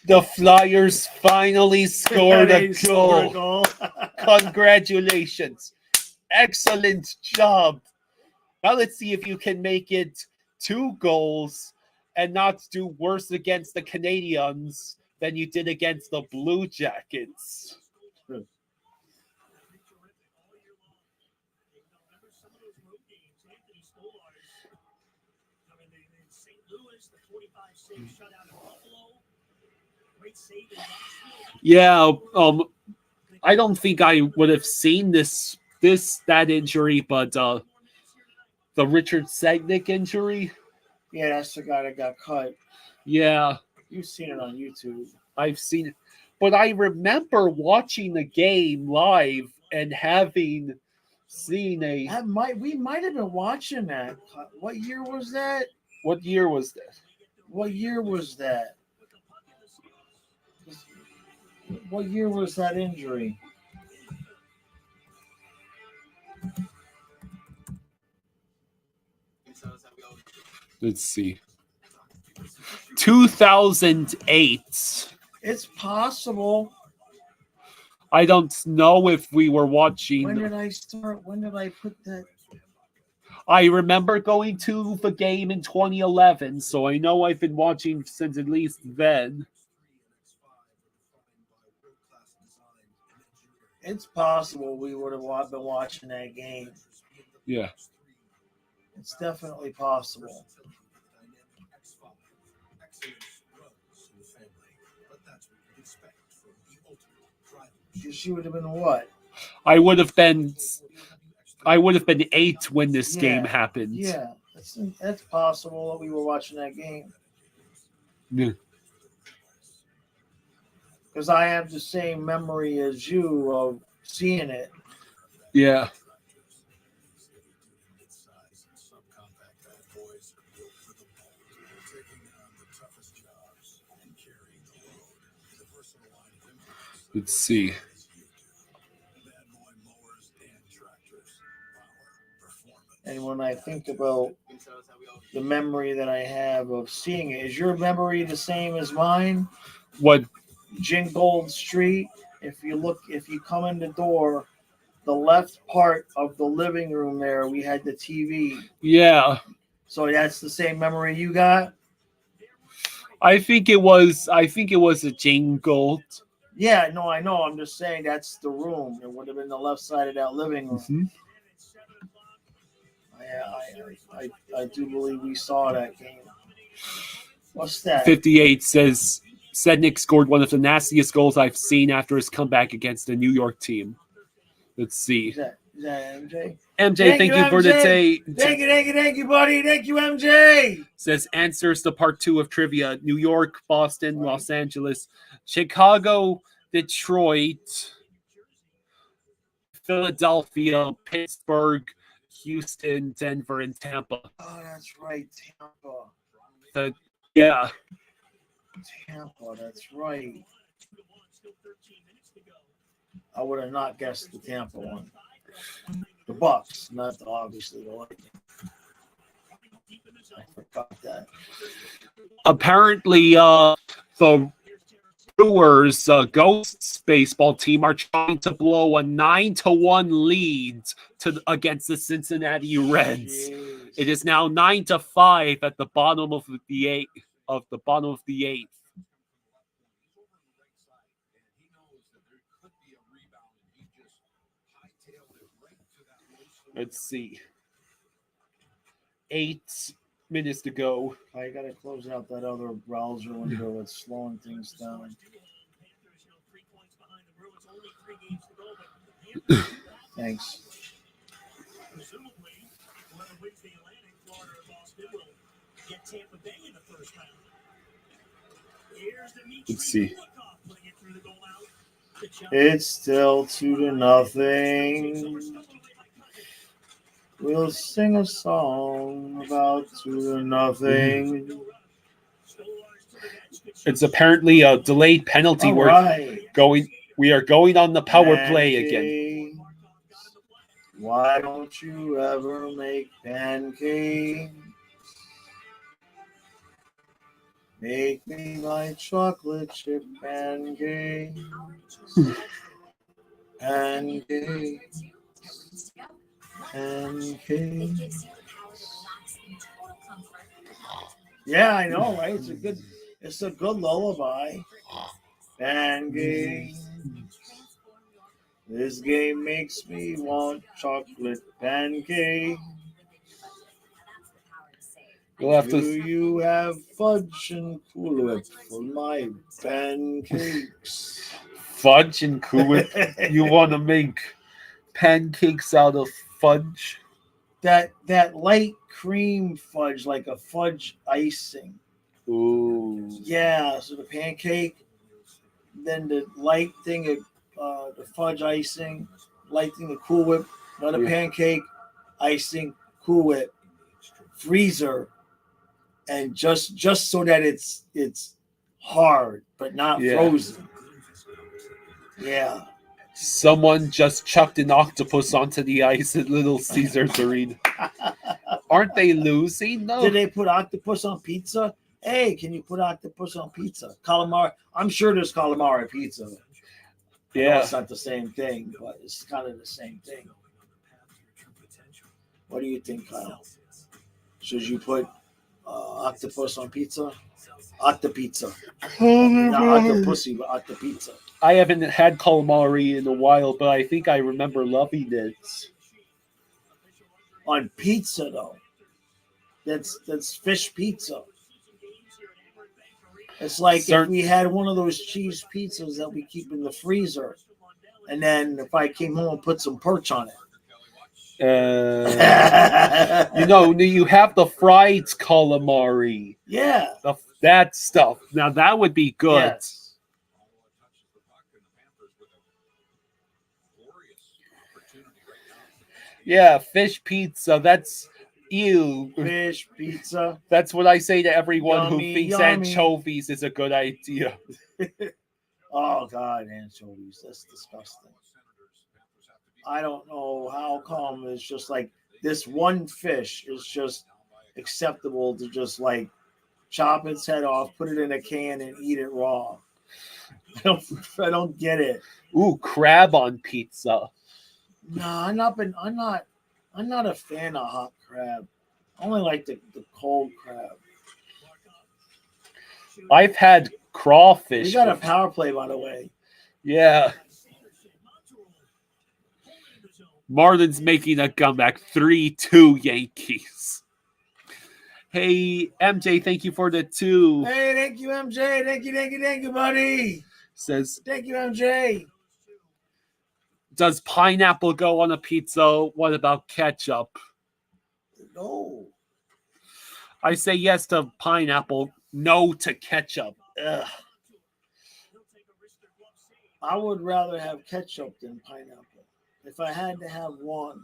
The Flyers finally scored a goal. Congratulations. Excellent job. Now let's see if you can make it 2 goals and not do worse against the Canadiens than you did against the Blue Jackets. Yeah, I don't think I would have seen that injury, but the Richard Sagnick injury. Yeah, that's the guy that got cut. Yeah, you've seen it on YouTube. I've seen it, but I remember watching the game live and having seen we might have been watching that. What year was that? What year was that? What year was that? What year was that injury? Let's see. 2008. It's possible. I don't know if we were watching. When did I start? When did I put that? I remember going to the game in 2011, so I know I've been watching since at least then. It's possible we would have been watching that game. Yeah. It's definitely possible. She would have been what? I would have been 8 when this game happened. Yeah, that's possible that we were watching that game. Yeah. Because I have the same memory as you of seeing it. Yeah. Let's see. And when I think about the memory that I have of seeing it, is your memory the same as mine? What? Jingold Street. If you come in the door, the left part of the living room there, we had the TV. Yeah. So that's the same memory you got? I think it was a Jingold. Yeah, no, I know. I'm just saying that's the room. It would have been the left side of that living room. Mm-hmm. I do believe we saw that game. What's that? 58 says Sednick scored one of the nastiest goals I've seen after his comeback against the New York team. Let's see. Is that MJ? MJ, thank you for the day. Thank you, buddy. Thank you, MJ. Says answers to part 2 of trivia: New York, Boston, Los Angeles, Chicago, Detroit, Philadelphia, Pittsburgh, Houston, Denver, and Tampa. Oh, that's right, Tampa. Yeah. Tampa, that's right. I would have not guessed the Tampa one. The Bucks, not obviously the Lightning. I forgot that. Apparently, the Brewers Ghosts baseball team are trying to blow a 9-1 lead against the Cincinnati Reds. Jeez. It is now 9-5 at the bottom of the eighth. Let's see. 8 minutes to go. I got to close out that other browser window that's slowing things down. Thanks. Presumably, whoever wins the Atlantic, Florida or Boston, will get Tampa Bay in the first round. Here's the Let's see. putting it through the goal out. It's still 2-0. We'll sing a song about 2-0. It's apparently a delayed penalty. All We're right. we are going on the power play again. Pancakes. Why don't you ever make pancakes? Make me my chocolate chip pancakes. Pancakes. Pancakes. Yeah, I know, right? It's a good lullaby. Pancakes. This game makes me want chocolate pancakes. You'll have Do to you have fudge and Cool Whip for my pancakes? fudge and Cool Whip. You want to make pancakes out of fudge? that light cream fudge, like a fudge icing. Ooh. Yeah, so the pancake, then the light thing of the fudge icing, light thing of Cool Whip, another pancake, icing, Cool Whip, freezer, and just so that it's hard but not frozen. Yeah. Someone just chucked an octopus onto the ice at Little Caesars Arena. Aren't they losing? No. Did they put octopus on pizza? Hey, can you put octopus on pizza? Calamari. I'm sure there's calamari pizza. Yeah. It's not the same thing, but it's kind of the same thing. What do you think, Kyle? Should you put octopus on pizza? Octopizza. Not octopussy, but octopizza. I haven't had calamari in a while, but I think I remember loving it. On pizza, though. That's fish pizza. It's like if we had one of those cheese pizzas that we keep in the freezer, and then if I came home and put some perch on it. You have the fried calamari. Yeah. That stuff. Now, that would be good. Yes. Yeah, fish pizza. That's ew. Fish pizza. That's what I say to everyone who Yummy, thinks yummy. anchovies is a good idea. Oh, God, anchovies. That's disgusting. I don't know how come it's just like this one fish is just acceptable to just like chop its head off, put it in a can, and eat it raw. I don't get it. Ooh, crab on pizza. No, I'm not a fan of hot crab. I only like the cold crab. I've had crawfish. We got a power play, by the way. Yeah. Marlins making a comeback, 3-2 Yankees. Hey, MJ, thank you for the 2. Hey, thank you, MJ. Thank you, buddy. Says, Thank you, MJ. does pineapple go on a pizza? What about ketchup? No. I say yes to pineapple, no to ketchup. Ugh. I would rather have ketchup than pineapple. If I had to have one.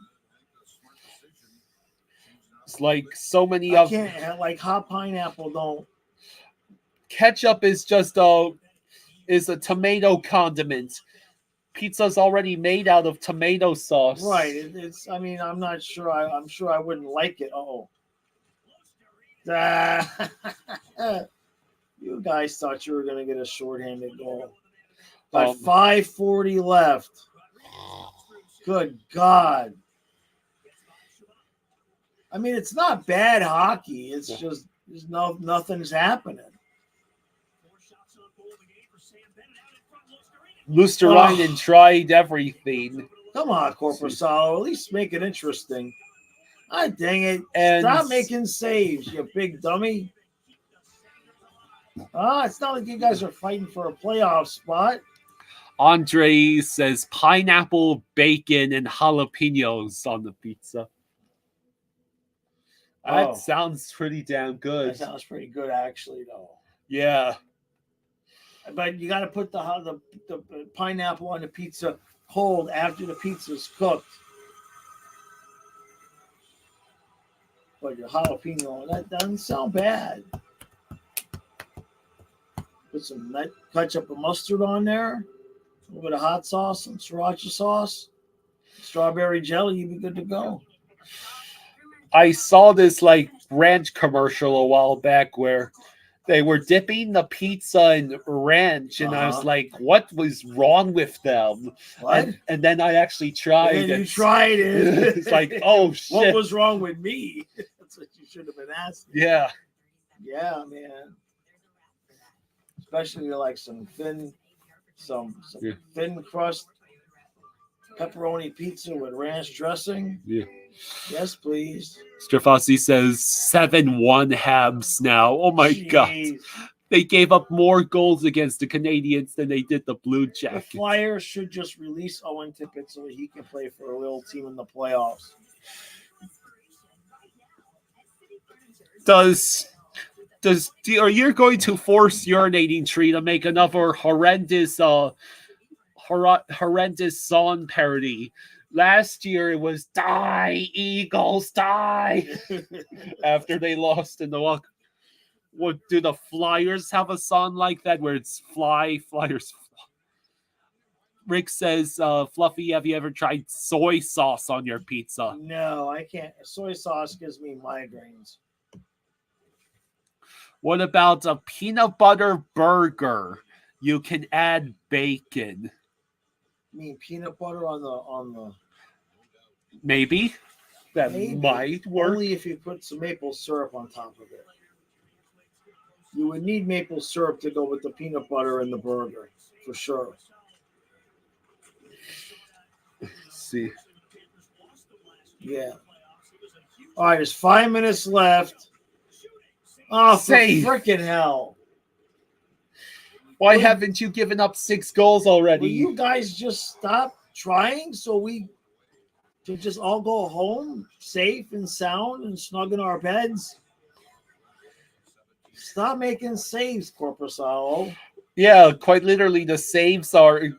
It's like so many I of can't have, like, hot pineapple don't. ketchup is just a tomato condiment. Pizza's already made out of tomato sauce. Right. It's. I mean, I'm not sure. I'm sure I wouldn't like it. You guys thought you were going to get a shorthanded goal. Got 5:40 left. Good God. I mean, it's not bad hockey. It's just nothing's happening. Luosterainen tried everything. Come on, Corpusalo. At least make it interesting. Ah, dang it. And stop making saves, you big dummy. It's not like you guys are fighting for a playoff spot. Andre says pineapple, bacon, and jalapenos on the pizza. That sounds pretty damn good. That sounds pretty good, actually, though. Yeah. But you got to put the pineapple on the pizza cold after the pizza's cooked. But your jalapeno, that doesn't sound bad. Put some ketchup and mustard on there. A little bit of hot sauce, some sriracha sauce, strawberry jelly, you'd be good to go. I saw this like ranch commercial a while back where they were dipping the pizza in ranch, and I was like, what was wrong with them? What? And then I actually tried And it. you tried it. It's like, oh, shit. What was wrong with me? That's what you should have been asking. Yeah. Yeah, man. Especially like some thin crust pepperoni pizza with ranch dressing. Yeah. Yes, please. Strafossi says 7-1 Habs now. Oh my God. They gave up more goals against the Canadians than they did the Blue The Jackets. Flyers should just release Owen Tippett so that he can play for a little team in the playoffs. Are you going to force Urinating Tree to make another horrendous song parody? Last year it was "Die Eagles Die" after they lost in the walk. What do the Flyers have a song like that where it's Flyers? Rick says, Fluffy, have you ever tried soy sauce on your pizza? No, I can't. Soy sauce gives me migraines. What about a peanut butter burger? You can add bacon. You mean peanut butter on the Maybe. That might work. Only if you put some maple syrup on top of it. You would need maple syrup to go with the peanut butter and the burger, for sure. Let's see. Yeah. All right, there's 5 minutes left. Oh, for freaking hell. Why haven't you given up 6 goals already? Will you guys just stop trying so we can just all go home safe and sound and snug in our beds? Stop making saves, Corpusalo. Yeah, quite literally, the saves are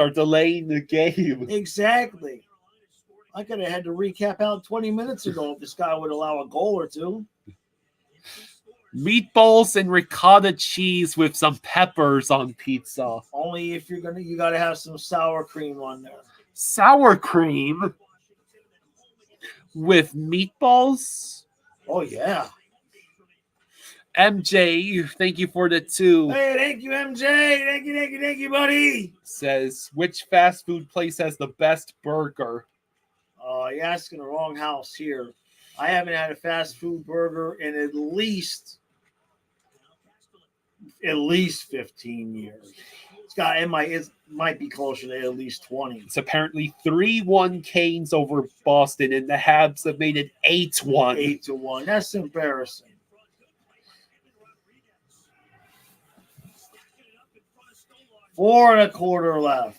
delaying the game. Exactly. I could have had to recap out 20 minutes ago if this guy would allow a goal or two. Meatballs and ricotta cheese with some peppers on pizza. Only if you gotta have some sour cream on there. Sour cream with meatballs? Oh yeah. MJ, thank you for the 2. Hey, thank you, MJ. Thank you, buddy. Says, which fast food place has the best burger? You're asking the wrong house here. I haven't had a fast food burger in at least 15 years. It might be closer to at least 20. It's apparently 3-1 Canes over Boston, and the Habs have made it 8-1. 8-1. That's embarrassing. 4.25 left.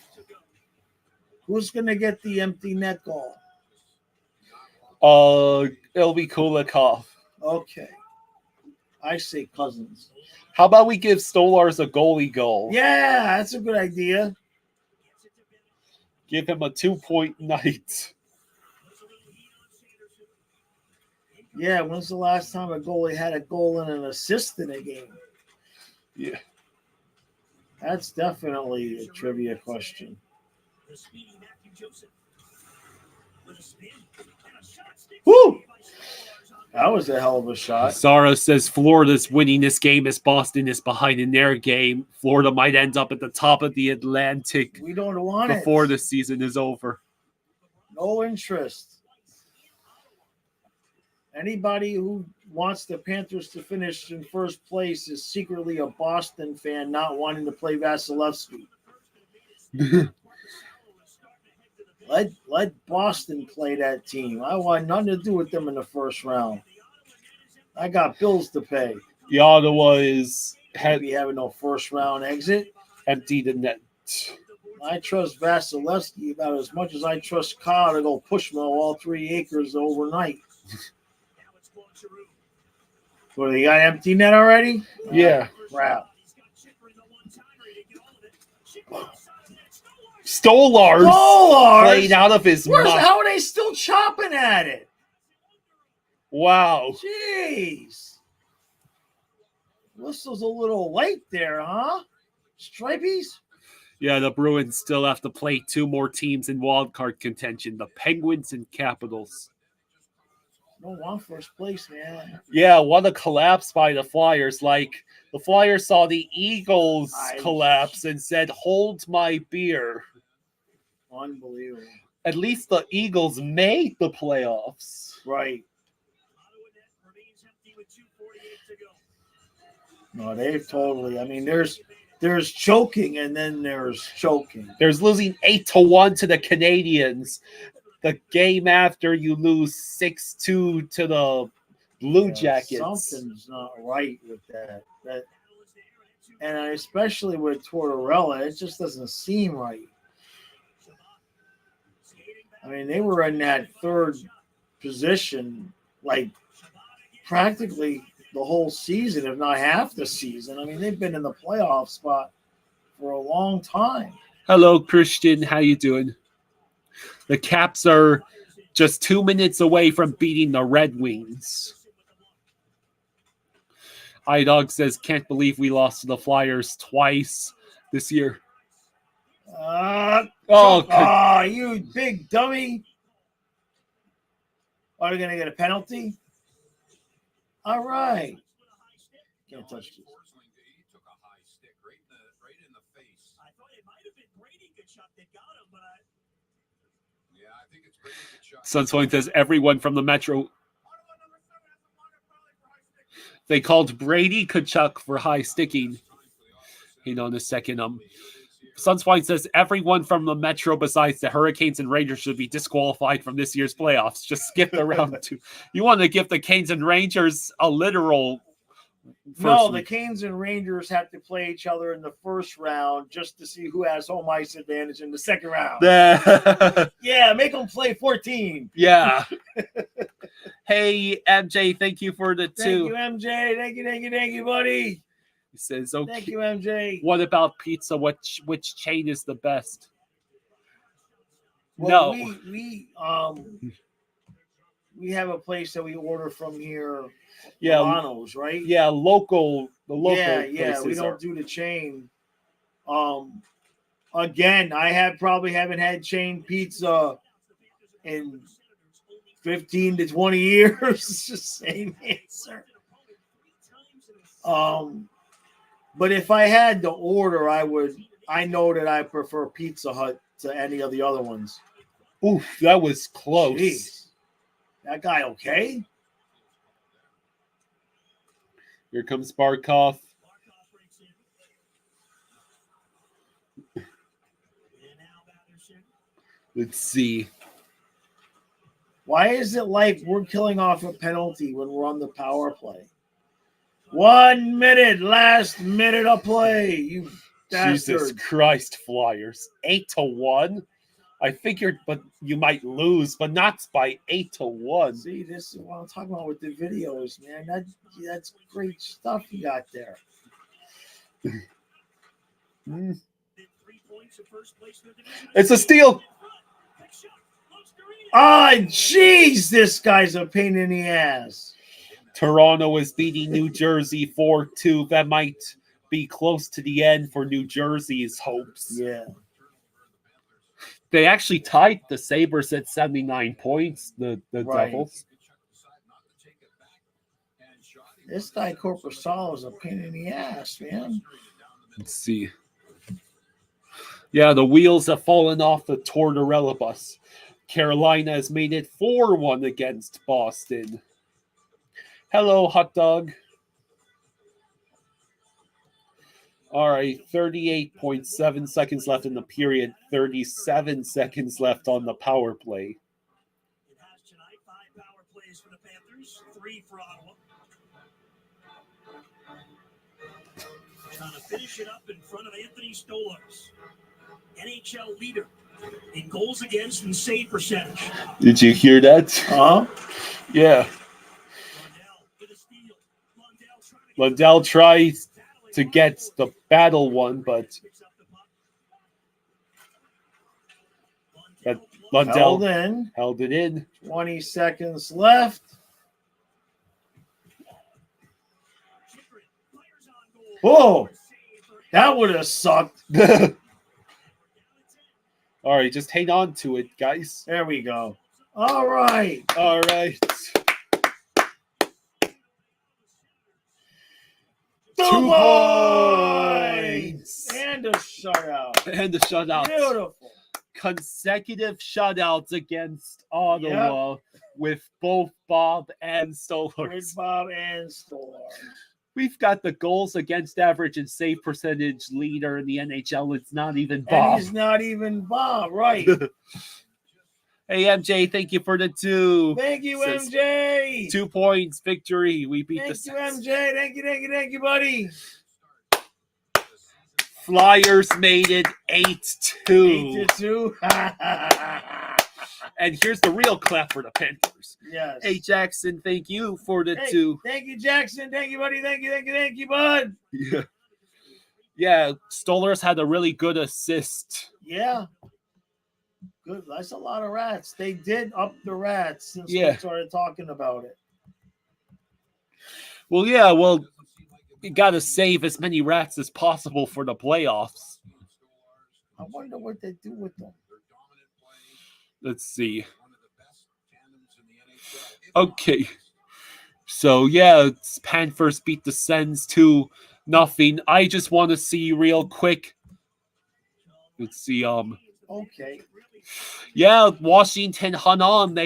Who's gonna get the empty net goal? It'll be Kulikov. Okay. I say Cousins. How about we give Stolars a goalie goal? Yeah, that's a good idea. Give him a 2-point night. Yeah, when's the last time a goalie had a goal and an assist in a game? Yeah. That's definitely a trivia question. Woo! That was a hell of a shot. Zara says Florida's winning this game as Boston is behind in their game. Florida might end up at the top of the Atlantic We don't want before it. the season is over. No interest. Anybody who wants the Panthers to finish in first place is secretly a Boston fan not wanting to play Vasilevsky. Let Boston play that team. I want nothing to do with them in the first round. I got bills to pay. The Ottawa is Be having no first round exit. empty the net. I trust Vasilevsky about as much as I trust Kyle to go push mow all 3 acres overnight. What, they got empty net already? Yeah. Crap. Stolars played out of his mind. How are they still chopping at it? Wow. Jeez. Whistle's a little late there, huh? Stripies? Yeah, the Bruins still have to play 2 more teams in wildcard contention, the Penguins and Capitals. Don't want first place, man. Yeah, what a collapse by the Flyers. Like, the Flyers saw the Eagles collapse and said, hold my beer. Unbelievable. At least the Eagles made the playoffs. Right. No, they've totally. I mean, there's choking and then there's choking. There's losing 8-1 to the Canadians. The game after you lose 6-2 to the Blue Jackets. Something's not right with that. And especially with Tortorella, it just doesn't seem right. I mean, they were in that third position, like practically the whole season, if not half the season. I mean, they've been in the playoff spot for a long time. Hello, Christian. How you doing? The Caps are just 2 minutes away from beating the Red Wings. iDog says, can't believe we lost to the Flyers twice this year. You big dummy. Are they going to get a penalty? All right. Can't touch this. He took a high stick right in the face. I thought it might have been Brady Kachuk that got him, but Yeah, I think it's Brady Kachuk. Sunswing says, everyone from the Metro. They called Brady Kachuk for high sticking. Hang on a second. Sunswine says everyone from the Metro besides the Hurricanes and Rangers should be disqualified from this year's playoffs. Just skip the round 2. You want to give the Canes and Rangers a literal No, the Canes and Rangers have to play each other in the first round just to see who has home ice advantage in the second round. Yeah, make them play 14. Yeah. Hey, MJ, thank you for the 2. Thank you, MJ. Thank you, buddy. He says, okay. Thank you, MJ. What about pizza? Which chain is the best? Well, No. we have a place that we order from here. Yeah. Milano's, right? Yeah, local. The local. Yeah. We don't do the chain. Again, I probably haven't had chain pizza in 15 to 20 years. It's the same answer. But if I had to order, I know that I prefer Pizza Hut to any of the other ones. Oof, that was close. Jeez. That guy okay? Here comes Barkov. Let's see. Why is it like we're killing off a penalty when we're on the power play? 1 minute, last minute of play. You Jesus bastards. Christ, Flyers. 8-1. I figured, but you might lose, but not by 8-1. See, this is what I'm talking about with the videos, man. That's great stuff you got there. Mm. 3 points in first place in the division. It's a steal. Big shot. Looks to Arena. Ah, jeez, this guy's a pain in the ass. Toronto is beating New Jersey 4-2. That might be close to the end for New Jersey's hopes. Yeah. They actually tied the Sabres at 79 points, the Right. Devils. This guy Corpusalo is a pain in the ass, man. Let's see. Yeah, the wheels have fallen off the Tortorella bus. Carolina has made it 4-1 against Boston. Hello, hot dog. All right, 38.7 seconds left in the period, 37 seconds left on the power play. It has tonight 5 power plays for the Panthers, 3 for Ottawa. Trying to finish it up in front of Anthony Stolarz, NHL leader in goals against and save percentage. Did you hear that? Huh? Yeah. Lundell with a steal. Lundell tries to get the battle one, but Lundell held it in. 20 seconds left. Whoa, that would have sucked. All right, just hang on to it, guys. There we go. All right. All right. 2 points. And a shutout. And the shutout. Beautiful. Consecutive shutouts against Ottawa with both Bob and Stolarz. With Bob and Stolarz. We've got the goals against average and save percentage leader in the NHL. It's not even Bob. And he's not even Bob, right? Hey, MJ, thank you for the 2. Thank you, Says MJ. 2 points, victory. We beat Thank the you, Sens. MJ. Thank you, buddy. Flyers made it 8-2. 8-2. And here's the real clap for the Panthers. Yes. Hey, Jackson, thank you for the Hey, 2. Thank you, Jackson. Thank you, buddy. Thank you, bud. Yeah, Stolarz had a really good assist. Yeah. Good. That's a lot of rats. They did up the rats since we started talking about it. Well, you got to save as many rats as possible for the playoffs. I wonder what they do with them. Let's see. Okay. So, yeah, Panthers beat the Sens 2-0. I just want to see real quick. Let's see. Okay. Yeah, Washington hung on.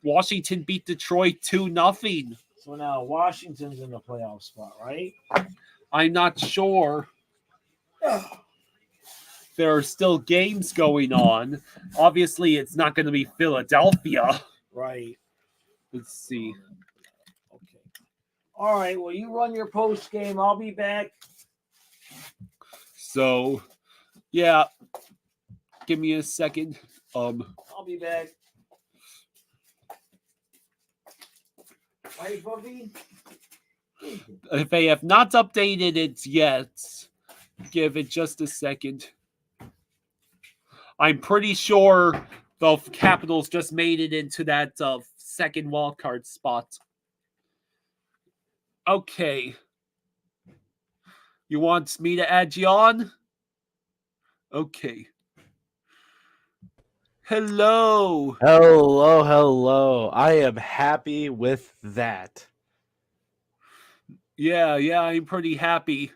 Washington beat Detroit 2-0. So now Washington's in the playoff spot, right? I'm not sure. There are still games going on. Obviously, it's not going to be Philadelphia. Right. Let's see. Okay. All right. Well, you run your post game. I'll be back. So, yeah. Give me a second. I'll be back. Right, Buffy? If they have not updated it yet, give it just a second. I'm pretty sure the Capitals just made it into that second wildcard spot. Okay. You want me to add you on? Okay. Hello. Hello. I am happy with that. Yeah, I'm pretty happy.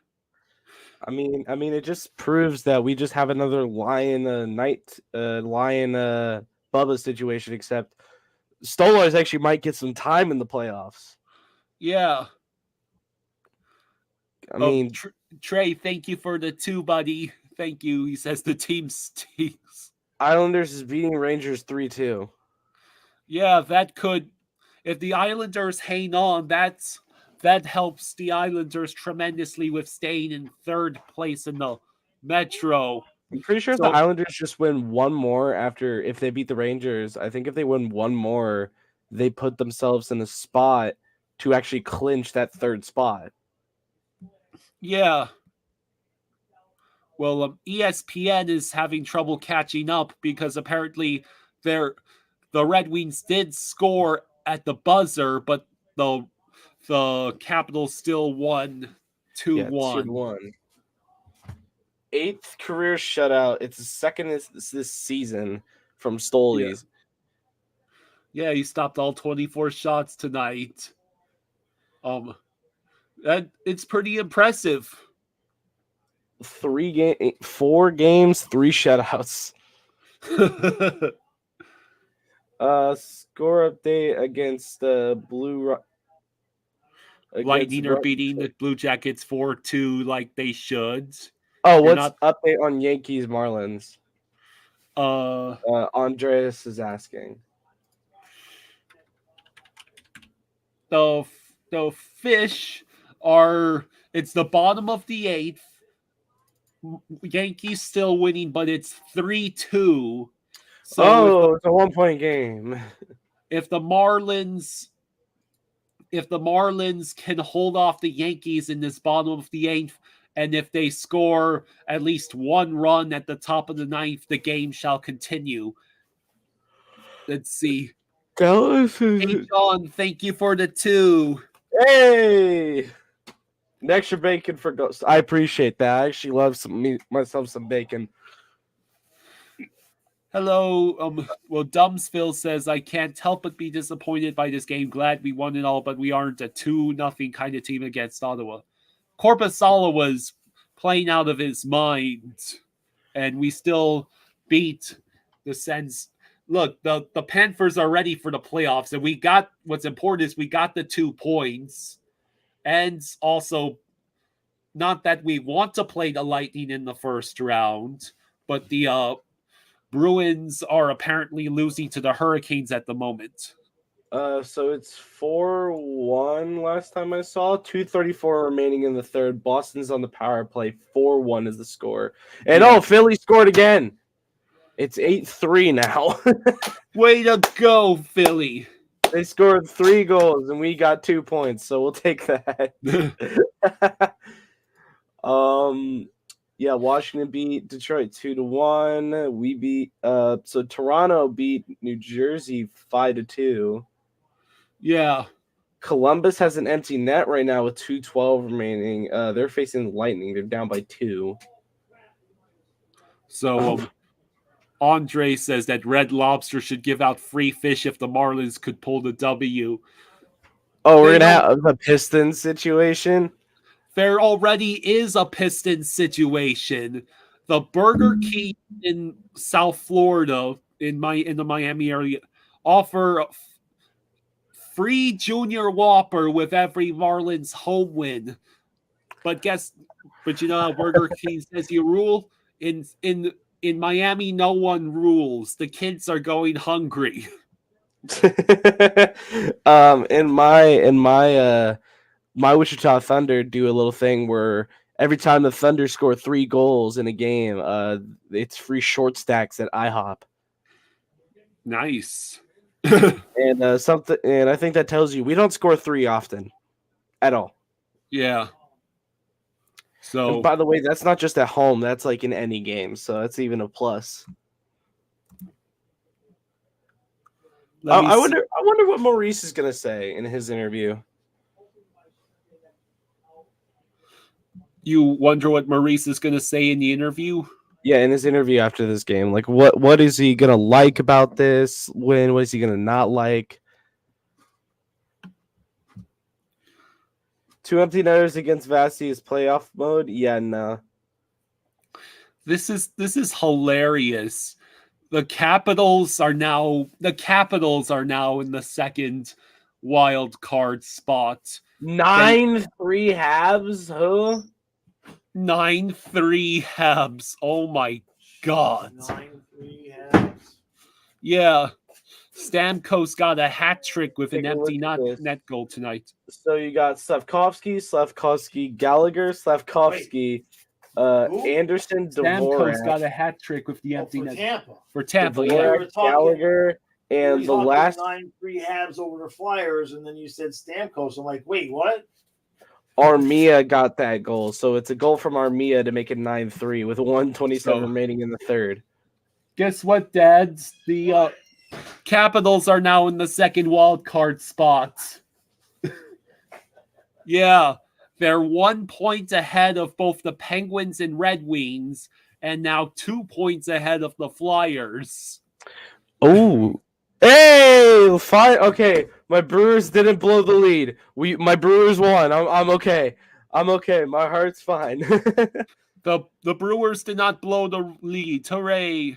I mean, it just proves that we just have another Lion Bubba situation, except Stolarz actually might get some time in the playoffs. Yeah. I mean, Trey, thank you for the 2, buddy. Thank you. He says the team stinks. Islanders is beating Rangers 3-2. Yeah, that could. If the Islanders hang on, that helps the Islanders tremendously with staying in third place in the Metro. I'm pretty sure if the Islanders just win one more after if they beat the Rangers, I think if they win one more, they put themselves in a spot to actually clinch that third spot. Yeah. Well, ESPN is having trouble catching up because apparently the Red Wings did score at the buzzer, but the Capitals still won 2-1. 2-1. 8th career shutout. It's the second this season from Stolies. Yeah, he stopped all 24 shots tonight. It's pretty impressive. 4 games, 3 shutouts. Score update against Blue Lightning are beating the Blue Jackets 4-2 like they should. Oh, what's update on Yankees Marlins? Andreas is asking. The Fish are. It's the bottom of the 8th. Yankees still winning, but it's 3-2. So it's a 1-point game. If the Marlins can hold off the Yankees in this bottom of the 8th, and if they score at least one run at the top of the 9th, the game shall continue. Let's see. Hey, John, thank you for the 2. Hey! An extra bacon for Ghost. I appreciate that. I actually love myself some bacon. Hello. Well, Dumbsville says, I can't help but be disappointed by this game. Glad we won it all, but we aren't a 2-0 kind of team against Ottawa. Korpisalo was playing out of his mind, and we still beat the Sens. Look, the Panthers are ready for the playoffs, and we got what's important is we got the 2 points. And also, not that we want to play the Lightning in the first round, but the Bruins are apparently losing to the Hurricanes at the moment. So it's 4-1 last time I saw. 2:34 remaining in the third. Boston's on the power play. 4-1 is the score. And Philly scored again. It's 8-3 now. Way to go, Philly. They scored 3 goals and we got 2 points, so we'll take that. Washington beat Detroit 2-1. We beat so Toronto beat New Jersey 5-2. Yeah. Columbus has an empty net right now with 2:12 remaining. They're facing Lightning. They're down by 2. So Andre says that Red Lobster should give out free fish if the Marlins could pull the W. Oh, we're going to have a Pistons situation? There already is a Pistons situation. The Burger King in South Florida, in the Miami area, offer free Junior Whopper with every Marlins home win. But you know how Burger King says you rule? In Miami, no one rules. The kids are going hungry. In my Wichita Thunder do a little thing where every time the Thunder score 3 goals in a game, it's free short stacks at IHOP. Nice. And I think that tells you we don't score 3 often at all. Yeah. So, and by the way, that's not just at home. That's like in any game. So that's even a plus. I wonder what Maurice is going to say in his interview. You wonder what Maurice is going to say in the interview? Yeah, in his interview after this game. Like, what is he going to like about this win? What is he going to not like? 2 empty netters against Vasi is playoff mode? Yeah, no. This is hilarious. The Capitals are now in the second wild card spot. 9-3 Habs, huh? 9-3 Habs. Oh my god. 9-3 Yeah. Stamkos got a hat trick with Take an a look empty at this. net goal tonight. So you got Slavkovsky, Gallagher, Slavkovsky, Who? Anderson, Stamkos Dvorak, got a hat trick with the empty for net Tampa. for Tampa. Yeah, Yeah. we were talking- Gallagher, and the last 9-3 Habs over the Flyers, and then you said Stamkos. I'm like, wait, what? Armia got that goal. So it's a goal from Armia to make it 9-3 with 1:27 So- remaining in the third. Guess what, Dads? The Capitals are now in the second wild card spot. Yeah, they're 1 point ahead of both the Penguins and Red Wings, and now 2 points ahead of the Flyers. Oh, hey, fine. Okay, my Brewers didn't blow the lead. My Brewers won. I'm okay. I'm okay. My heart's fine. The Brewers did not blow the lead. Hooray!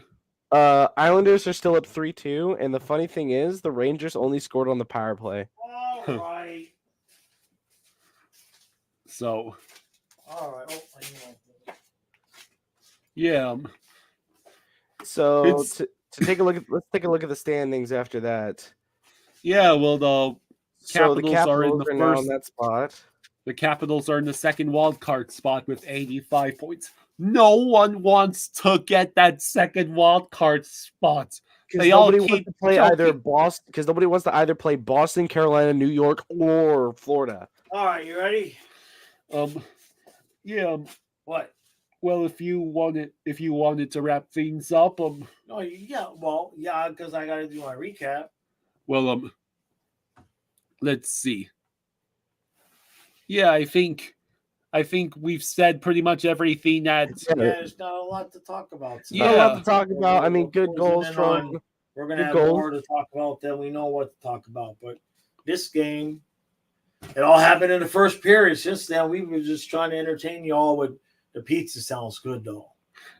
Islanders are still up 3-2, and the funny thing is, the Rangers only scored on the power play. All right. So, All right. Oh, I know. yeah. So It's- to take a look, let's take a look at the standings after that. Yeah, well, the So the Capitals are in the now first- in that spot. The Capitals are in the second wild card spot with 85 points. No one wants to get that second wild card spot. Because They all nobody wants keep to play joking. either Boston. Because nobody wants to either play Boston, Carolina, New York, or Florida. All right, you ready? Yeah. What? Well, if you wanted to wrap things up, No, yeah. Well, yeah, because I got to do my recap. well, let's see. Yeah, I think we've said pretty much everything that. Yeah, there's not a lot to talk about. Yeah. Not a lot to talk about. I mean, We're good goals closing in from. on- We're going good to have goals. more to talk about than we know what to talk about. But this game, it all happened in the first period. Since then, we were just trying to entertain you all with the pizza. Sounds good, though.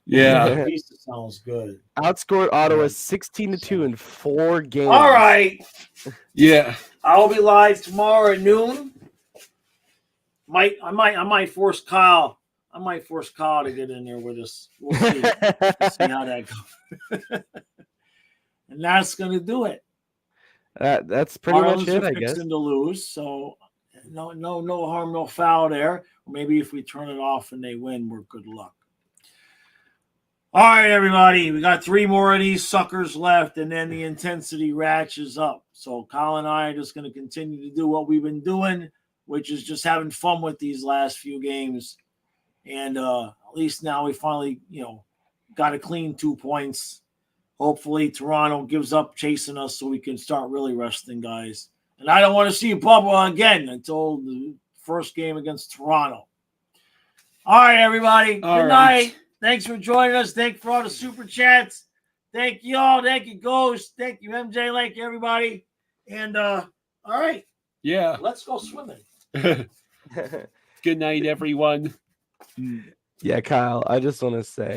Yeah. The pizza sounds good. Outscored Ottawa 16-2 in 4 games. All right. Yeah. I'll be live tomorrow at noon. I might force Kyle. I might force Kyle to get in there with us. We'll see. We'll see how that goes. And that's gonna do it. That's pretty much Marlins it, are I guess. fixing to lose, so no harm, no foul there. Maybe if we turn it off and they win, we're good luck. All right, everybody, we got 3 more of these suckers left, and then the intensity ratchets up. So Kyle and I are just going to continue to do what we've been doing, which is just having fun with these last few games. And at least now we finally, got a clean 2 points. Hopefully Toronto gives up chasing us so we can start really resting guys. And I don't want to see Bubba again until the first game against Toronto. All right, everybody. All Good right. night. Thanks for joining us. Thank you for all the super chats. Thank you all. Thank you, Ghost. Thank you, MJ. Thank you, everybody. And all right, Yeah. let's go swimming. Good night, everyone. Yeah, Kyle, I just want to say